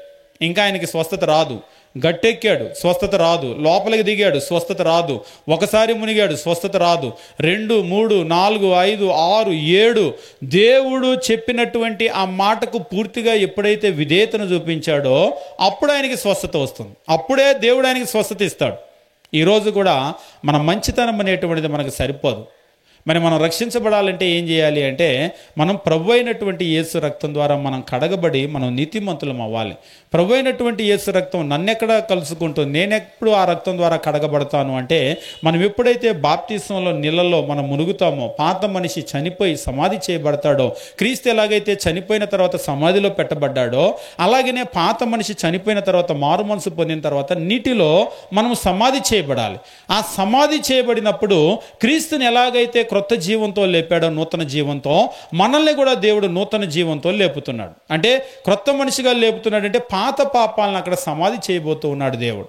Speaker 1: ఇంకా ఆయనకి స్వస్థత రాదు. గట్టెక్కాడు, స్వస్థత రాదు. లోపలికి దిగాడు, స్వస్థత రాదు. ఒకసారి మునిగాడు, స్వస్థత రాదు. 2, 3, 4, 5, 6, 7 దేవుడు చెప్పినటువంటి ఆ మాటకు పూర్తిగా ఎప్పుడైతే విధేయతను చూపించాడో అప్పుడు ఆయనకి స్వస్థత వస్తుంది. అప్పుడే దేవుడు ఆయనకి స్వస్థత ఇస్తాడు. ఈరోజు కూడా మన మంచితనం అనేటువంటిది మనకు సరిపోదు. మరి మనం రక్షించబడాలంటే ఏం చేయాలి అంటే, మనం ప్రభు అయినటువంటి యేసు రక్తం ద్వారా మనం కడగబడి మనం నీతిమంతులం అవ్వాలి. ప్రభు అయినటువంటి యేసు రక్తం నన్నెక్కడ కలుసుకుంటుంది, నేనెప్పుడు ఆ రక్తం ద్వారా కడగబడతాను అంటే, మనం ఎప్పుడైతే బాప్తిసంలో నీళ్ళలో మనం మునుగుతామో, పాత మనిషి చనిపోయి సమాధి చేయబడతాడో, క్రీస్తు ఎలాగైతే చనిపోయిన తర్వాత సమాధిలో పెట్టబడ్డాడో అలాగనే పాత మనిషి చనిపోయిన తర్వాత మారు మనసు పొందిన తర్వాత నీటిలో మనం సమాధి చేయబడాలి. ఆ సమాధి చేయబడినప్పుడు క్రీస్తుని ఎలాగైతే క్రొత్త జీవంతో లేపాడో, నూతన జీవంతో, మనల్ని కూడా దేవుడు నూతన జీవంతో లేపుతున్నాడు. అంటే క్రొత్త మనిషిగా లేపుతున్నాడు అంటే పాత పాపాలను అక్కడ సమాధి చేయబోతూ ఉన్నాడు దేవుడు.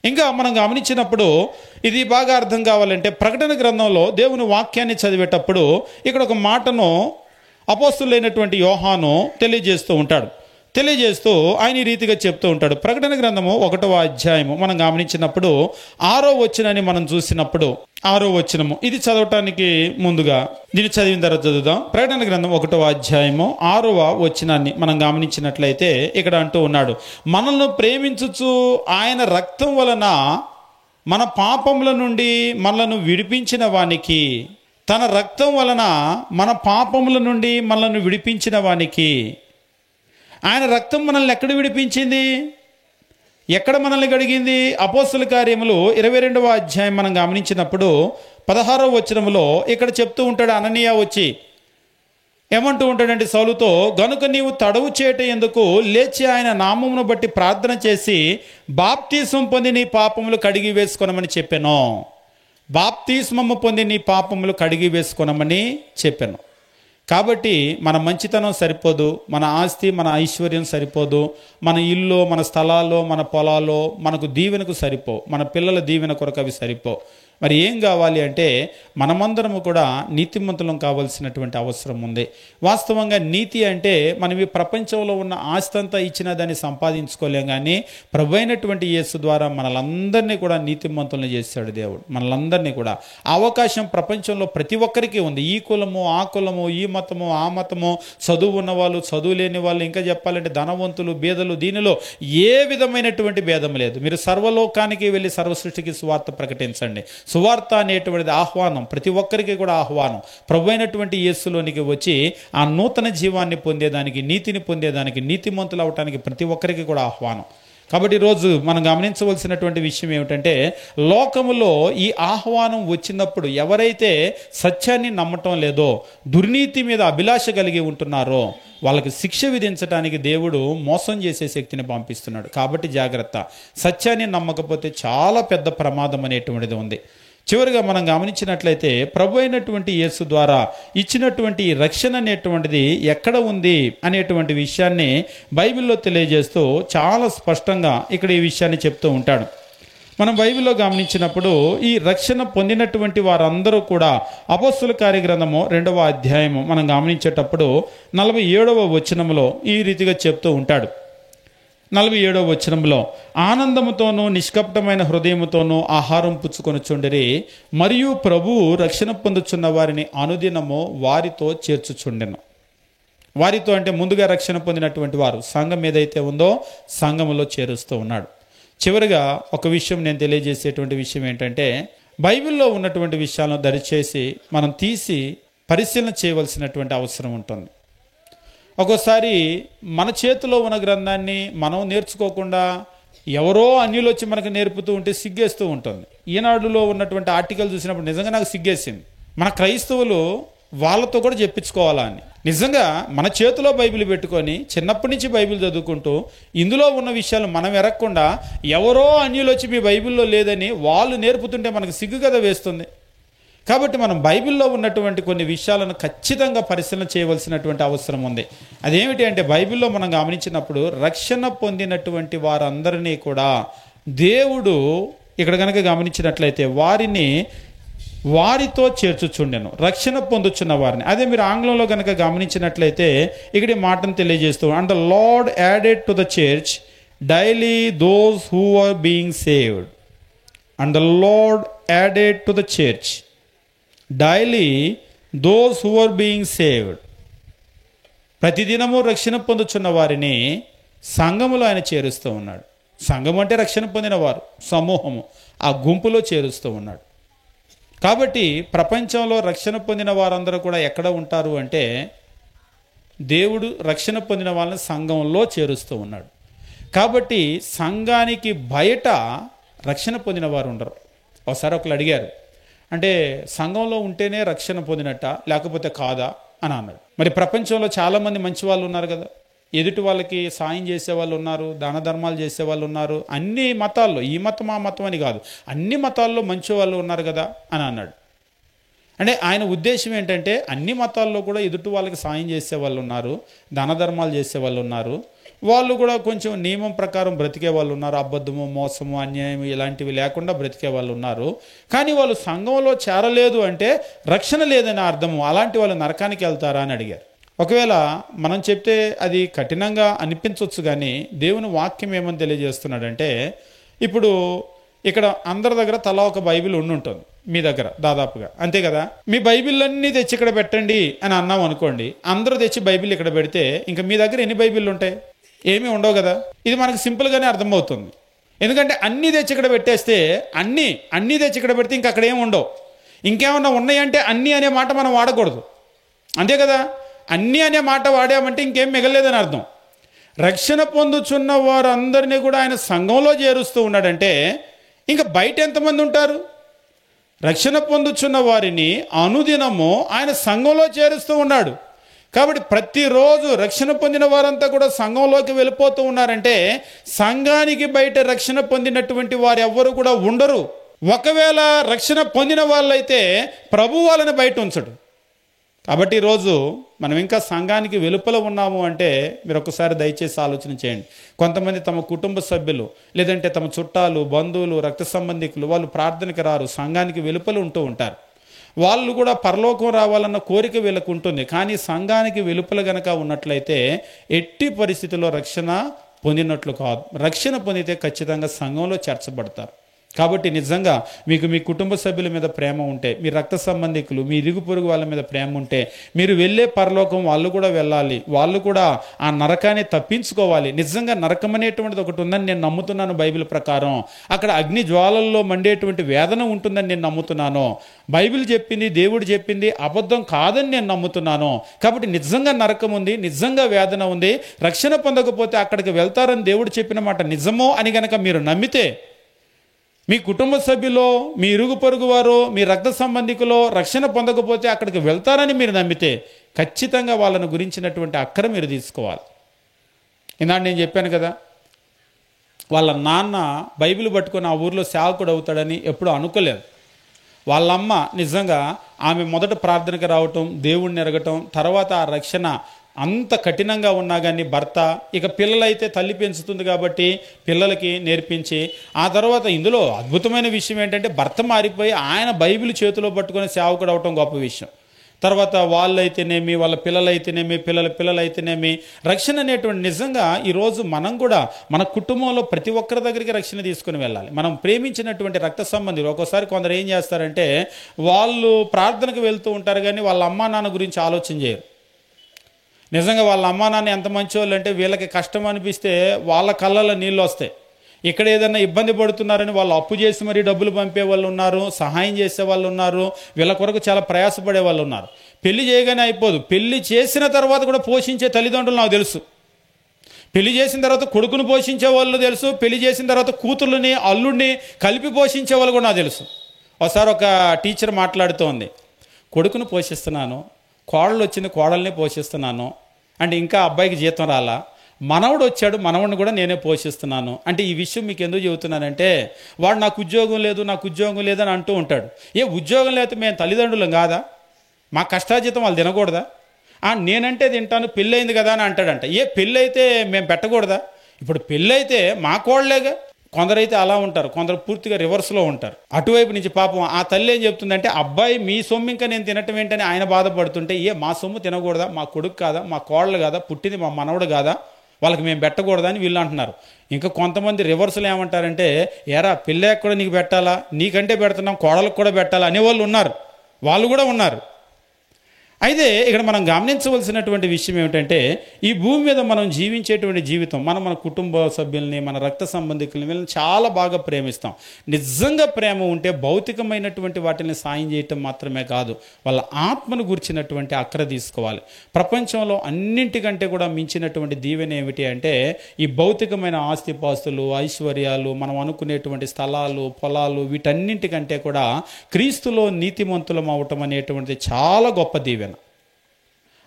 Speaker 1: ఇంకా మనం గమనించినప్పుడు ఇది బాగా అర్థం కావాలంటే, ప్రకటన గ్రంథంలో దేవుని వాక్యాన్ని చదివేటప్పుడు ఇక్కడ ఒక మాటను అపోస్తులైనటువంటి యోహాను తెలియజేస్తూ ఉంటాడు. తెలియజేస్తూ ఆయన ఈ రీతిగా చెప్తూ ఉంటాడు. ప్రకటన గ్రంథము 1వ అధ్యాయము మనం గమనించినప్పుడు 6వ వచనాన్ని మనం చూసినప్పుడు, 6వ వచనము ఇది చదవటానికి ముందుగా దీన్ని చదివిన తర్వాత చదువుదాం. ప్రకటన గ్రంథం 1వ అధ్యాయము 6వ వచనాన్ని మనం గమనించినట్లయితే ఇక్కడ అంటూ ఉన్నాడు, మనల్ని ప్రేమించుచు ఆయన రక్తం వలన మన పాపముల నుండి మనలను విడిపించిన వానికి, తన రక్తం వలన మన పాపముల నుండి మనలను విడిపించిన వానికి. ఆయన రక్తం మనల్ని ఎక్కడ విడిపించింది, ఎక్కడ మనల్ని కడిగింది? అపోస్తల కార్యములు 22వ అధ్యాయం మనం గమనించినప్పుడు 16వ వచనములో ఇక్కడ చెప్తూ ఉంటాడు. అననీయ వచ్చి ఏమంటూ ఉంటాడంటే సౌలుతో, గనుక నీవు తడవు చేయట ఎందుకు, లేచి ఆయన నామమును బట్టి ప్రార్థన చేసి బాప్తిస్మం పొంది నీ పాపములు కడిగి వేసుకొనమని చెప్పాను. బాప్తిస్మము పొంది నీ పాపములు కడిగి వేసుకొనమని చెప్పాను. కాబట్టి మన మంచితనం సరిపోదు, మన ఆస్తి మన ఐశ్వర్యం సరిపోదు, మన ఇల్లు మన స్థలాల్లో మన పొలాల్లో మనకు దీవెనకు సరిపో, మన పిల్లల దీవెన కొరకు అవి సరిపో. మరి ఏం కావాలి అంటే మనమందరము కూడా నీతిమంతులం కావాల్సినటువంటి అవసరం ఉంది. వాస్తవంగా నీతి అంటే మనం ఈ ప్రపంచంలో ఉన్న ఆస్తి అంతా ఇచ్చినా దాన్ని సంపాదించుకోలేం, కానీ ప్రభు అయినటువంటి యేసు ద్వారా మనలందరినీ కూడా నీతిమంతులను చేశాడు దేవుడు. మనలందరినీ కూడా అవకాశం ప్రపంచంలో ప్రతి ఒక్కరికి ఉంది. ఈ కులము ఆ కులము, ఈ మతము ఆ మతము, చదువు ఉన్న వాళ్ళు చదువు లేని వాళ్ళు, ఇంకా చెప్పాలంటే ధనవంతులు బీదలు, దీనిలో ఏ విధమైనటువంటి భేదం లేదు. మీరు సర్వలోకానికి వెళ్ళి సర్వసృష్టికి సువార్త ప్రకటించండి. సువార్త అనేటువంటిది ఆహ్వానం, ప్రతి ఒక్కరికి కూడా ఆహ్వానం. ప్రభు అయినటువంటి యేసులోనికి వచ్చి ఆ నూతన జీవాన్ని పొందేదానికి, నీతిని పొందేదానికి, నీతిమంతులు అవటానికి ప్రతి ఒక్కరికి కూడా ఆహ్వానం. కాబట్టి ఈరోజు మనం గమనించవలసినటువంటి విషయం ఏమిటంటే, లోకములో ఈ ఆహ్వానం వచ్చినప్పుడు ఎవరైతే సత్యాన్ని నమ్మటం లేదో, దుర్నీతి మీద అభిలాష కలిగి ఉంటున్నారో వాళ్ళకి శిక్ష విధించడానికి దేవుడు మోసం చేసే శక్తిని పంపిస్తున్నాడు. కాబట్టి జాగ్రత్త. సత్యాన్ని నమ్మకపోతే చాలా పెద్ద ప్రమాదం అనేటువంటిది ఉంది. చివరిగా మనం గమనించినట్లయితే ప్రభు అయినటువంటి యేసు ద్వారా ఇచ్చినటువంటి రక్షణ అనేటువంటిది ఎక్కడ ఉంది అనేటువంటి విషయాన్ని బైబిల్లో తెలియజేస్తూ చాలా స్పష్టంగా ఇక్కడ ఈ విషయాన్ని చెప్తూ ఉంటాడు. మనం బైబిల్లో గమనించినప్పుడు ఈ రక్షణ పొందినటువంటి వారందరూ కూడా అపోస్తల కార్యగ్రంథము 2వ అధ్యాయము మనం గమనించేటప్పుడు 47వ వచనంలో ఈ రీతిగా చెప్తూ ఉంటాడు. 47వ వచనంలో, ఆనందముతోనూ నిష్కపటమైన హృదయముతోనూ ఆహారం పుచ్చుకొనుచుండిరి, మరియు ప్రభువు రక్షణ పొందుచున్న వారిని అనుదినము వారితో చేర్చుచుండెను. వారితో అంటే ముందుగా రక్షణ పొందినటువంటి వారు, సంఘం ఏదైతే ఉందో సంఘములో చేరుస్తూ ఉన్నాడు. చివరిగా ఒక విషయం నేను తెలియజేసేటువంటి విషయం ఏంటంటే, బైబిల్లో ఉన్నటువంటి విషయాలను దయచేసి మనం తీసి పరిశీలన చేయవలసినటువంటి అవసరం ఉంటుంది. ఒక్కోసారి మన చేతిలో ఉన్న గ్రంథాన్ని మనం నేర్చుకోకుండా ఎవరో అన్యులు వచ్చి మనకు నేర్పుతూ ఉంటే సిగ్గేస్తూ ఉంటుంది. ఈనాడులో ఉన్నటువంటి ఆర్టికల్ చూసినప్పుడు నిజంగా నాకు సిగ్గేసింది. మన క్రైస్తవులు వాళ్ళతో కూడా చెప్పించుకోవాలా అని. నిజంగా మన చేతిలో బైబిల్ పెట్టుకొని చిన్నప్పటి నుంచి బైబిల్ చదువుకుంటూ ఇందులో ఉన్న విషయాలు మనం ఎరగకుండా ఎవరో అన్యులు వచ్చి మీ బైబిల్లో లేదని వాళ్ళు నేర్పుతుంటే మనకు సిగ్గు కదా వేస్తుంది. కాబట్టి మనం బైబిల్లో ఉన్నటువంటి కొన్ని విషయాలను ఖచ్చితంగా పరిశీలన చేయవలసినటువంటి అవసరం ఉంది. అదేమిటి అంటే బైబిల్లో మనం గమనించినప్పుడు రక్షణ పొందినటువంటి వారందరినీ కూడా దేవుడు ఇక్కడ కనుక గమనించినట్లయితే వారితో చేర్చుచుండెను, రక్షణ పొందుచున్న వారిని. అదే మీరు ఆంగ్లంలో కనుక గమనించినట్లయితే ఇక్కడ మాటను తెలియజేస్తూ, and the Lord added to the church daily those who are being saved. And the Lord added to the church daily those who are being saved. ప్రతిదినము రక్షణ పొందుచున్న వారిని సంఘములో ఆయన చేరుస్తూ ఉన్నాడు. సంఘం అంటే రక్షణ పొందిన వారు, సమూహము, ఆ గుంపులో చేరుస్తూ ఉన్నాడు. కాబట్టి ప్రపంచంలో రక్షణ పొందిన వారందరూ కూడా ఎక్కడ ఉంటారు అంటే దేవుడు రక్షణ పొందిన వాళ్ళని సంఘంలో చేరుస్తూ ఉన్నాడు. కాబట్టి సంఘానికి బయట రక్షణ పొందిన వారు ఉండరు. ఒకసారి ఒకరు అడిగారు, అంటే సంఘంలో ఉంటేనే రక్షణ పొందినట్ట లేకపోతే కాదా అని అన్నాడు. మరి ప్రపంచంలో చాలామంది మంచి వాళ్ళు ఉన్నారు కదా, ఎదుటి వాళ్ళకి సాయం చేసే వాళ్ళు ఉన్నారు, దాన ధర్మాలు చేసే వాళ్ళు ఉన్నారు. అన్ని మతాల్లో, ఈ మతం ఆ మతం అని కాదు, అన్ని మతాల్లో మంచి వాళ్ళు ఉన్నారు కదా అని అన్నాడు. అంటే ఆయన ఉద్దేశం ఏంటంటే అన్ని మతాల్లో కూడా ఎదుటి వాళ్ళకి సాయం చేసే వాళ్ళు ఉన్నారు, దాన ధర్మాలు చేసే వాళ్ళు ఉన్నారు, వాళ్ళు కూడా కొంచెం నియమం ప్రకారం బ్రతికే వాళ్ళు ఉన్నారు, అబద్ధము, మోసము, అన్యాయం ఇలాంటివి లేకుండా బ్రతికే వాళ్ళు ఉన్నారు. కానీ వాళ్ళు సంఘంలో చేరలేదు అంటే రక్షణ లేదని అర్థము. అలాంటి వాళ్ళు నరకానికి వెళ్తారా అని అడిగారు. ఒకవేళ మనం చెప్తే అది కఠినంగా అనిపించవచ్చు, కానీ దేవుని వాక్యం ఏమని తెలియజేస్తున్నాడంటే, ఇప్పుడు ఇక్కడ అందరి దగ్గర తలా ఒక బైబిల్ ఉంటుంది మీ దగ్గర దాదాపుగా, అంతే కదా. మీ బైబిల్లన్నీ తెచ్చి ఇక్కడ పెట్టండి అని అన్నాం అనుకోండి, అందరూ తెచ్చి బైబిల్ ఇక్కడ పెడితే ఇంకా మీ దగ్గర ఎన్ని బైబిళ్ళు ఉంటాయి? ఏమీ ఉండవు కదా. ఇది మనకు సింపుల్గానే అర్థమవుతుంది. ఎందుకంటే అన్నీ తెచ్చి ఇక్కడ పెట్టేస్తే అన్నీ తెచ్చి ఇక్కడ పెడితే ఇంక అక్కడ ఏమి ఉండవు. ఇంకేమన్నా ఉన్నాయంటే అన్నీ అనే మాట మనం వాడకూడదు, అంతే కదా. అన్నీ అనే మాట వాడామంటే ఇంకేం మిగలేదని అర్థం. రక్షణ పొందుచున్న వారందరినీ కూడా ఆయన సంఘంలో చేరుస్తూ ఉన్నాడంటే ఇంకా బయట ఎంతమంది ఉంటారు? రక్షణ పొందుచున్న వారిని అనుదినము ఆయన సంఘంలో చేరుస్తూ ఉన్నాడు. కాబట్టి ప్రతిరోజు రక్షణ పొందిన వారంతా కూడా సంఘంలోకి వెళ్ళిపోతూ ఉన్నారంటే సంఘానికి బయట రక్షణ పొందినటువంటి వారు ఎవ్వరు కూడా ఉండరు. ఒకవేళ రక్షణ పొందిన వాళ్ళైతే ప్రభు వాళ్ళని బయట ఉంచడు. కాబట్టి ఈరోజు మనం ఇంకా సంఘానికి వెలుపల ఉన్నాము అంటే మీరు ఒకసారి దయచేసి ఆలోచన చేయండి. కొంతమంది తమ కుటుంబ సభ్యులు లేదంటే తమ చుట్టాలు, బంధువులు, రక్త సంబంధికులు వాళ్ళు ప్రార్థనకి రారు, సంఘానికి వెలుపల ఉంటూ ఉంటారు. వాళ్ళు కూడా పరలోకం రావాలన్న కోరిక వీళ్ళకు ఉంటుంది. కానీ సంఘానికి వెలుపల గనక ఉన్నట్లయితే ఎట్టి పరిస్థితుల్లో రక్షణ పొందినట్లు కాదు. రక్షణ పొందితే ఖచ్చితంగా సంఘంలో చేర్చబడతారు. కాబట్టి నిజంగా మీకు మీ కుటుంబ సభ్యుల మీద ప్రేమ ఉంటే, మీ రక్త సంబంధికులు, మీ ఇరుగు పొరుగు వాళ్ళ మీద ప్రేమ ఉంటే, మీరు వెళ్ళే పరలోకం వాళ్ళు కూడా వెళ్ళాలి, వాళ్ళు కూడా ఆ నరకాన్ని తప్పించుకోవాలి. నిజంగా నరకం అనేటువంటిది ఒకటి ఉందని నేను నమ్ముతున్నాను. బైబిల్ ప్రకారం అక్కడ అగ్ని జ్వాలల్లో మండేటువంటి వేదన ఉంటుందని నేను నమ్ముతున్నాను. బైబిల్ చెప్పింది, దేవుడు చెప్పింది అబద్ధం కాదని నేను నమ్ముతున్నాను. కాబట్టి నిజంగా నరకం ఉంది, నిజంగా వేదన ఉంది. రక్షణ పొందకపోతే అక్కడికి వెళ్తారని దేవుడు చెప్పిన మాట నిజమో అని గనక మీరు నమ్మితే, మీ కుటుంబ సభ్యులో, మీ ఇరుగు పొరుగు వారు, మీ రక్త సంబంధికులో రక్షణ పొందకపోతే అక్కడికి వెళ్తారని మీరు నమ్మితే ఖచ్చితంగా వాళ్ళని గురించినటువంటి అక్కర మీరు తీసుకోవాలి. ఇందాక నేను చెప్పాను కదా, వాళ్ళ నాన్న బైబిల్ పట్టుకొని ఆ ఊర్లో సేవకుడు అవుతాడని ఎప్పుడూ అనుకోలేదు. వాళ్ళమ్మ నిజంగా ఆమె మొదట ప్రార్థనకు రావటం, దేవుణ్ణి ఎరగటం, తర్వాత ఆ రక్షణ అంత కఠినంగా ఉన్నా కానీ భర్త, ఇక పిల్లలైతే తల్లి పెంచుతుంది కాబట్టి పిల్లలకి నేర్పించి, ఆ తర్వాత ఇందులో అద్భుతమైన విషయం ఏంటంటే భర్త మారిపోయి ఆయన బైబిల్ చేతిలో పట్టుకొని సేవకుడు అవటం గొప్ప విషయం. తర్వాత వాళ్ళైతేనేమి, వాళ్ళ పిల్లలైతేనేమి, పిల్లలైతేనేమి రక్షణ అనేటువంటి నిజంగా ఈరోజు మనం కూడా మన కుటుంబంలో ప్రతి ఒక్కరి దగ్గరికి రక్షణ తీసుకుని వెళ్ళాలి. మనం ప్రేమించినటువంటి రక్త సంబంధులు ఒక్కోసారి కొందరు ఏం చేస్తారంటే వాళ్ళు ప్రార్థనకు వెళ్తూ ఉంటారు కానీ వాళ్ళ అమ్మా నాన్న గురించి ఆలోచన చేయరు. నిజంగా వాళ్ళ అమ్మా నాన్న ఎంత మంచివాళ్ళు అంటే వీళ్ళకి కష్టం అనిపిస్తే వాళ్ళ కళ్ళల్లో నీళ్ళు వస్తాయి. ఇక్కడ ఏదైనా ఇబ్బంది పడుతున్నారని వాళ్ళు అప్పు చేసి మరీ డబ్బులు పంపే వాళ్ళు ఉన్నారు, సహాయం చేసే వాళ్ళు ఉన్నారు, వీళ్ళ కొరకు చాలా ప్రయాసపడే వాళ్ళు ఉన్నారు. పెళ్లి చేయగానే అయిపోదు, పెళ్లి చేసిన తర్వాత కూడా పోషించే తల్లిదండ్రులు నాకు తెలుసు. పెళ్లి చేసిన తర్వాత కొడుకును పోషించే వాళ్ళు తెలుసు, పెళ్లి చేసిన తర్వాత కూతుర్లని, అల్లుడిని కలిపి పోషించే వాళ్ళు కూడా నాకు తెలుసు. ఒకసారి ఒక టీచర్ మాట్లాడుతోంది, కొడుకును పోషిస్తున్నాను, కోడలు వచ్చింది కోడల్ని పోషిస్తున్నాను అంటే ఇంకా అబ్బాయికి జీతం రాలా, మనవడు వచ్చాడు, మనవడిని కూడా నేనే పోషిస్తున్నాను అంటే ఈ విషయం మీకు ఎందుకు చెబుతున్నానంటే, వాడు నాకు ఉద్యోగం లేదు అని అంటూ ఉంటాడు. ఉద్యోగం లేకపోతే మేము తల్లిదండ్రులం కాదా? మా కష్టాజీతం వాళ్ళు తినకూడదా? నేనంటే తింటాను, పెళ్ళయింది కదా అని అంటాడంట. పెళ్ళైతే మేము పెట్టకూడదా? ఇప్పుడు పెళ్ళైతే మా కోడలేగా. కొందరైతే అలా ఉంటారు, కొందరు పూర్తిగా రివర్స్లో ఉంటారు. అటువైపు నుంచి పాపం ఆ తల్లి ఏం చెప్తుందంటే, అబ్బాయి మీ సొమ్ము ఇంకా నేను తినటం ఏంటని ఆయన బాధపడుతుంటే, మా సొమ్ము తినకూడదా? మా కొడుకు కాదా? మా కోడలు కాదా? పుట్టింది మా మనవడు కాదా? వాళ్ళకి మేము పెట్టకూడదా అని వీళ్ళు అంటున్నారు. ఇంకా కొంతమంది రివర్స్లో ఏమంటారంటే, ఏరా పెళ్ళాక కూడా నీకు పెట్టాలా, నీకంటే పెడుతున్నాం, కోడలకు కూడా పెట్టాలా అనేవాళ్ళు ఉన్నారు, వాళ్ళు కూడా ఉన్నారు. అయితే ఇక్కడ మనం గమనించవలసినటువంటి విషయం ఏమిటంటే, ఈ భూమి మీద మనం జీవించేటువంటి జీవితం, మన కుటుంబ సభ్యుల్ని, మన రక్త సంబంధికుల్ని వీళ్ళని చాలా బాగా ప్రేమిస్తాం. నిజంగా ప్రేమ ఉంటే భౌతికమైనటువంటి వాటిని సాయం చేయటం మాత్రమే కాదు, వాళ్ళ ఆత్మను గురించినటువంటి అక్కర తీసుకోవాలి. ప్రపంచంలో అన్నింటికంటే కూడా మించినటువంటి దీవెన ఏమిటి అంటే, ఈ భౌతికమైన ఆస్తిపాస్తులు, ఐశ్వర్యాలు, మనం అనుకునేటువంటి స్థలాలు, పొలాలు, వీటన్నింటికంటే కూడా క్రీస్తులో నీతిమంతులం అవటం అనేటువంటిది చాలా గొప్ప దీవెన.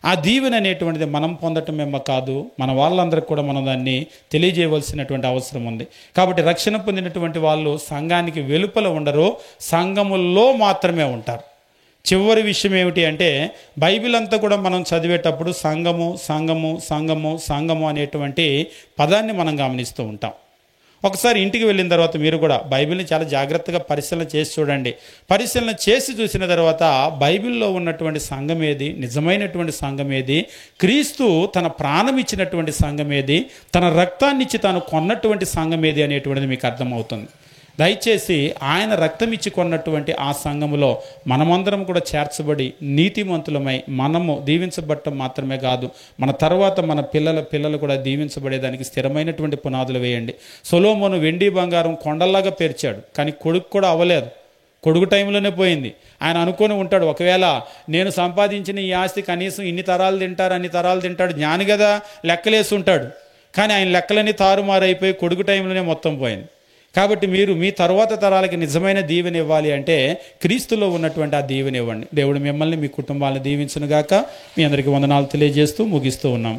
Speaker 1: ఆ దీవెన అనేటువంటిది మనం పొందటమేమో కాదు, మన వాళ్ళందరికీ కూడా మనం దాన్ని తెలియజేయవలసినటువంటి అవసరం ఉంది. కాబట్టి రక్షణ పొందినటువంటి వాళ్ళు సంఘానికి వెలుపల ఉండరు, సంఘముల్లో మాత్రమే ఉంటారు. చివరి విషయం ఏమిటి అంటే, బైబిల్ అంతా కూడా మనం చదివేటప్పుడు సంఘము సంఘము సంఘము సంఘము అనేటువంటి పదాన్ని మనం గమనిస్తూ ఉంటాం. ఒకసారి ఇంటికి వెళ్ళిన తర్వాత మీరు కూడా బైబిల్ని చాలా జాగ్రత్తగా పరిశీలన చేసి చూడండి. పరిశీలన చేసి చూసిన తర్వాత బైబిల్లో ఉన్నటువంటి సంఘం ఏది, నిజమైనటువంటి సంఘం ఏది, క్రీస్తు తన ప్రాణం ఇచ్చినటువంటి సంఘం ఏది, తన రక్తాన్ని ఇచ్చి తాను కొన్నటువంటి సంఘం ఏది అనేటువంటిది మీకు అర్థమవుతుంది. దయచేసి ఆయన రక్తం ఇచ్చి కొన్నటువంటి ఆ సంఘములో మనమందరం కూడా చేర్చబడి నీతిమంతులమై మనము దీవించబడటం మాత్రమే కాదు, మన తర్వాత మన పిల్లలు కూడా దీవించబడేదానికి స్థిరమైనటువంటి పునాదులు వేయండి. సొలొమోను వెండి బంగారం కొండల్లాగా పేర్చాడు, కానీ కొడుకు కూడా అవ్వలేదు. కొడుకు టైంలోనే పోయింది. ఆయన అనుకొని ఉంటాడు, ఒకవేళ నేను సంపాదించిన ఈ ఆస్తి కనీసం ఇన్ని తరాలు తింటారు, అన్ని తరాలు తింటాడు, జ్ఞాని కదా, లెక్కలేసి ఉంటాడు. కానీ ఆయన లెక్కలన్నీ తారుమారైపోయి కొడుకు టైంలోనే మొత్తం పోయింది. కాబట్టి మీరు మీ తరువాత తరాలకి నిజమైన దీవెన ఇవ్వాలి అంటే క్రీస్తులో ఉన్నటువంటి ఆ దీవెన ఇవ్వండి. దేవుడు మిమ్మల్ని, మీ కుటుంబాలను దీవించునుగాక. మీ అందరికీ వందనాలు తెలియజేస్తూ ముగిస్తూ ఉన్నాం.